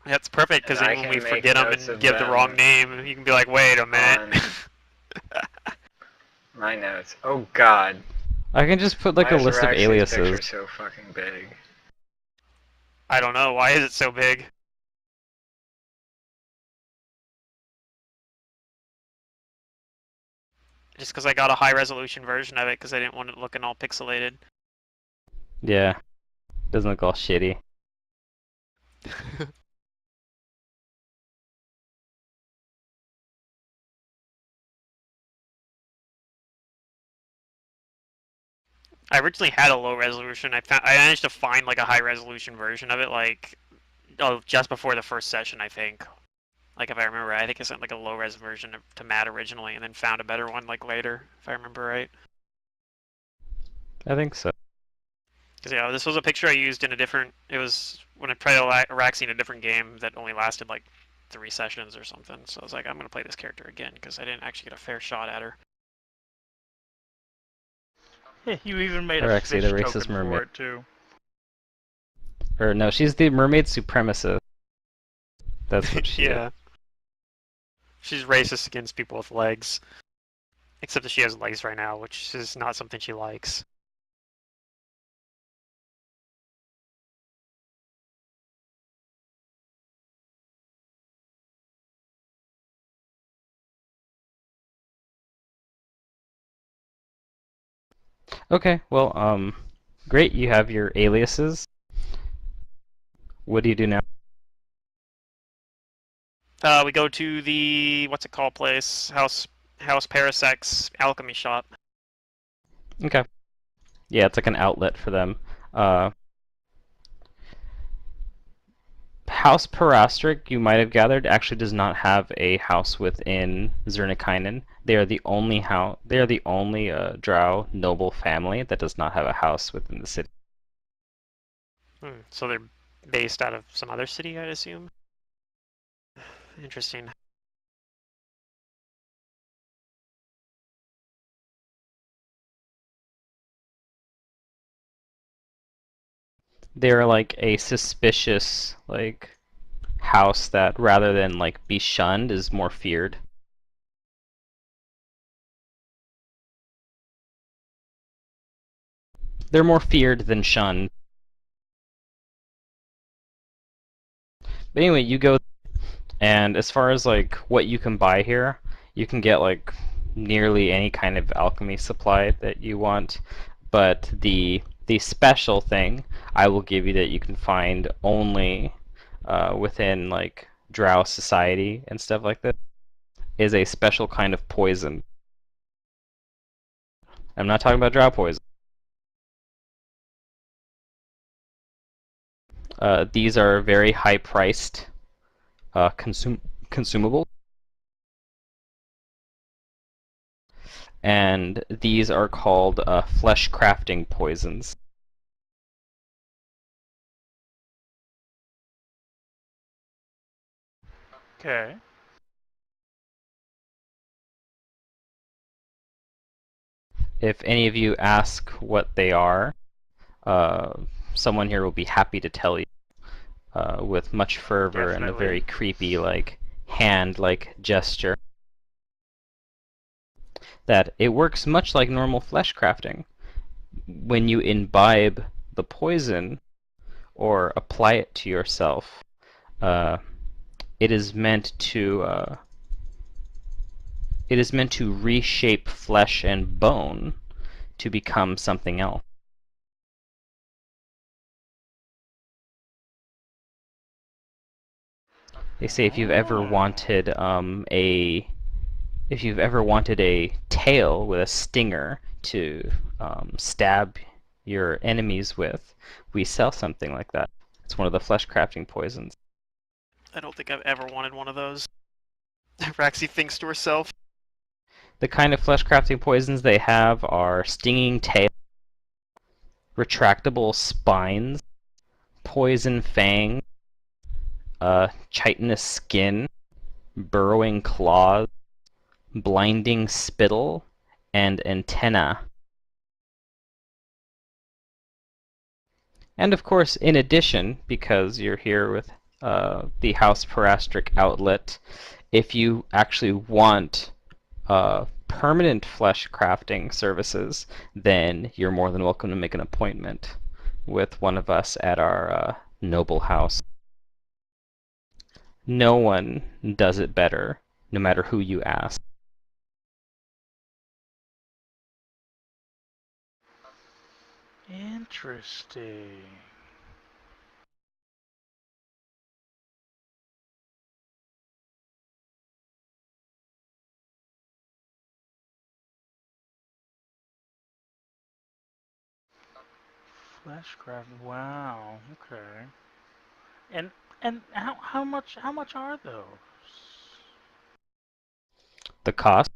That's perfect, because And I then when can we make forget them notes and of give the them wrong name, you can be like, wait a minute. My notes. Oh god. I can just put like Why a is list of Araxi's aliases. picture so fucking big? I don't know, why is it so big? Just because I got a high resolution version of it, because I didn't want it looking all pixelated. Yeah. Doesn't look all shitty. I originally had a low resolution. I managed to find like a high resolution version of it, like just before the first session, I think. Like if I remember right, I think I sent like a low res version to Matt originally, and then found a better one like later, if I remember right. I think so. Because yeah, this was a picture I used in a different. It was when I played Araxi in a different game that only lasted like 3 sessions or something. So I was like, I'm gonna play this character again because I didn't actually get a fair shot at her. You even made a Araxi, fish the token racist for mermaid. it too. Or no, she's the mermaid supremacist. That's what she is. Yeah. She's racist against people with legs. Except that she has legs right now, which is not something she likes. Okay, well, great, you have your aliases. What do you do now? We go to the what's it called place? House Parasex alchemy shop. Okay. Yeah, it's like an outlet for them. House Parastric, you might have gathered, actually does not have a house within Zernikainen. They are the only Drow noble family that does not have a house within the city. So they're based out of some other city, I'd assume? Interesting. They're like a suspicious house that rather than be shunned is more feared. They're more feared than shunned. But anyway, you go, and as far as what you can buy here, you can get nearly any kind of alchemy supply that you want. But the special thing I will give you that you can find only within Drow society and stuff like that is a special kind of poison. I'm not talking about Drow poison. These are very high-priced consumables, and these are called flesh crafting poisons. Okay. If any of you ask what they are, someone here will be happy to tell you with much fervor and a Definitely. very creepy hand-like gesture. That it works much like normal flesh crafting. When you imbibe the poison or apply it to yourself, it is meant to reshape flesh and bone to become something else. They say if you've ever wanted a tail with a stinger to stab your enemies with, we sell something like that. It's one of the flesh crafting poisons. I don't think I've ever wanted one of those. Raxi thinks to herself. The kind of flesh crafting poisons they have are stinging tail, retractable spines, poison fang, chitinous skin, burrowing claws, blinding spittle, and antenna. And of course, in addition, because you're here with the House Parastric outlet, if you actually want permanent flesh crafting services, then you're more than welcome to make an appointment with one of us at our noble house. No one does it better, no matter who you ask. Interesting. Fleshcraft. Wow. Okay. And how much are those? The cost?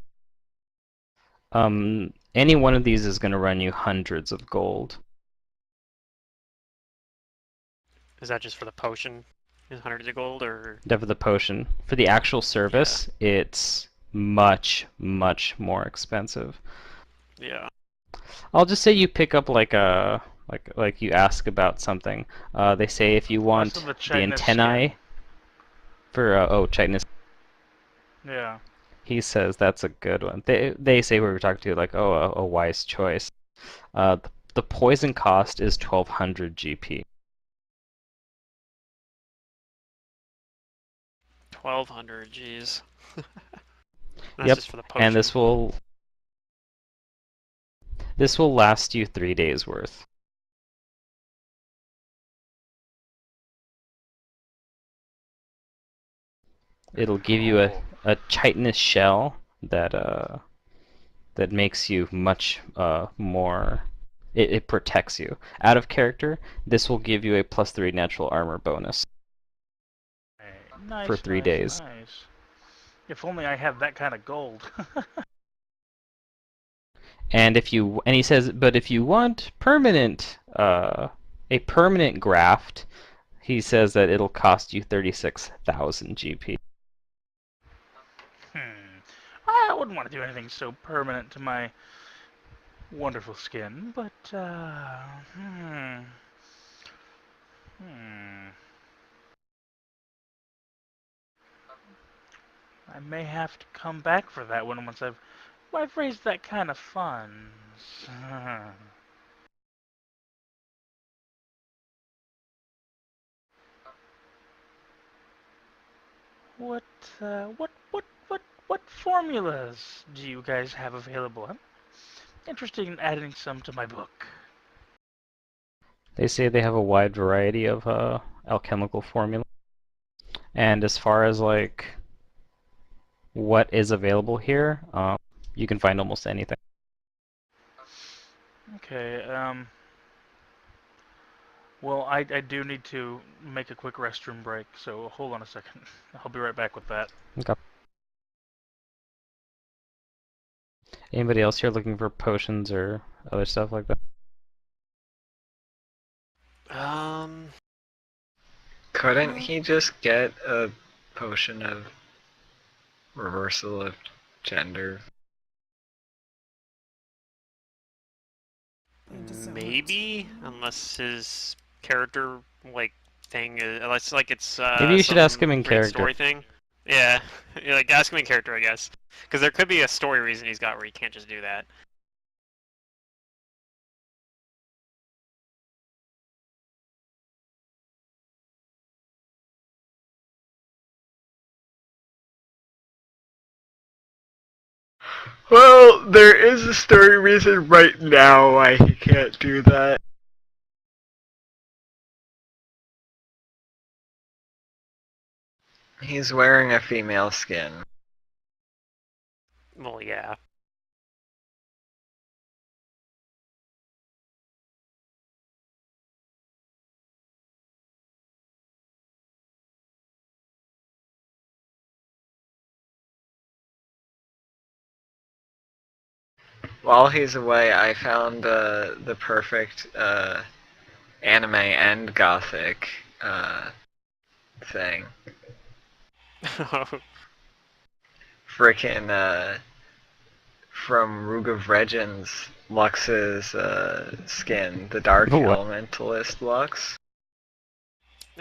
Any one of these is going to run you hundreds of gold. Is that just for the potion? Is hundreds of gold, or? That for the potion. For the actual service, it's much, much more expensive. Yeah. I'll just say you pick up like you ask about something. They say if you want Also the chitinous antennae skin. for chitinous. Yeah. He says that's a good one. They say we were talking to like a wise choice. The poison cost is 1200 GP. 1200, jeez. That's Yep, just for the potion. and this will last you 3 days worth. It'll give you a chitinous shell that makes you much more. It protects you. Out of character, this will give you a +3 natural armor bonus. Nice, for 3 nice, days. nice. If only I had that kind of gold. And he says, but if you want a permanent graft, he says that it'll cost you 36,000 GP. I wouldn't want to do anything so permanent to my wonderful skin, but, I may have to come back for that one once I've raised that kind of funds. What, what formulas do you guys have available? I'm interested in adding some to my book. They say they have a wide variety of alchemical formula. And as far as like what is available here, you can find almost anything. Okay, well, I do need to make a quick restroom break, so hold on a second. I'll be right back with that. Okay. Anybody else here looking for potions or other stuff like that? Couldn't he just get a potion of reversal of gender? Maybe, unless his character like thing is, unless like it's Maybe you should ask him in weird character. story thing. Yeah, yeah, like ask him in character, I guess, because there could be a story reason he's got where he can't just do that. Well, there is a story reason right now why he can't do that. He's wearing a female skin. Well, yeah. While he's away, I found the perfect anime and gothic thing. Frickin' from Rug of Regents, Lux's skin, the Dark What? Elementalist Lux.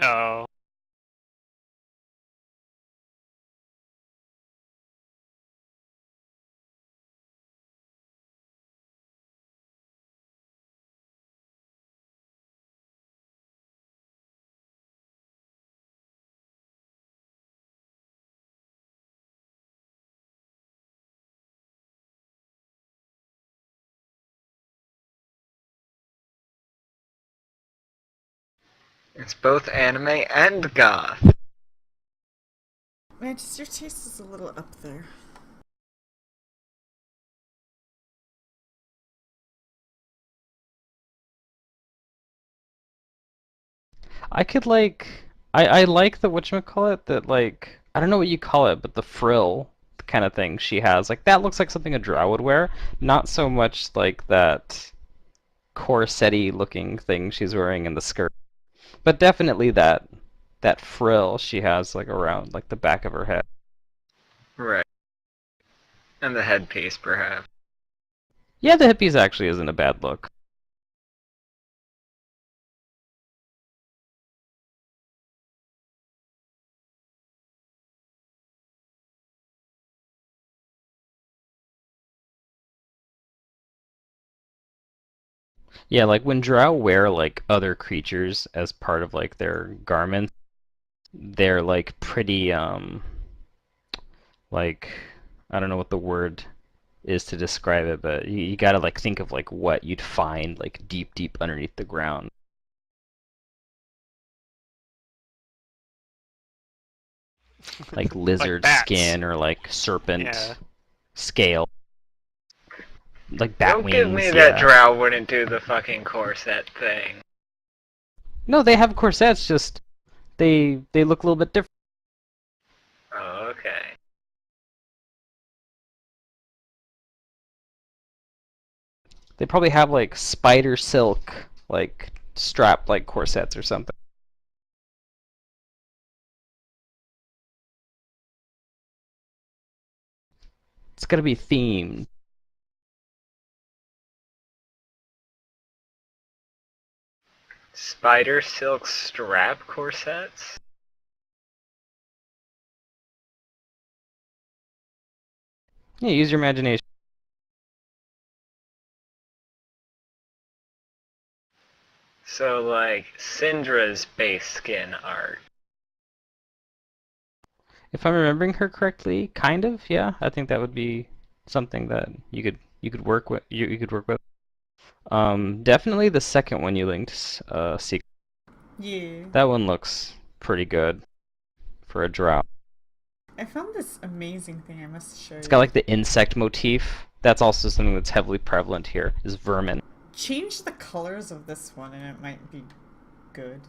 Oh. It's both anime and goth. Man, just your taste is a little up there. I could I like the whatchamacallit that like I don't know what you call it, but the frill kind of thing she has. Like that looks like something a drow would wear, not so much like that corset-y looking thing she's wearing in the skirt. But definitely that frill she has like around like the back of her head. Right. And the headpiece, perhaps. Yeah, the hippies actually isn't a bad look. Yeah, like when drow wear like other creatures as part of like their garments, they're like pretty like I don't know what the word is to describe it, but you gotta like think of like what you'd find like deep underneath the ground. Like lizard bats. skin or like serpent Yeah. scale. Like bat Don't wings, give me yeah. that drow wouldn't do the fucking corset thing. No, they have corsets, just they look a little bit different. Okay. They probably have like spider silk, like strap like corsets or something. It's gonna be themed. Spider silk strap corsets? Yeah, use your imagination. So, like, Syndra's base skin art. If I'm remembering her correctly, kind of, yeah. I think that would be something that you could work with. You could work with. Definitely the second one you linked, Secret. Yeah. That one looks pretty good for a drought. I found this amazing thing I must show It's got you. like the insect motif. That's also something that's heavily prevalent here, is vermin. Change the colors of this one and it might be good.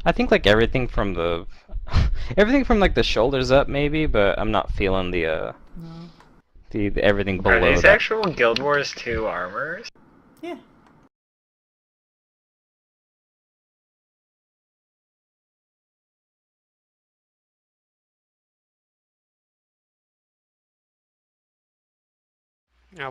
I think like everything from the everything from like the shoulders up maybe, but I'm not feeling No. the everything Are below these that. actual Guild Wars 2 armors? Yeah.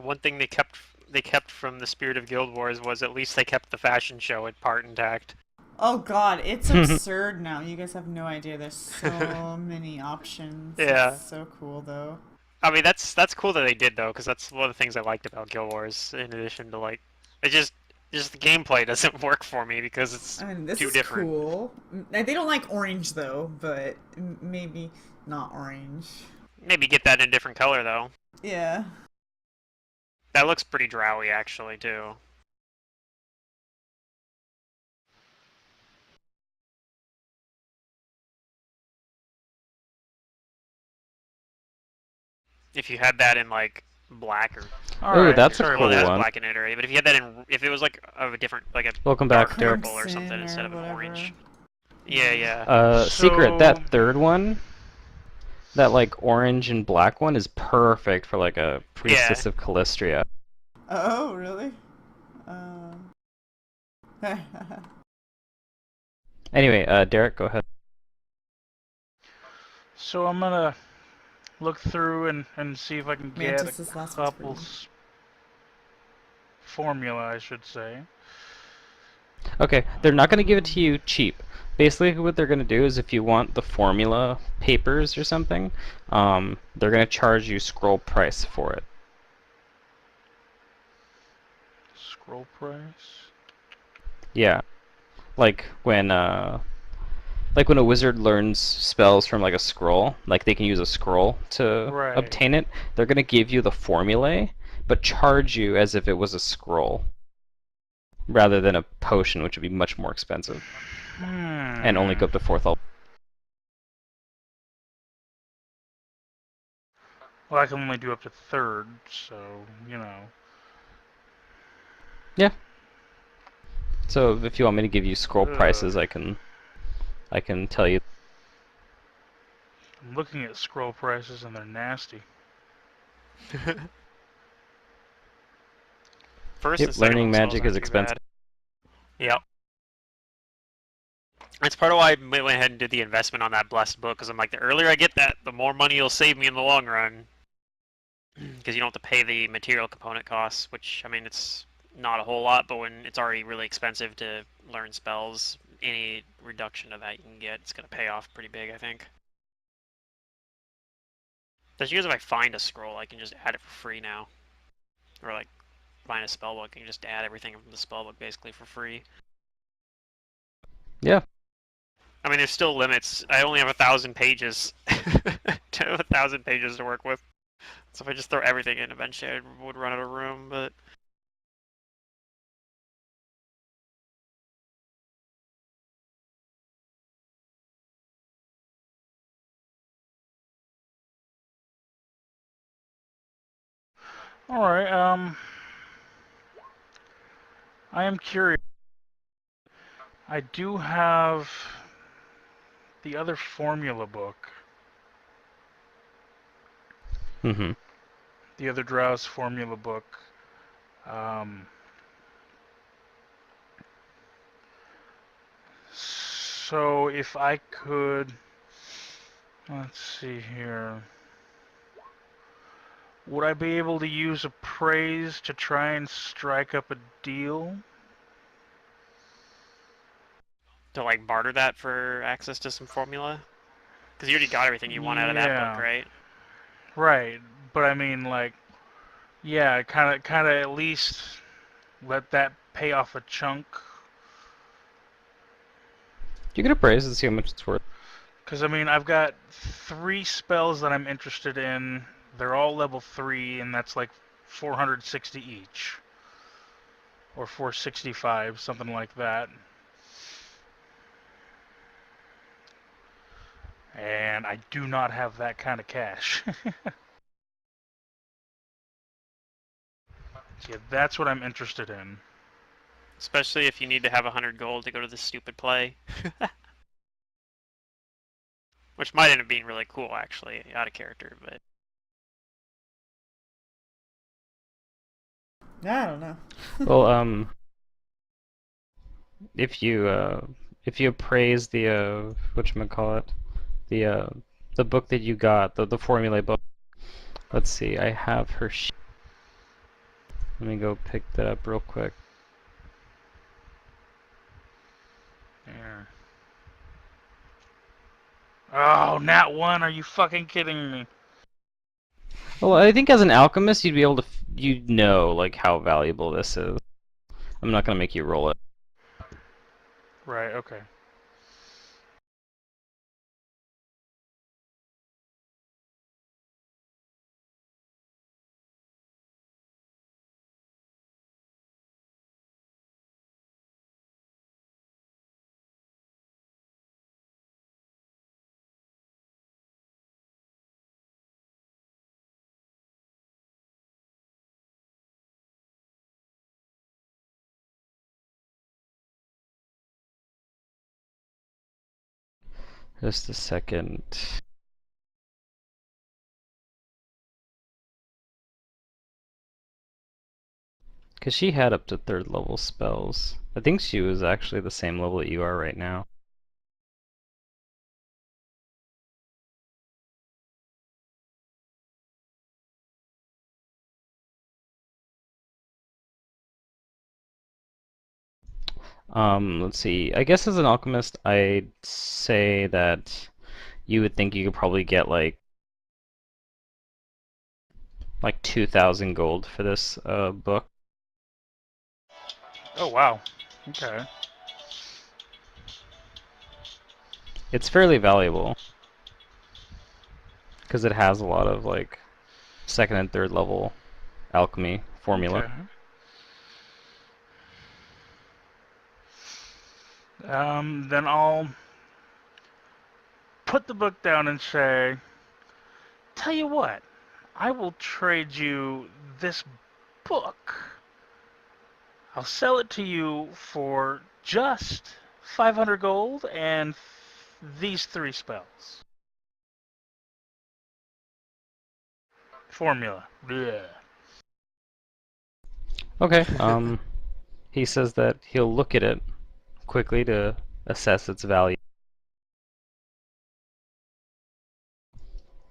One thing they kept from the spirit of Guild Wars was at least they kept the fashion show at part intact. Oh god, it's absurd now. You guys have no idea. There's so many options. Yeah. It's so cool though. I mean, that's cool that they did though, because that's one of the things I liked about Guild Wars. In addition to like, it just the gameplay doesn't work for me because it's I mean, this too is different. cool. They don't like orange though, but maybe not orange. Maybe get that in a different color though. Yeah. That looks pretty drowy actually too. If you had that in like black or All Ooh, right. that's a sorry, cool well, it has one. black in it already. But if you had that in, if it was like of a different, like a Welcome dark back, Derek. purple or something Crimson instead or of an whatever. orange. Yeah, yeah. Secret, So that third one, that like orange and black one is perfect for like a Yeah. priestess of Callistria. Oh, really? Anyway, Derek, go ahead. So I'm gonna look through and see if I can get Mantis, this a last one's for couple you. formula, I should say. Okay, they're not going to give it to you cheap. Basically, what they're going to do is if you want the formula papers or something, they're going to charge you scroll price for it. Scroll price. Yeah, like when a wizard learns spells from like a scroll, like they can use a scroll to Right. obtain it. They're going to give you the formulae, but charge you as if it was a scroll, rather than a potion, which would be much more expensive and only go up to fourth level. Well, I can only do up to third, so you know. Yeah. So if you want me to give you scroll Ugh. prices, I can tell you. I'm looking at scroll prices and they're nasty. First Yep, and second learning level spells magic is aren't too expensive. bad. Yep. That's part of why I went ahead and did the investment on that blessed book, because I'm like, the earlier I get that, the more money you'll save me in the long run. Because you don't have to pay the material component costs, which, I mean, it's not a whole lot, but when it's already really expensive to learn spells, any reduction of that you can get, it's going to pay off pretty big, I think. Especially because if I find a scroll, I can just add it for free now. Or, like, find a spellbook, I can just add everything from the spellbook basically for free. Yeah. I mean, there's still limits. I only have 1,000 pages. 1,000 pages to work with. So if I just throw everything in, eventually I would run out of room, but... Alright, I am curious. I do have the other formula book. Mm-hmm. The other Drow's formula book. Um, so if I could, let's see here. Would I be able to use appraise to try and strike up a deal? To like barter that for access to some formula? Because you already got everything you want out of that book, Yeah, right? right. But I mean, like, yeah, kind of at least let that pay off a chunk. You can appraise and see how much it's worth. Because I mean, I've got 3 spells that I'm interested in. They're all level 3, and that's like 460 each, or 465, something like that. And I do not have that kind of cash. Yeah, that's what I'm interested in. Especially if you need to have 100 gold to go to this stupid play. Which might end up being really cool, actually, out of character, but... I don't know. Well, if you appraise the whatchamacallit, the book that you got, the formula book. Let's see, I have her sheet. Let me go pick that up real quick. Yeah. Oh, nat 1, are you fucking kidding me? Well, I think as an alchemist, you'd be able to, you'd know like how valuable this is. I'm not gonna make you roll it. Right, okay. Just a second. Because she had up to 3rd level spells. I think she was actually the same level that you are right now. Let's see. I guess as an alchemist, I'd say that you would think you could probably get like 2,000 gold for this book. Oh, wow. Okay. It's fairly valuable because it has a lot of like 2nd and 3rd level alchemy formula. Okay. Then I'll put the book down and say, tell you what, I will trade you this book. I'll sell it to you for just 500 gold and these 3 spells. Formula. Blech. Okay. He says that he'll look at it quickly to assess its value.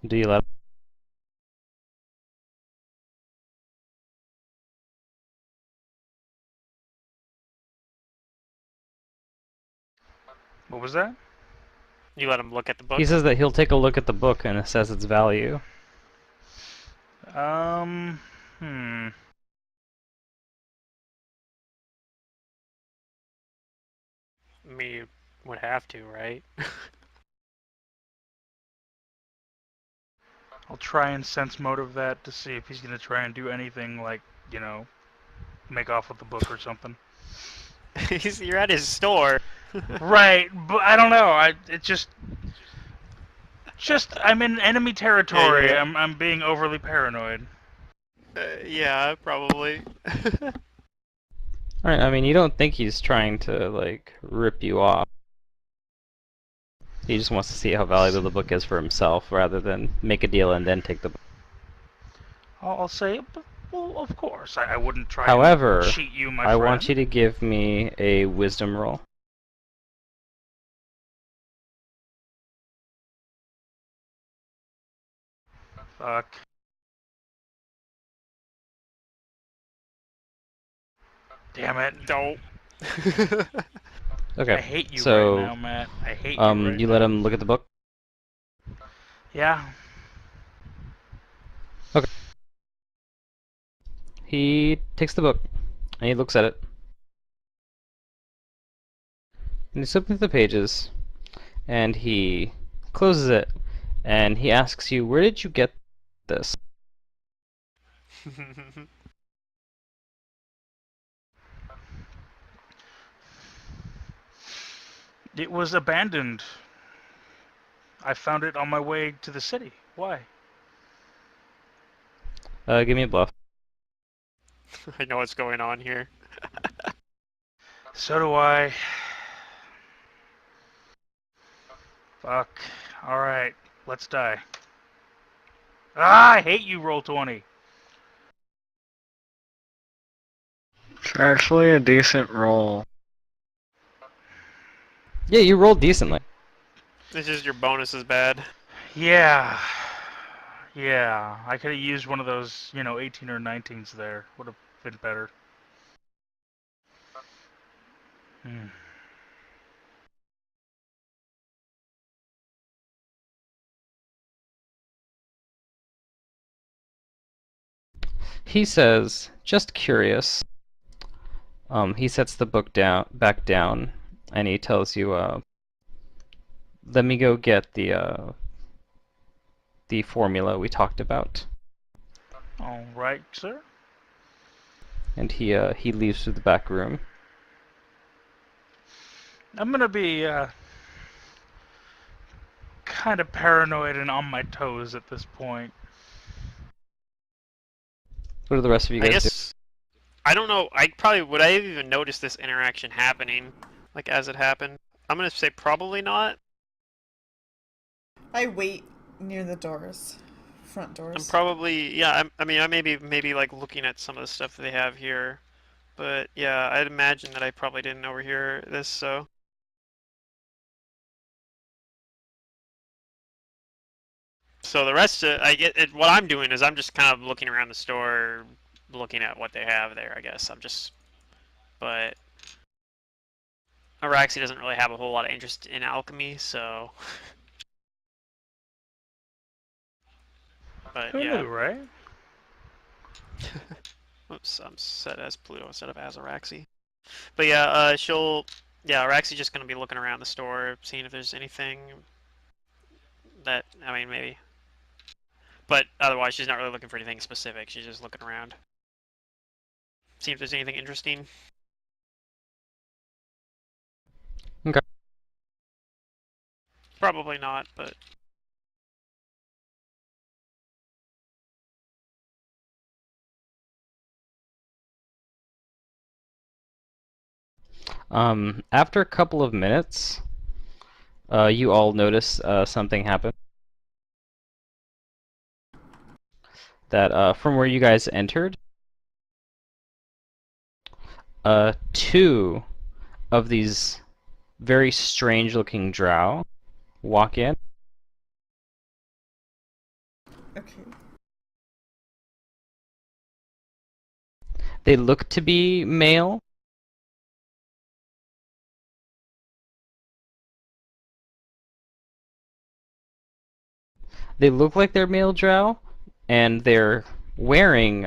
Do you let? What was that? You let him look at the book? He says that he'll take a look at the book and assess its value. Um, hmm. I mean, you would have to, right? I'll try and sense motive that to see if he's gonna try and do anything like, you know, make off with the book or something. You're at his store. Right, but I don't know. It just I'm in enemy territory. Yeah. I'm being overly paranoid. Yeah, probably. Alright, I mean, you don't think he's trying to, like, rip you off. He just wants to see how valuable the book is for himself, rather than make a deal and then take the book. I'll say, well, of course, I wouldn't try and However, cheat you, my I friend. want you to give me a wisdom roll. Fuck. Damn it. Don't. Okay, I hate you so, right now, Matt. I hate you right you now. let him look at the book? Yeah. He takes the book, and he looks at it. And he's flipping through the pages, and he closes it, and he asks you, where did you get this? It was abandoned. I found it on my way to the city. Why? Give me a bluff. I know what's going on here. So do I. Fuck. Alright. Let's die. Ah, I hate you, Roll20. It's actually a decent roll. Yeah, you rolled decently. It's just your bonus is bad. Yeah. Yeah. I could have used one of those, 18 or 19s there. Would have been better. Hmm. He says, just curious. He sets the book back down, and he tells you, let me go get the formula we talked about. Alright, sir. And he leaves through the back room. I'm gonna be, kind of paranoid and on my toes at this point. What do the rest of you I guys do? guess I don't know. Would I have even noticed this interaction happening, like as it happened? I'm gonna say probably not. I wait near the front I'm doors. probably I mean I maybe like looking at some of the stuff that they have here, but yeah, I'd imagine that I probably didn't overhear this. So the rest of what I'm doing is I'm just kind of looking around the store, looking at what they have there. I guess but Araxi doesn't really have a whole lot of interest in alchemy, so. But Who yeah. knew, right? Oops, I'm set as Pluto instead of as Araxi. But yeah, Araxi's just gonna be looking around the store, seeing if there's anything that, I mean, maybe. But otherwise, she's not really looking for anything specific. She's just looking around. See if there's anything interesting. Okay. Probably not, but. After a couple of minutes, you all notice something happen. That from where you guys entered, two of these very strange-looking drow walk in. Okay. They look to be male. They look like they're male drow, and they're wearing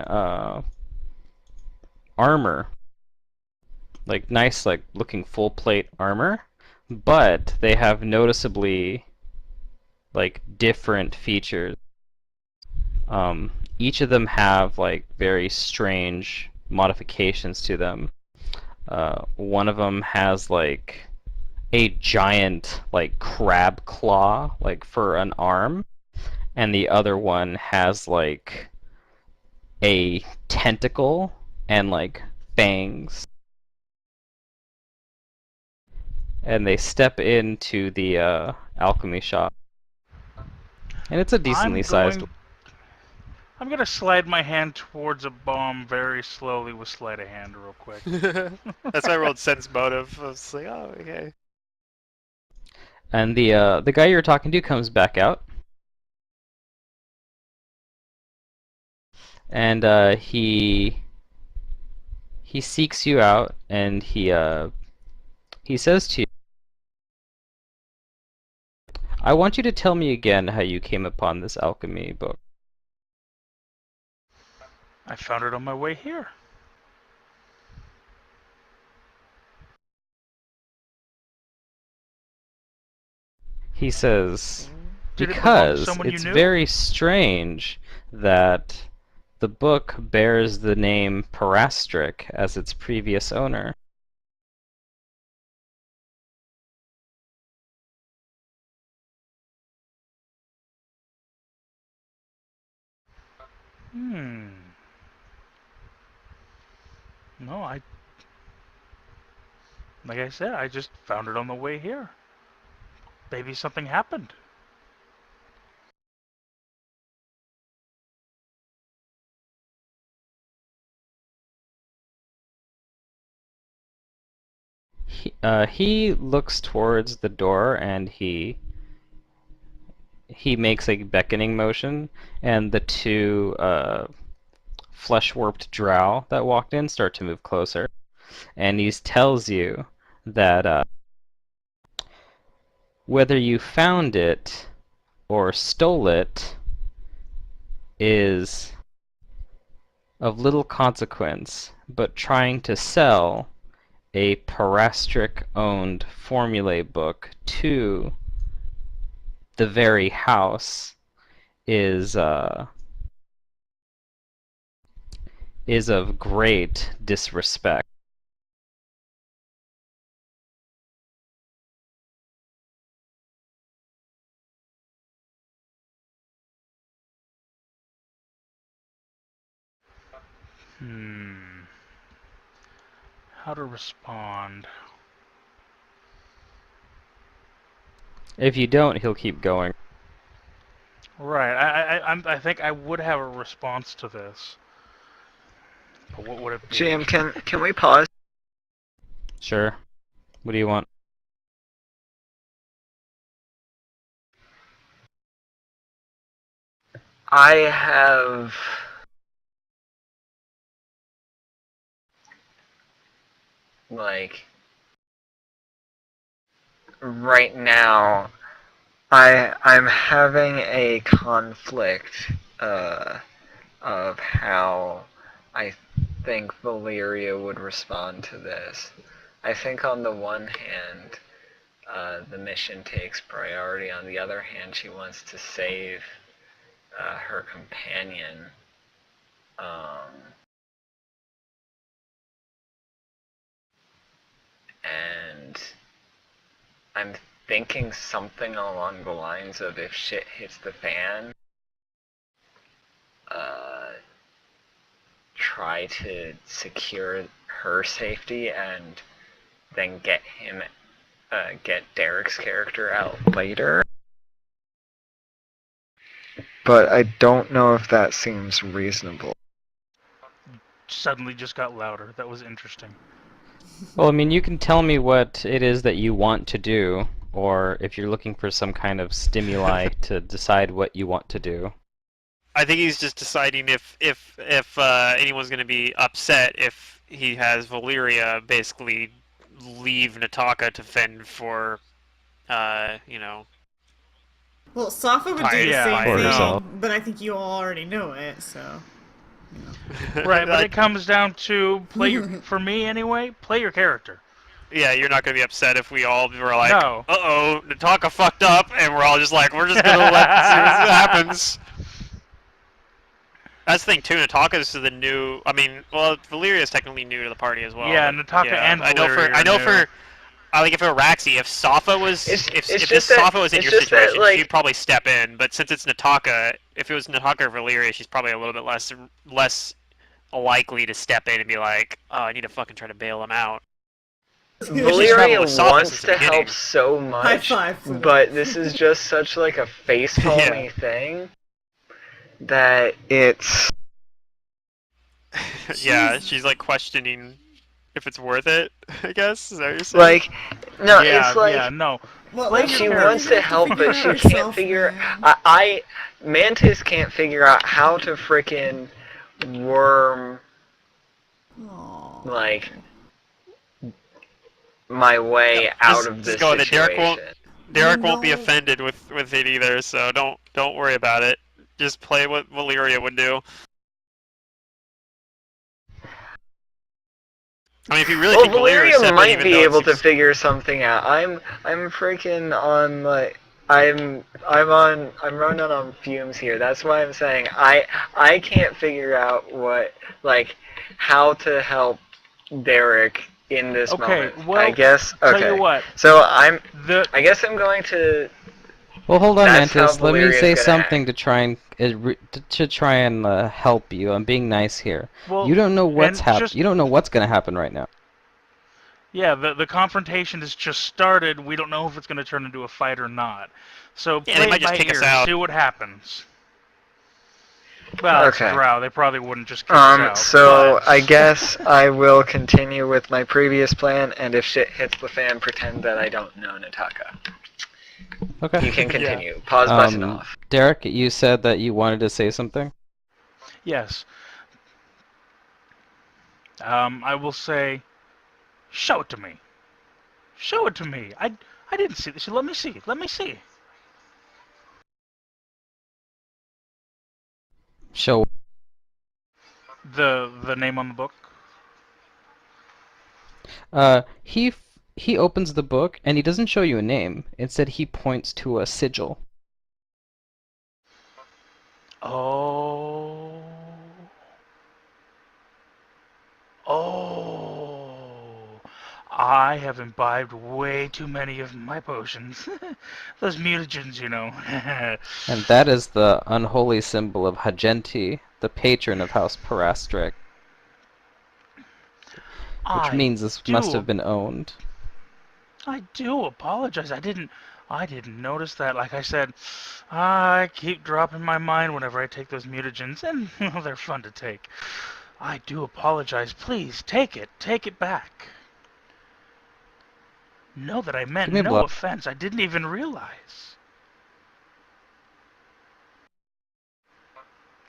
armor, like nice, like looking full plate armor, but they have noticeably like different features. Each of them have like very strange modifications to them. One of them has like a giant like crab claw like for an arm, and the other one has like a tentacle and like fangs. And they step into the alchemy shop. And it's a decently sized. I'm gonna slide my hand towards a bomb very slowly with sleight of hand real quick. That's why I rolled sense motive. I was like, oh, okay. And the guy you're talking to comes back out. And he seeks you out, and he says to you, I want you to tell me again how you came upon this alchemy book. I found it on my way here. He says, Did it belong to because someone you it's knew? very strange that the book bears the name Parastric as its previous owner. No, like I said, I just found it on the way here. Maybe something happened. He looks towards the door and he makes a beckoning motion, and the two flesh-warped drow that walked in start to move closer. And he tells you that whether you found it or stole it is of little consequence, but trying to sell a Parastric-owned formulae book to the very house is of great disrespect. How to respond? If you don't, he'll keep going. Right. I think I would have a response to this. But what would it be? GM, can we pause? Sure. What do you want? I have like right now I'm having a conflict of how I think Valyria would respond to this. I think on the one hand, the mission takes priority. On the other hand, she wants to save her companion. And I'm thinking something along the lines of if shit hits the fan, try to secure her safety and then get Derek's character out later. But I don't know if that seems reasonable. Suddenly just got louder. That was interesting. Well, I mean, you can tell me what it is that you want to do, or if you're looking for some kind of stimuli to decide what you want to do. I think he's just deciding if anyone's going to be upset if he has Valyria basically leave Nataka to fend for, you know. Well, Safa would do the Yeah, same For thing, herself. but I think you all already know it, so. You know. Right, but it comes down to for me anyway, play your character. Yeah, you're not going to be upset if we all were like, No. uh-oh, Nataka fucked up, and we're all just like, we're just going to see what happens. That's the thing too. Nataka's the new. I mean, well, Valyria is technically new to the party as well. Yeah, but Nataka and Valyria I know are for new. like if it were Raxi, if Safa was, It's if just this that- Safa was in it's your just that, situation, like- she'd probably step in. But since it's Nataka, if it was Nataka or Valyria, she's probably a little bit less likely to step in and be like, oh, I need to fucking try to bail him out. Valyria with Safa wants since the to help beginning. so High much, five for that. but this is just such like a face-palmy thing that it's Yeah, She's- she's like questioning if it's worth it. I guess is that what you're saying? like no, yeah, it's like yeah, no. Well, Play that's your she what character. wants you're to gonna have help, figure but out she yourself, can't figure. man. Mantis can't figure out how to frickin' worm Aw. like my way out of Just this go with it. situation. Derek won't be No. offended with it either, so don't worry about it. Just play what Valyria would do. I mean, if you really Well, think Valyria step Valyria in, might even be though able to it's figure something out. I'm freaking on like I'm running on fumes here. That's why I'm saying I can't figure out what like how to help Derek in this Okay, moment. well, I guess okay. Tell you what, So the I guess I'm going to. Well, hold on, That's how Mantis. Let me Valeria's say gonna something act. to try and help you. I'm being nice here. well, You don't know what's and happening. just- You don't know what's gonna happen right now. yeah, the confrontation has just started. We don't know if it's going to turn into a fight or not. So Yeah, play they might it just by kick us ear, out. see what happens. Well, it's Okay. Drow. They probably wouldn't just kick us out. So but- I guess I will continue with my previous plan, and if shit hits the fan, pretend that I don't know Nataka. Okay. You can continue. Pause button off. Derek, you said that you wanted to say something. Yes. I will say, show it to me. Show it to me. I didn't see this. Let me see. Let me see. Show. The name on the book. He opens the book and he doesn't show you a name. Instead, he points to a sigil. Oh. Oh. I have imbibed way too many of my potions. Those mutagens, you know. And that is the unholy symbol of Hagenti, the patron of House Parastric, which means this must have been owned. I do apologize. I didn't notice that. Like I said, I keep dropping my mind whenever I take those mutagens, and well, they're fun to take. I do apologize. Please take it. Take it back. Know that I meant Give me a no bluff. offense. I didn't even realize.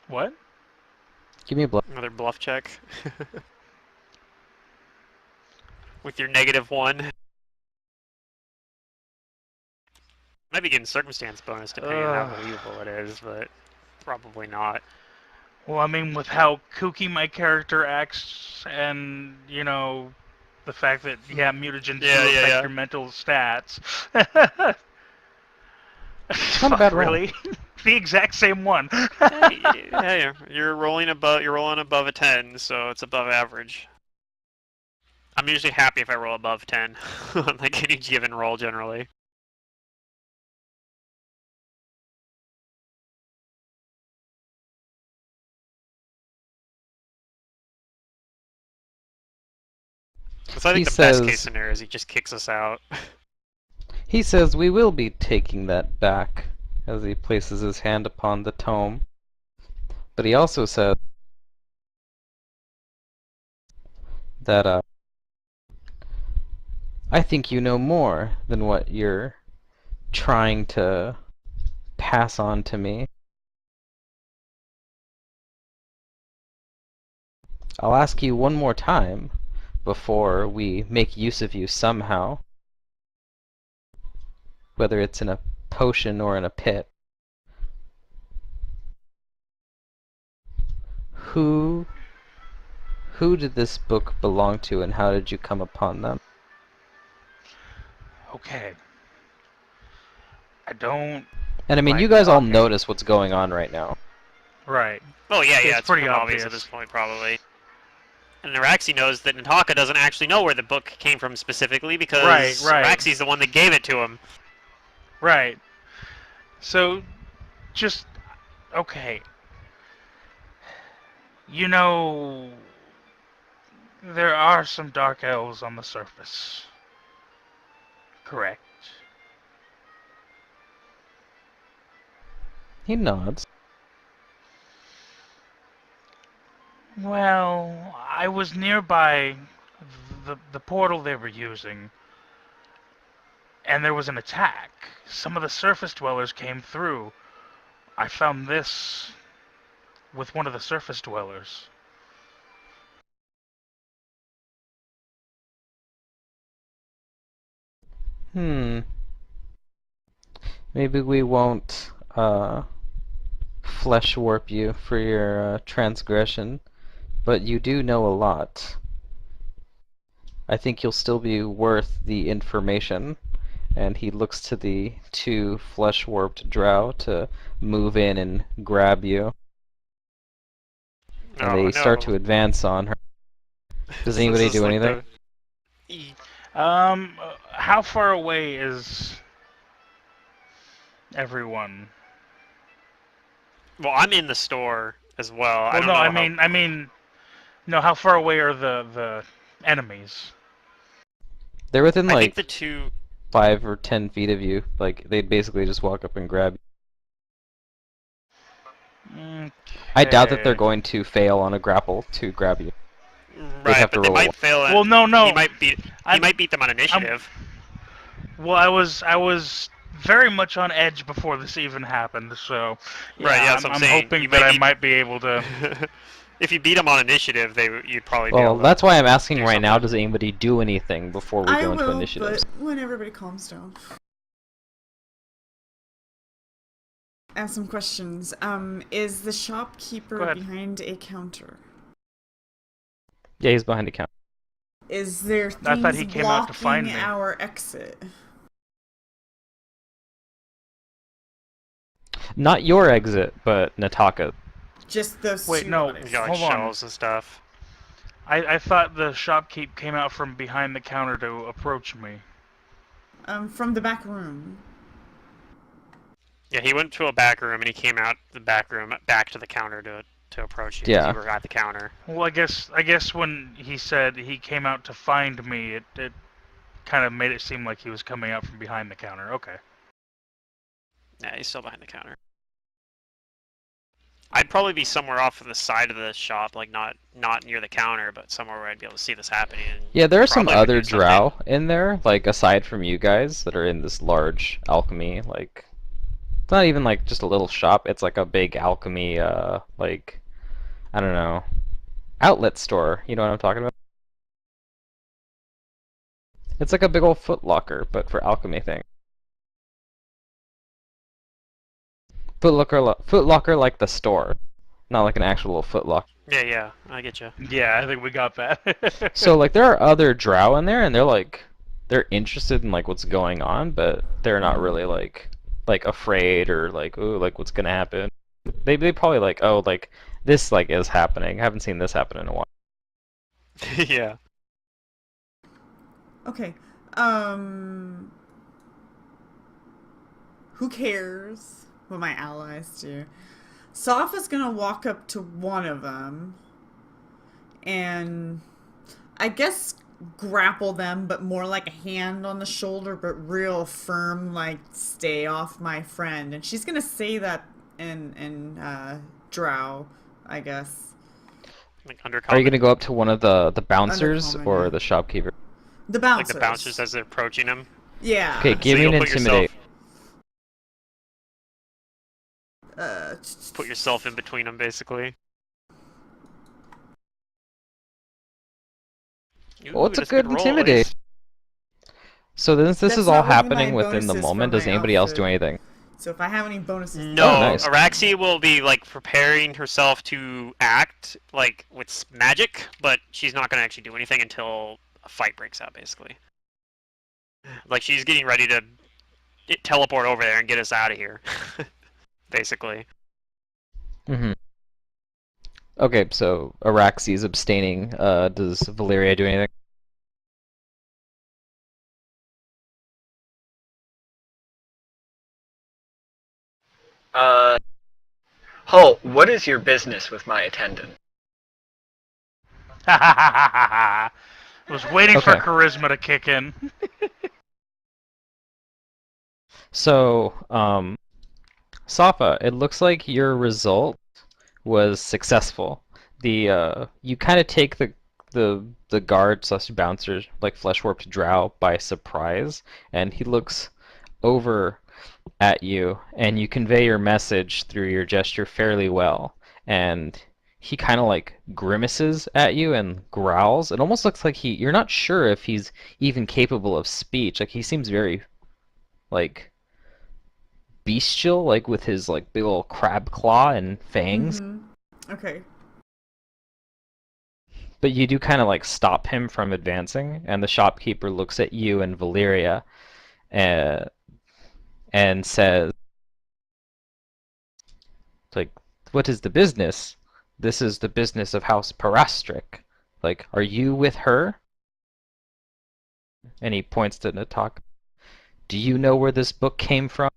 What? Give me a bluff. Another bluff check. With your -1. Might be getting circumstance bonus depending on how believable it is, but probably not. Well, I mean, with how kooky my character acts, and you know, the fact that mutagens do affect your mental stats. Not a bad roll. Really, the exact same one. Yeah, you're rolling above a 10, so it's above average. I'm usually happy if I roll above 10 on like any given roll generally. So I think the best case scenario is he just kicks us out. He says we will be taking that back as he places his hand upon the tome. But he also says that I think you know more than what you're trying to pass on to me. I'll ask you one more time before we make use of you somehow, whether it's in a potion or in a pit. Who did this book belong to, and how did you come upon them? Okay. I don't. And I mean, Like you guys all talking. notice what's going on right now. Right. Oh yeah, It's it's pretty pretty obvious obvious. at this point probably. And Araxi knows that Nataka doesn't actually know where the book came from specifically because Right. Araxi's the one that gave it to him. Right. So, just okay. You know, there are some dark elves on the surface. Correct. He nods. Well, I was nearby the portal they were using, and there was an attack. Some of the surface dwellers came through. I found this with one of the surface dwellers. Maybe we won't flesh warp you for your transgression, but you do know a lot. I think you'll still be worth the information. And he looks to the two flesh-warped drow to move in and grab you. And they start to advance on her. Does anybody do anything? How far away is everyone? Well, I'm in the store as well. Well, no, I mean, no. How far away are the enemies? They're within I like think the two 5 or 10 feet of you. Like they'd basically just walk up and grab you. Okay. I doubt that they're going to fail on a grapple to grab you. Right, have to but they roll might one. fail. Well, no. He might beat them on initiative. Well, I was very much on edge before this even happened, so yeah, Right, yeah, that's what I'm saying. hoping You that might I might be able to. If you beat them on initiative, you'd probably be Well, able to that's why I'm asking do right now, something. does anybody do anything before we I go into will, initiatives? but when everybody calms down. I have some questions. Is the shopkeeper behind a counter? Yeah, he's behind a counter. Is there I thought things he came out to find blocking me. our exit? Not your exit, but Nataka. Just those Wait, two no. bodies. You got like Hold on. shelves and stuff. I thought the shopkeep came out from behind the counter to approach me. From the back room. Yeah, he went to a back room and he came out the back room back to the counter to approach you. Yeah. You were at the counter. Well, I guess when he said he came out to find me, it kind of made it seem like he was coming out from behind the counter. Okay. Yeah, he's still behind the counter. I'd probably be somewhere off to the side of the shop, like not near the counter, but somewhere where I'd be able to see this happening. And Yeah, there are some probably would other do something. drow in there, like aside from you guys, that are in this large alchemy, like it's not even like just a little shop, it's like a big alchemy, like, I don't know, outlet store, you know what I'm talking about? It's like a big old Foot Locker, but for alchemy thing. Foot Locker like the store, not like an actual Foot Locker. Yeah, I get you. Yeah, I think we got that. So like there are other drow in there, and they're interested in like what's going on, but they're not really like afraid or like, ooh, like what's gonna happen. They probably like, oh, like this like is happening. I haven't seen this happen in a while. Yeah. Okay. Who cares what my allies do? Safa's gonna walk up to one of them and I guess grapple them, but more like a hand on the shoulder, but real firm, like stay off my friend. And she's gonna say that in Drow, I guess. Like undercommon. Are you gonna go up to one of the bouncers Undercommon, or yeah. the shopkeeper? The bouncers. Like the bouncers as they're approaching him. Yeah. Okay, give me you'll an put intimidate. Put yourself in between them, basically. Well, it's a that's good roll, at intimidate. least. So this That's is not all one of happening my within the bonuses for moment. Does my anybody else do outfit. anything? So if I have any bonuses, No, Oh, nice. Araxi will be like preparing herself to act like with magic, but she's not gonna actually do anything until a fight breaks out, basically. Like she's getting ready to teleport over there and get us out of here, basically. Mm-hmm. Okay, so Araxi's abstaining. Does Valeria do anything? Uh, Hull, what is your business with my attendant? I was waiting for Okay. charisma to kick in. So, Safa, it looks like your result was successful. You kind of take the guard slash bouncer, like flesh warped drow, by surprise, and he looks over at you, and you convey your message through your gesture fairly well. And he kind of like grimaces at you and growls. It almost looks like you're not sure if he's even capable of speech. Like he seems very like bestial, like with his like big old crab claw and fangs. Okay. But you do kind of like stop him from advancing, and the shopkeeper looks at you and Valeria uh, and says, like, what is the business? This is the business of House Parastric. Like, are you with her? And he points to Natak. Do you know where this book came from?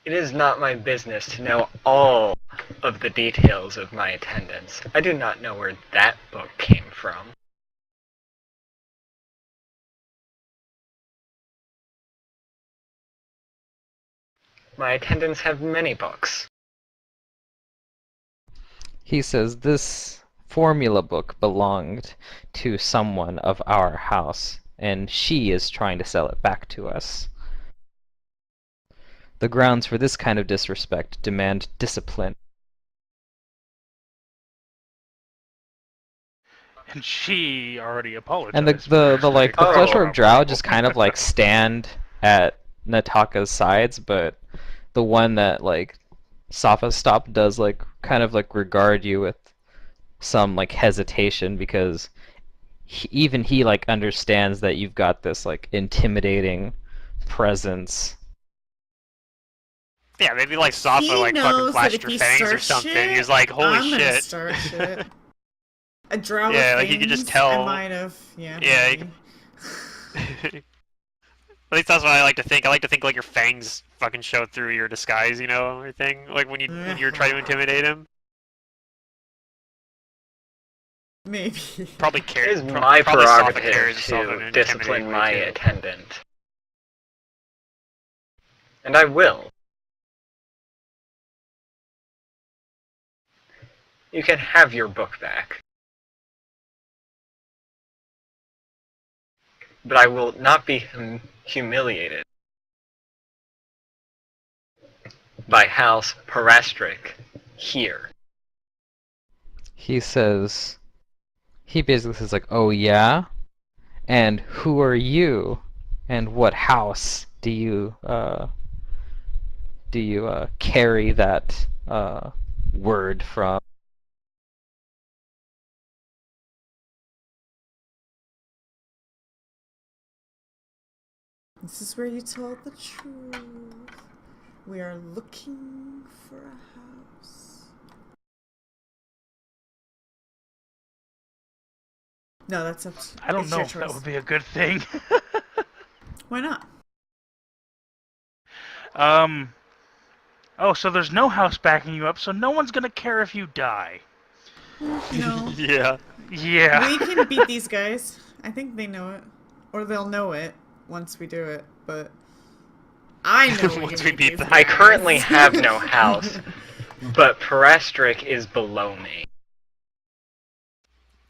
It is not my business to know all of the details of my attendance. I do not know where that book came from. My attendants have many books. He says this formula book belonged to someone of our house, and she is trying to sell it back to us. The grounds for this kind of disrespect demand discipline. And she already apologized. And the for the like the Oh. fleshwarp drow just kind of like stand at Nataka's sides, but the one that like Safa stopped does like kind of like regard you with some like hesitation because even he like understands that you've got this like intimidating presence. Yeah, maybe like Safa He like fucking knows that flashed if her he fangs or starts something. shit, He was like, holy I'm gonna shit. start shit. A drow Yeah, with like, he could just fangs, tell. I might have, yeah. Yeah, maybe. At least that's what I like to think. I like to think like your fangs fucking show through your disguise, you know, everything. Like when you're trying to intimidate him. Maybe. Probably It care. is my Probably Safa prerogative carries himself in to an discipline intimidating my way too. attendant. And I will. You can have your book back. But I will not be humiliated by House Parastric here. He says he basically says like, "Oh yeah? And who are you? And what house do you carry that word from?" This is where you tell the truth. We are looking for a house. No, that's up to I don't it's know your if that choice. would be a good thing. Why not? Oh, so there's no house backing you up, so no one's gonna care if you die. No. Yeah. Yeah. We can beat these guys. I think they know it. Or they'll know it once we do it, but I know we Once can we beat beat these them. guys. I currently have no house, but Parastric is below me.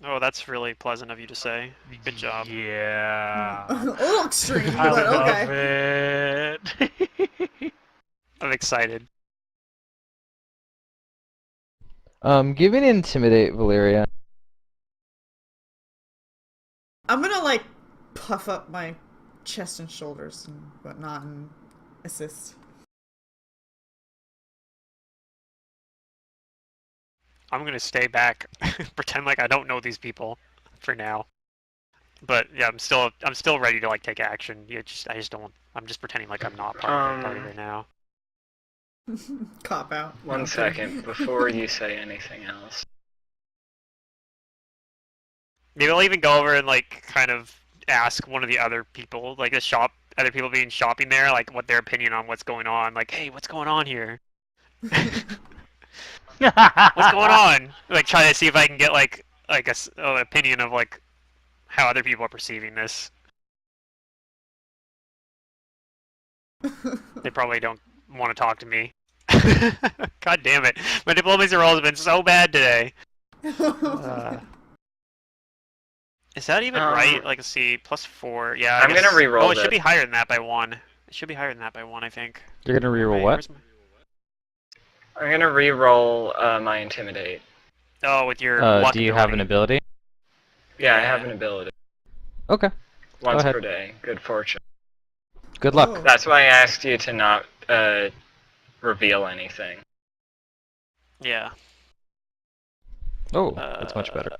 Oh, that's really pleasant of you to say. Good job. Yeah. A little extreme, I but love okay. it. I'm excited. Give me an intimidate, Valeria. I'm gonna like puff up my chest and shoulders and whatnot and assist. I'm gonna stay back, pretend like I don't know these people, for now. But yeah, I'm still ready to like take action. I just don't. I'm just pretending like I'm not part of the party right now. Cop out. No, One I'm kidding. second before you say anything else. Maybe I'll even go over and like kind of ask one of the other people, like the shop, other people being shopping there, like what their opinion on what's going on. Like, hey, what's going on here? What's going on? Like, try to see if I can get like an opinion of like how other people are perceiving this. They probably don't want to talk to me. God damn it! My diplomacy roll has been so bad today. Is that even right? Like, let's see, +4. Yeah, I I'm guess... gonna re-roll Oh, it should this. be higher than that by 1. It should be higher than that by 1, I think. You're gonna reroll what? I'm gonna re-roll my intimidate. Oh, with your luck do you have an ability? Yeah, I have an ability. Okay. Once ahead. per day. Good fortune. Good luck. Oh. That's why I asked you to not reveal anything. Yeah. Oh, that's much better.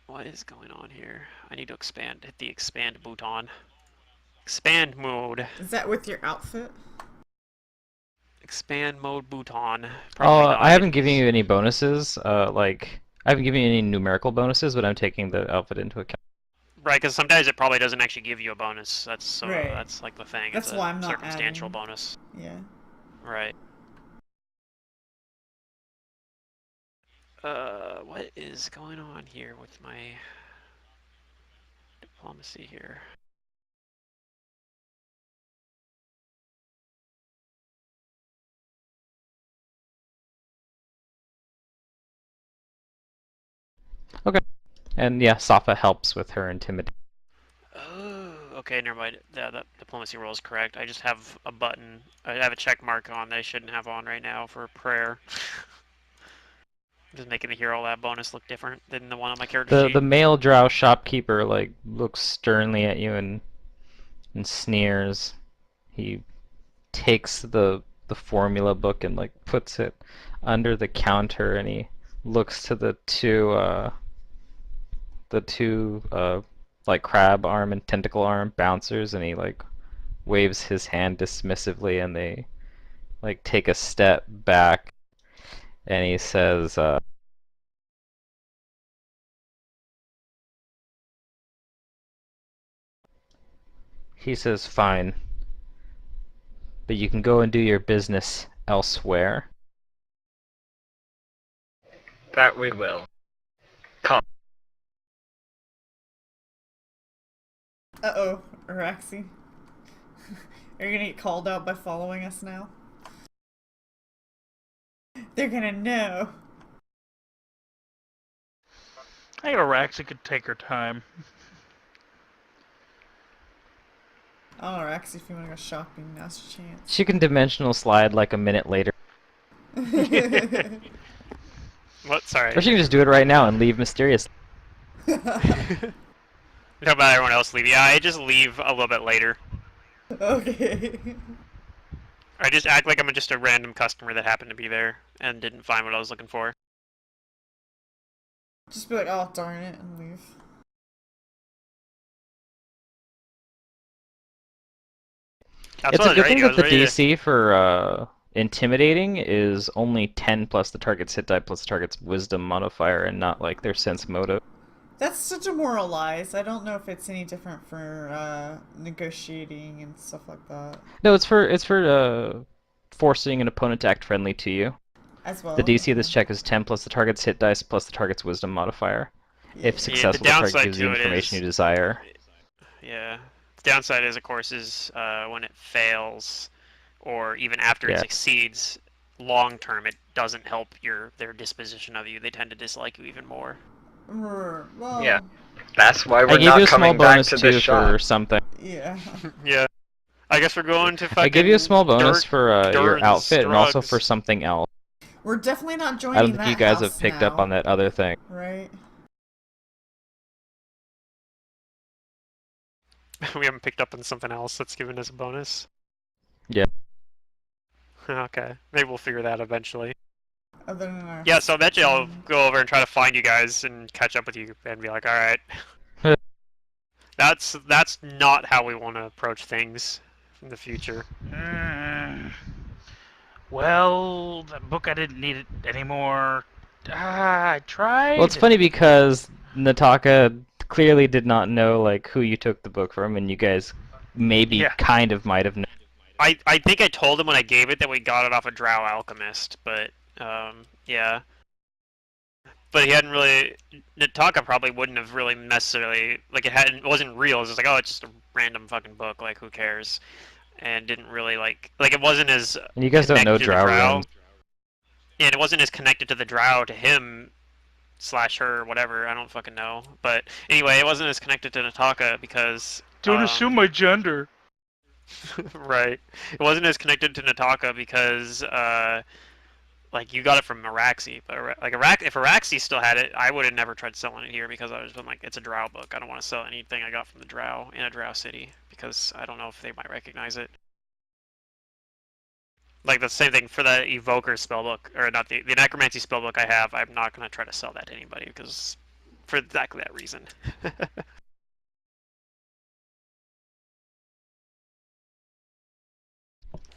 What is going on here? I need to expand. Hit the expand button. Expand mode. Is that with your outfit? Expand mode button. I haven't given you any bonuses. I haven't given you any numerical bonuses, but I'm taking the outfit into account. Right, because sometimes it probably doesn't actually give you a bonus. That's Right. That's like the thing. That's it's why a I'm not circumstantial adding. bonus. Yeah. Right. What is going on here with my diplomacy here? Okay. And yeah, Safa helps with her intimidation. Oh, okay, never mind. That diplomacy roll is correct. I just have a button. I have a check mark on that I shouldn't have on right now for prayer. Just making the hero lab bonus look different than the one on my character sheet. The male drow shopkeeper looks sternly at you and sneers. He takes the formula book and puts it under the counter, and he looks to the two crab arm and tentacle arm bouncers, and he waves his hand dismissively, and they take a step back, and he says, fine, but you can go and do your business elsewhere. That we will. Come. Uh-oh, Araxi. Are you gonna get called out by following us now? They're gonna know. Hey, Araxi could take her time. Oh, Araxi, if you wanna go shopping, now's your chance. She can dimensional slide a minute later. What? Sorry. Or she can just do it right now and leave mysteriously. How about everyone else leave? Yeah, I just leave a little bit later. Okay. I just act like I'm just a random customer that happened to be there and didn't find what I was looking for. Just be like, oh, darn it, and leave. That's It's what a good thing that the ready to- DC for intimidating is only 10 plus the target's hit die plus the target's wisdom modifier, and not their sense motive. That's to demoralize. I don't know if it's any different for negotiating and stuff like that. No, it's for forcing an opponent to act friendly to you. As well. The DC of this check is 10 plus the target's hit dice plus the target's wisdom modifier. If successful, the target gives you the information you desire. Yeah. The downside is, of course, when it fails, or even after it succeeds, long term, it doesn't help their disposition of you. They tend to dislike you even more. Well, Yeah. That's why I we're gave not you a small coming back bonus to too this shop. for something. Yeah. Yeah. I guess we're going to fucking I give you a small bonus dirt, for your dirt, outfit and also drugs. for something else. We're definitely not joining I don't think that you guys house have picked now, up on that other thing. Right? We haven't picked up on something else that's given us a bonus. Yeah. Okay. Maybe we'll figure that out eventually. Other than our... Yeah, so eventually I'll go over and try to find you guys and catch up with you and be like, alright. That's not how we want to approach things in the future. Well, that book, I didn't need it anymore. I Well, it's tried. funny because Nataka clearly did not know like who you took the book from, and you guys maybe Yeah. kind of might have known. I think I told him when I gave it that we got it off a Drow Alchemist, but yeah. But he hadn't really. Nataka probably wouldn't have really necessarily like it wasn't real. It was just like, oh, it's just a random fucking book. Like, who cares? And didn't really like it wasn't as And you guys don't know connected to the Drow Drow, runes. and it wasn't as connected to the Drow to him slash her, whatever. I don't fucking know. But anyway, it wasn't as connected to Nataka because Don't assume my gender. right. It wasn't as connected to Nataka because like you got it from Araxi, but like if Araxi still had it, I would have never tried selling it here because I was been like, it's a Drow book. I don't want to sell anything I got from the Drow in a Drow city because I don't know if they might recognize it. Like the same thing for the Evoker spellbook, or not the Necromancy spellbook I have. I'm not gonna try to sell that to anybody because for exactly that reason.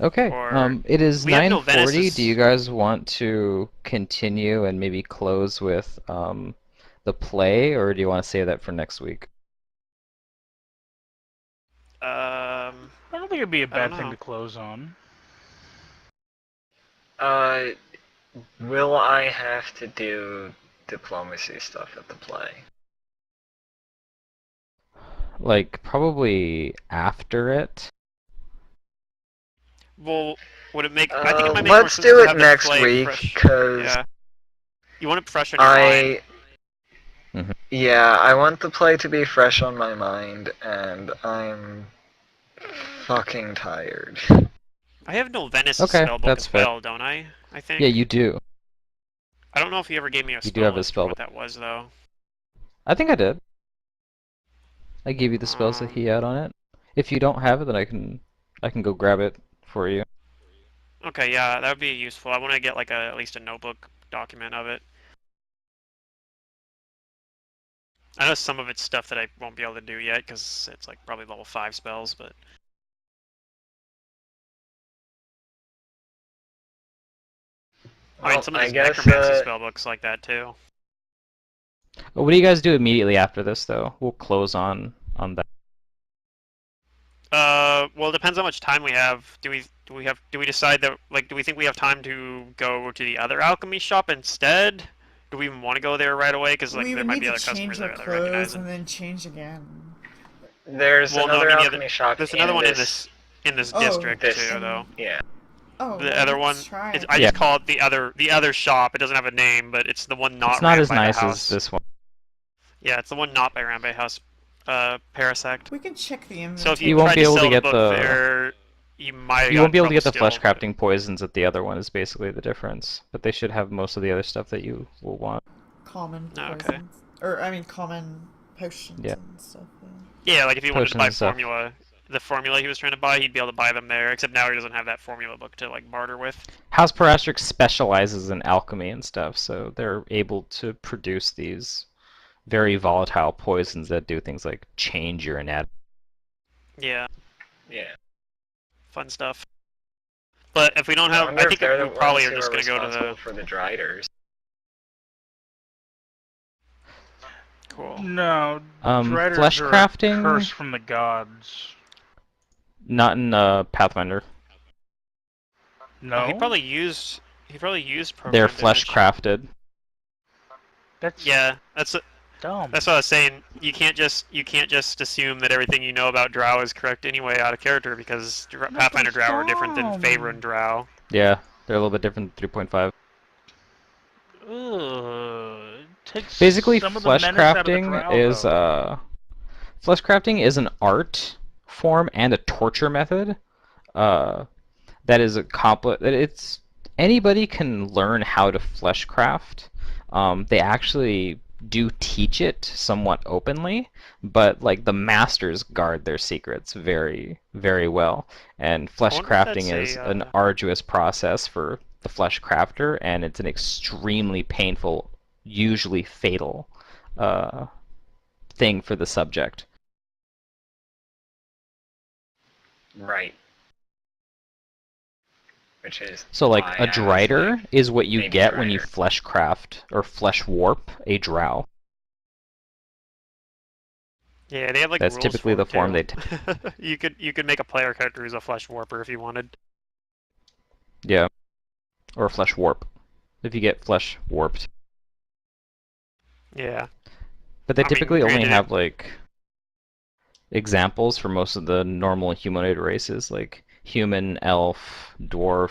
Okay. Or It is we have no 9:40. Do you Venice's. guys want to continue and maybe close with the play, or do you want to save that for next week? I don't think it'd be a I bad don't thing know. to close on. Will I have to do diplomacy stuff at the play? Like probably after it. Well, would it make? I think it might make more Let's sense do to it have the next play week, fresh. because Yeah, you want it fresh on your mind. Yeah, I want the play to be fresh on my mind, and I'm fucking tired. I have no Venice's Okay, spellbook that's as fair. well, don't I? I think. Yeah, you do. I don't know if he ever gave me a You do have spell his list for spell. what that was though. I think I did. I gave you the spells that he had on it. If you don't have it, then I can go grab it for you. Okay, yeah, that would be useful. I want to get like at least a notebook document of it. I know some of it's stuff that I won't be able to do yet because it's like probably level 5 spells, but I mean, Well, some of I his guess, necromancy spellbooks like that too. Well, what do you guys do immediately after this, though? We'll close on that. Well, it depends how much time we have. Do we decide that like do we think we have time to go to the other alchemy shop instead? Do we even want to go there right away? Because like We there would might need be to other change customers our there that recognize clothes them. and then change again. there's Well, no, I another mean alchemy shop there's another in one this. in this Oh, district This, too, though. and yeah. oh, The well, other let's one, try it. I Yeah. just call it the other shop. It doesn't have a name, but it's the one not It's not ran as by the nice as house. this one. Yeah, it's the one not by ran by house. Parasect. We can check the inventory. So if You you won't tried be to able to sell the get book there, you might have You won't be able to trouble get the still, flesh but- crafting poisons at the other one is basically the difference. But they should have most of the other stuff that you will want. Common Oh, poisons. okay. Or, I mean, common potions Yeah. and stuff. Yeah, like if you wanted to Potions buy and stuff. formula, the formula he was trying to buy, he'd be able to buy them there. Except now he doesn't have that formula book to like barter with. House Parastrix specializes in alchemy and stuff, so they're able to produce these very volatile poisons that do things like change your anatomy. Yeah, Yeah. fun stuff. But if we don't I have, wonder I if think they're we the probably ones are who just are gonna go to responsible the for the driders. cool. No, Flesh Driders are a crafting? curse from the gods. Not in Pathfinder. No, Oh, he probably used program They're flesh damage. crafted. that's Yeah, that's dumb. what I was saying. You can't just assume that everything you know about Drow is correct anyway out of character because Pathfinder Drow are different than dumb. Faerun Drow. Yeah, they're a little bit different than 3.5. Ugh, it takes Basically, some of the flesh menace out of the crafting drow, is though. flesh crafting is an art form and a torture method. That is it's anybody can learn how to flesh craft. They actually do teach it somewhat openly, but like the masters guard their secrets very, very well. And flesh wonder if crafting that's is a, an arduous process for the flesh crafter, and it's an extremely painful, usually fatal, thing for the subject. Right. which is So like why a I was drider like, is what you maybe get when you drider. flesh craft or flesh warp a drow. Yeah, they have like That's rules typically for the them form too. they You could make a player character who's a flesh warper if you wanted. yeah, or flesh warp if you get flesh warped. Yeah. But they I mean, typically only granted, have like examples for most of the normal humanoid races, like human, elf, dwarf,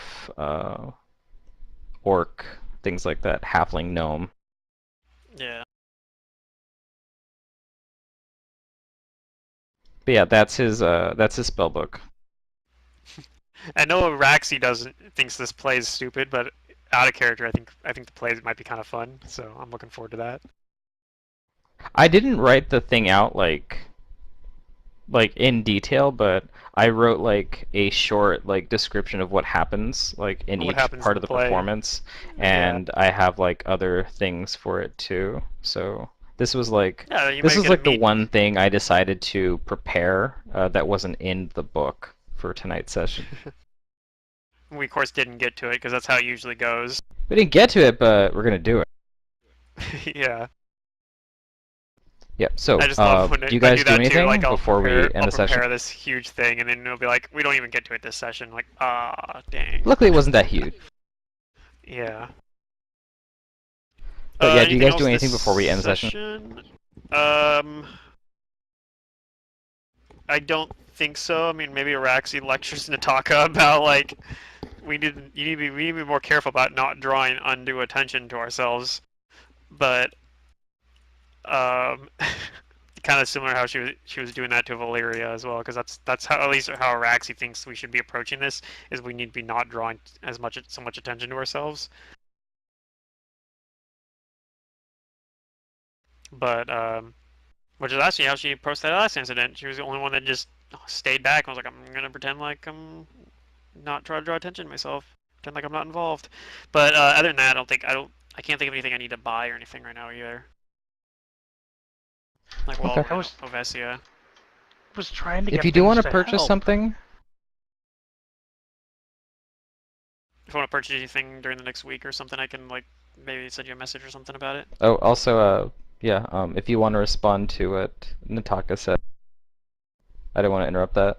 orc, things like that, halfling, gnome. yeah. But yeah, that's his spell book. I know Raxi doesn't thinks this play is stupid, but out of character, I think the plays might be kind of fun. So I'm looking forward to that. I didn't write the thing out like in detail, but I wrote like a short like description of what happens like in What each happens in part the of the play? performance, Yeah. and I have like other things for it too. So this was like Yeah, you this might was get to like the meet. one thing I decided to prepare that wasn't in the book for tonight's session. We of course didn't get to it because that's how it usually goes. We didn't get to it, but we're gonna do it. Yeah. Yep. So, I just love when do you I guys do do that too. anything Like before we end I'll the session? prepare this huge thing, and then it'll be like, we don't even get to it this session. Like, ah, dang. Luckily, it wasn't that huge. Yeah. But yeah, do you Anything guys else do this anything before we end the session? session? Um, I don't think so. I mean, maybe Araxi lectures Nataka about like we need to be more careful about not drawing undue attention to ourselves. But um, kind of similar how she was doing that to Valeria as well, because that's how, at least how Araxi thinks we should be approaching this, is we need to be not drawing so much attention to ourselves. But which is actually how she approached that last incident. She was the only one that just stayed back and was like, I'm gonna pretend like I'm not trying to draw attention to myself, pretend like I'm not involved. But other than that, I can't think of anything I need to buy or anything right now either. Like, well, Okay. we're in Ovesia. Was trying to If get you do things want to to purchase help. something, If you want to purchase anything during the next week or something, I can like maybe send you a message or something about it. oh, also, yeah, if you want to respond to what Nataka said, I don't want to interrupt that.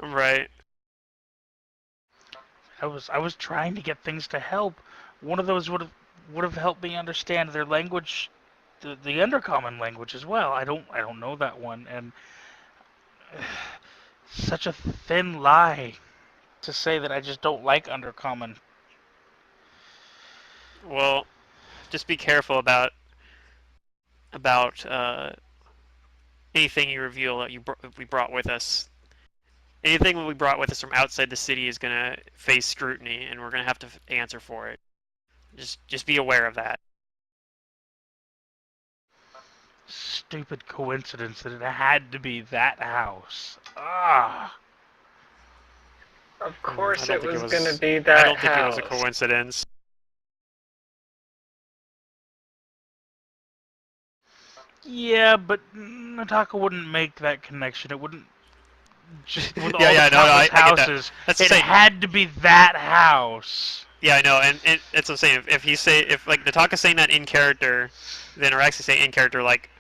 Right. I was trying to get things to help. One of those would have helped me understand their language, the undercommon language as well. I don't know that one, and such a thin lie to say that I just don't like undercommon. Well, just be careful about about anything you reveal that we brought with us. Anything that we brought with us from outside the city is gonna face scrutiny, and we're gonna have to answer for it. Just be aware of that. Stupid coincidence that it had to be that house. Ah. Of I course don't it think was it was. gonna be I that don't think it was a house. coincidence. Yeah, but Nataka wouldn't make that connection. It wouldn't just with all the Yeah, no, countless I get that. houses. That's It the same. had to be that house. Yeah, I know, and it's what I'm saying. If like Nataka's saying that in character, then Araxi saying in character like,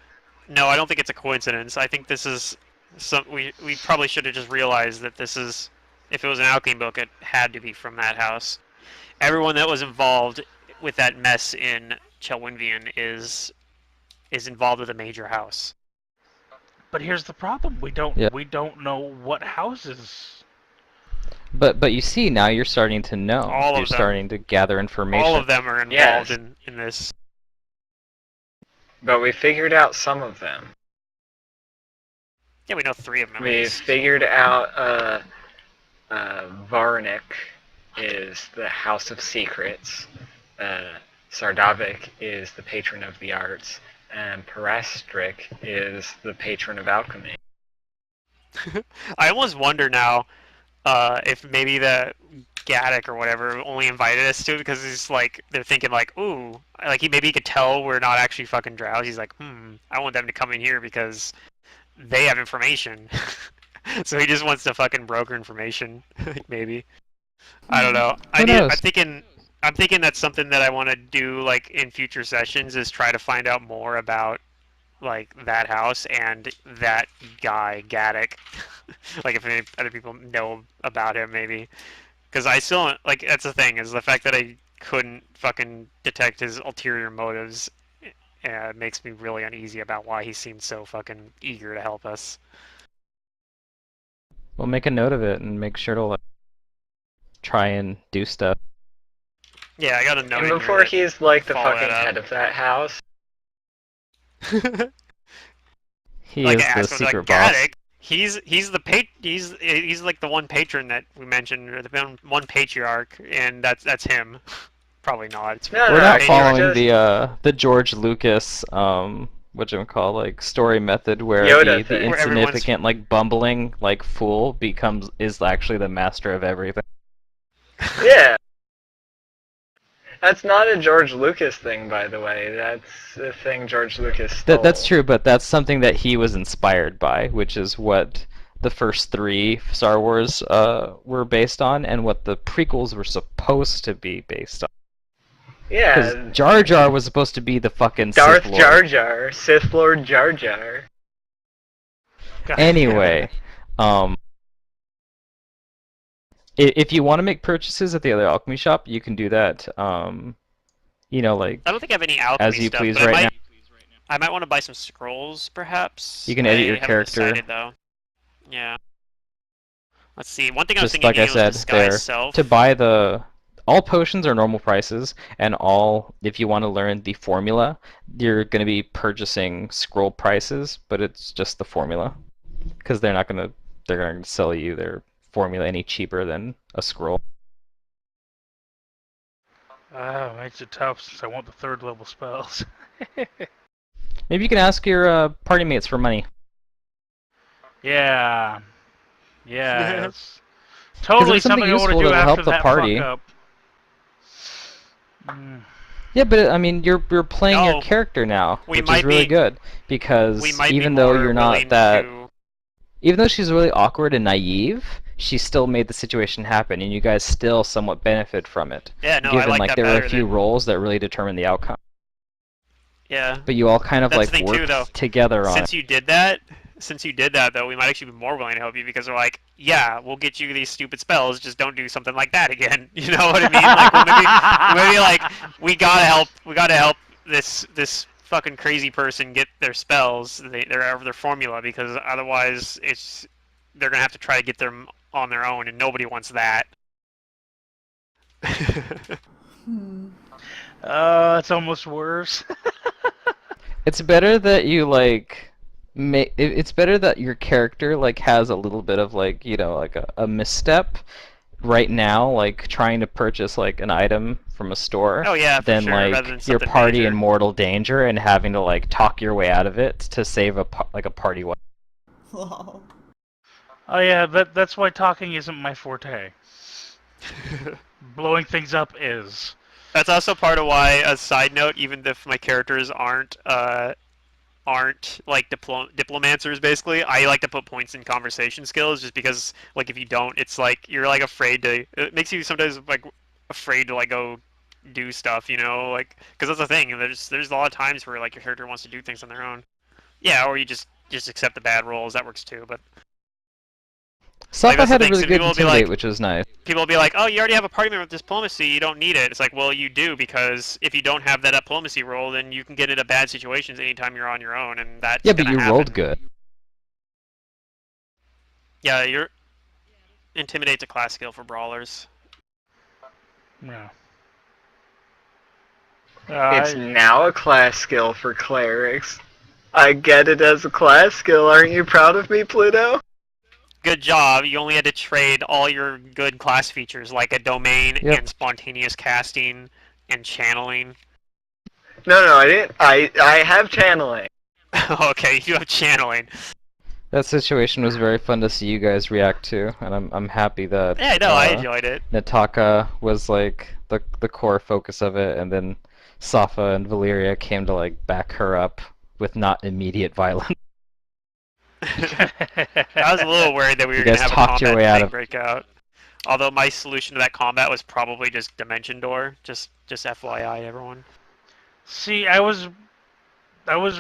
no, I don't think it's a coincidence. I think this is some. We probably should have just realized that this is. If it was an alchemy book, it had to be from that house. Everyone that was involved with that mess in Chelwinvian is involved with a major house. But here's the problem: Yeah. we don't know what houses. But you see, now you're starting to know. All You're of them. starting to gather information. All of them are involved Yes. in this. But we figured out some of them. Yeah, we know 3 of them at We least. figured out Varnik is the House of Secrets. Sardavik is the patron of the arts. And Parastrik is the patron of alchemy. I almost wonder now if maybe the Gaddick or whatever only invited us to it because he's like they're thinking like, ooh, like maybe he could tell we're not actually fucking drows. He's like, I want them to come in here because they have information. So he just wants to fucking broker information, maybe. I don't know. Who knows? I'm thinking that's something that I want to do like in future sessions is try to find out more about like that house and that guy Gaddick. Like if any other people know about him, maybe. Because I still like that's the thing is the fact that I couldn't fucking detect his ulterior motives. Makes me really uneasy about why he seemed so fucking eager to help us. We'll make a note of it and make sure to like, try and do stuff. Yeah, I got a note. And in before here he's like the follow fucking that up. head of that house. He like is I the asked him, secret like boss. Gaddick, he's like the one patron that we mentioned, or the one patriarch, and that's him. Probably not. It's No, We're no, not he following just the George Lucas whatchamacall like story method where Yoda the thing. Where everyone's- insignificant like bumbling like fool is actually the master of everything. Yeah. That's not a George Lucas thing, by the way. That's a thing George Lucas stole. That's true, but that's something that he was inspired by, which is what the first 3 Star Wars were based on, and what the prequels were supposed to be based on. Because Yeah. Jar Jar was supposed to be the fucking Darth Sith Lord. Jar Jar. Sith Lord Jar Jar. Anyway, if you want to make purchases at the other alchemy shop, you can do that. You know, like I don't think I have any alchemy as you stuff, please but right now. I might want to buy some scrolls, perhaps. You can edit your I haven't character. decided, though. Yeah. Let's see. One thing I was Just thinking like I maybe was said disguise there, self. to buy all potions are normal prices, and if you want to learn the formula, you're going to be purchasing scroll prices, but it's just the formula, because they're going to sell you their formula any cheaper than a scroll. Makes it tough since I want the 3rd level spells. Maybe you can ask your party mates for money. Yeah. Yeah, that's totally it's something something I want to useful do that'll help after the that party. fuck up. Mm. Yeah, but I mean, you're playing No. your character now, We which is might really be- good, because We might even be though more you're not willing that, to... even though she's really awkward and naive, she still made the situation happen, and you guys still somewhat benefit from it. Yeah, no, I given like that there were better a few than... roles that really determine the outcome, Yeah. but you all kind of That's like the thing too, worked though. together on Since you did that, though, we might actually be more willing to help you because we're like, yeah, we'll get you these stupid spells, just don't do something like that again. You know what I mean? Like, maybe like we gotta help this fucking crazy person get their spells, their formula, because otherwise they're gonna have to try to get them on their own, and nobody wants that. It's almost worse. It's better that you like it's better that your character like has a little bit of like, you know, like a misstep right now, like trying to purchase like an item from a store, Oh yeah, for than sure. like Rather than your something party major. in mortal danger and having to like talk your way out of it to save a party wipe. Lol. Oh yeah, that's why talking isn't my forte. Blowing things up is. That's also part of why, a side note, even if my characters aren't like diplomancers, basically, I like to put points in conversation skills, just because like if you don't, it's like you're like afraid to. It makes you sometimes like afraid to like go do stuff, you know, like because that's the thing. There's a lot of times where like your character wants to do things on their own. Yeah, or you just accept the bad rolls. That works too, but. Safa that's the had a thing, really some good people will be intimidate, like- which was nice. People will be like, oh, you already have a party member with diplomacy, you don't need it. It's like, well, you do, because if you don't have that diplomacy roll, then you can get into bad situations anytime you're on your own, and that's Yeah, but gonna you happen. rolled good. Yeah, your intimidate's a class skill for brawlers. Yeah. It's now a class skill for clerics. I get it as a class skill. Aren't you proud of me, Pluto? Good job. You only had to trade all your good class features, like a domain Yep. and spontaneous casting and channeling. No, I didn't. I have channeling. Okay, you have channeling. That situation was very fun to see you guys react to, and I'm happy that Yeah, no, I enjoyed it. Nataka was like the core focus of it, and then Safa and Valeria came to like back her up with not immediate violence. I was a little worried that we You were gonna guys have a talked your combat way out thing of- break out. Although my solution to that combat was probably just Dimension Door. Just FYI, everyone. See, I was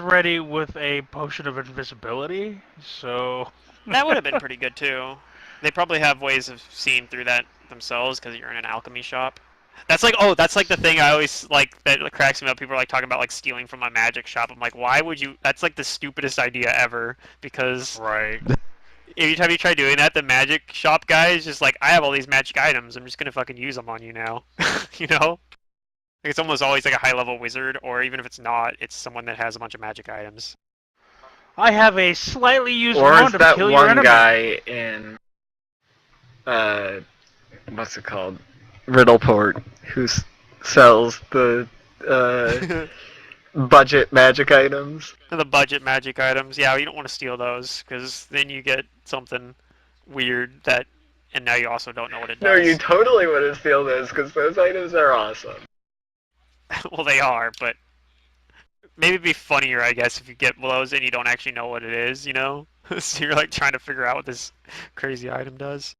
ready with a potion of invisibility, so That would have been pretty good too. They probably have ways of seeing through that themselves because you're in an alchemy shop. That's like, oh, that's like the thing I always like that cracks me up. People are like talking about like stealing from a magic shop. I'm like, why would you? That's like the stupidest idea ever because right. every time you try doing that, the magic shop guy is just like, I have all these magic items. I'm just gonna fucking use them on you now. You know? Like, it's almost always like a high level wizard, or even if it's not, it's someone that has a bunch of magic items. I have a slightly used Or wand is to that kill your one enemy. guy in what's it called? Riddleport, who sells the budget magic items. The budget magic items, yeah, you don't want to steal those because then you get something weird that, and now you also don't know what it No, you does. totally want to steal those because those items are awesome. Well, they are, but maybe it'd be funnier, I guess, if you get those and you don't actually know what it is, you know? So you're like trying to figure out what this crazy item does.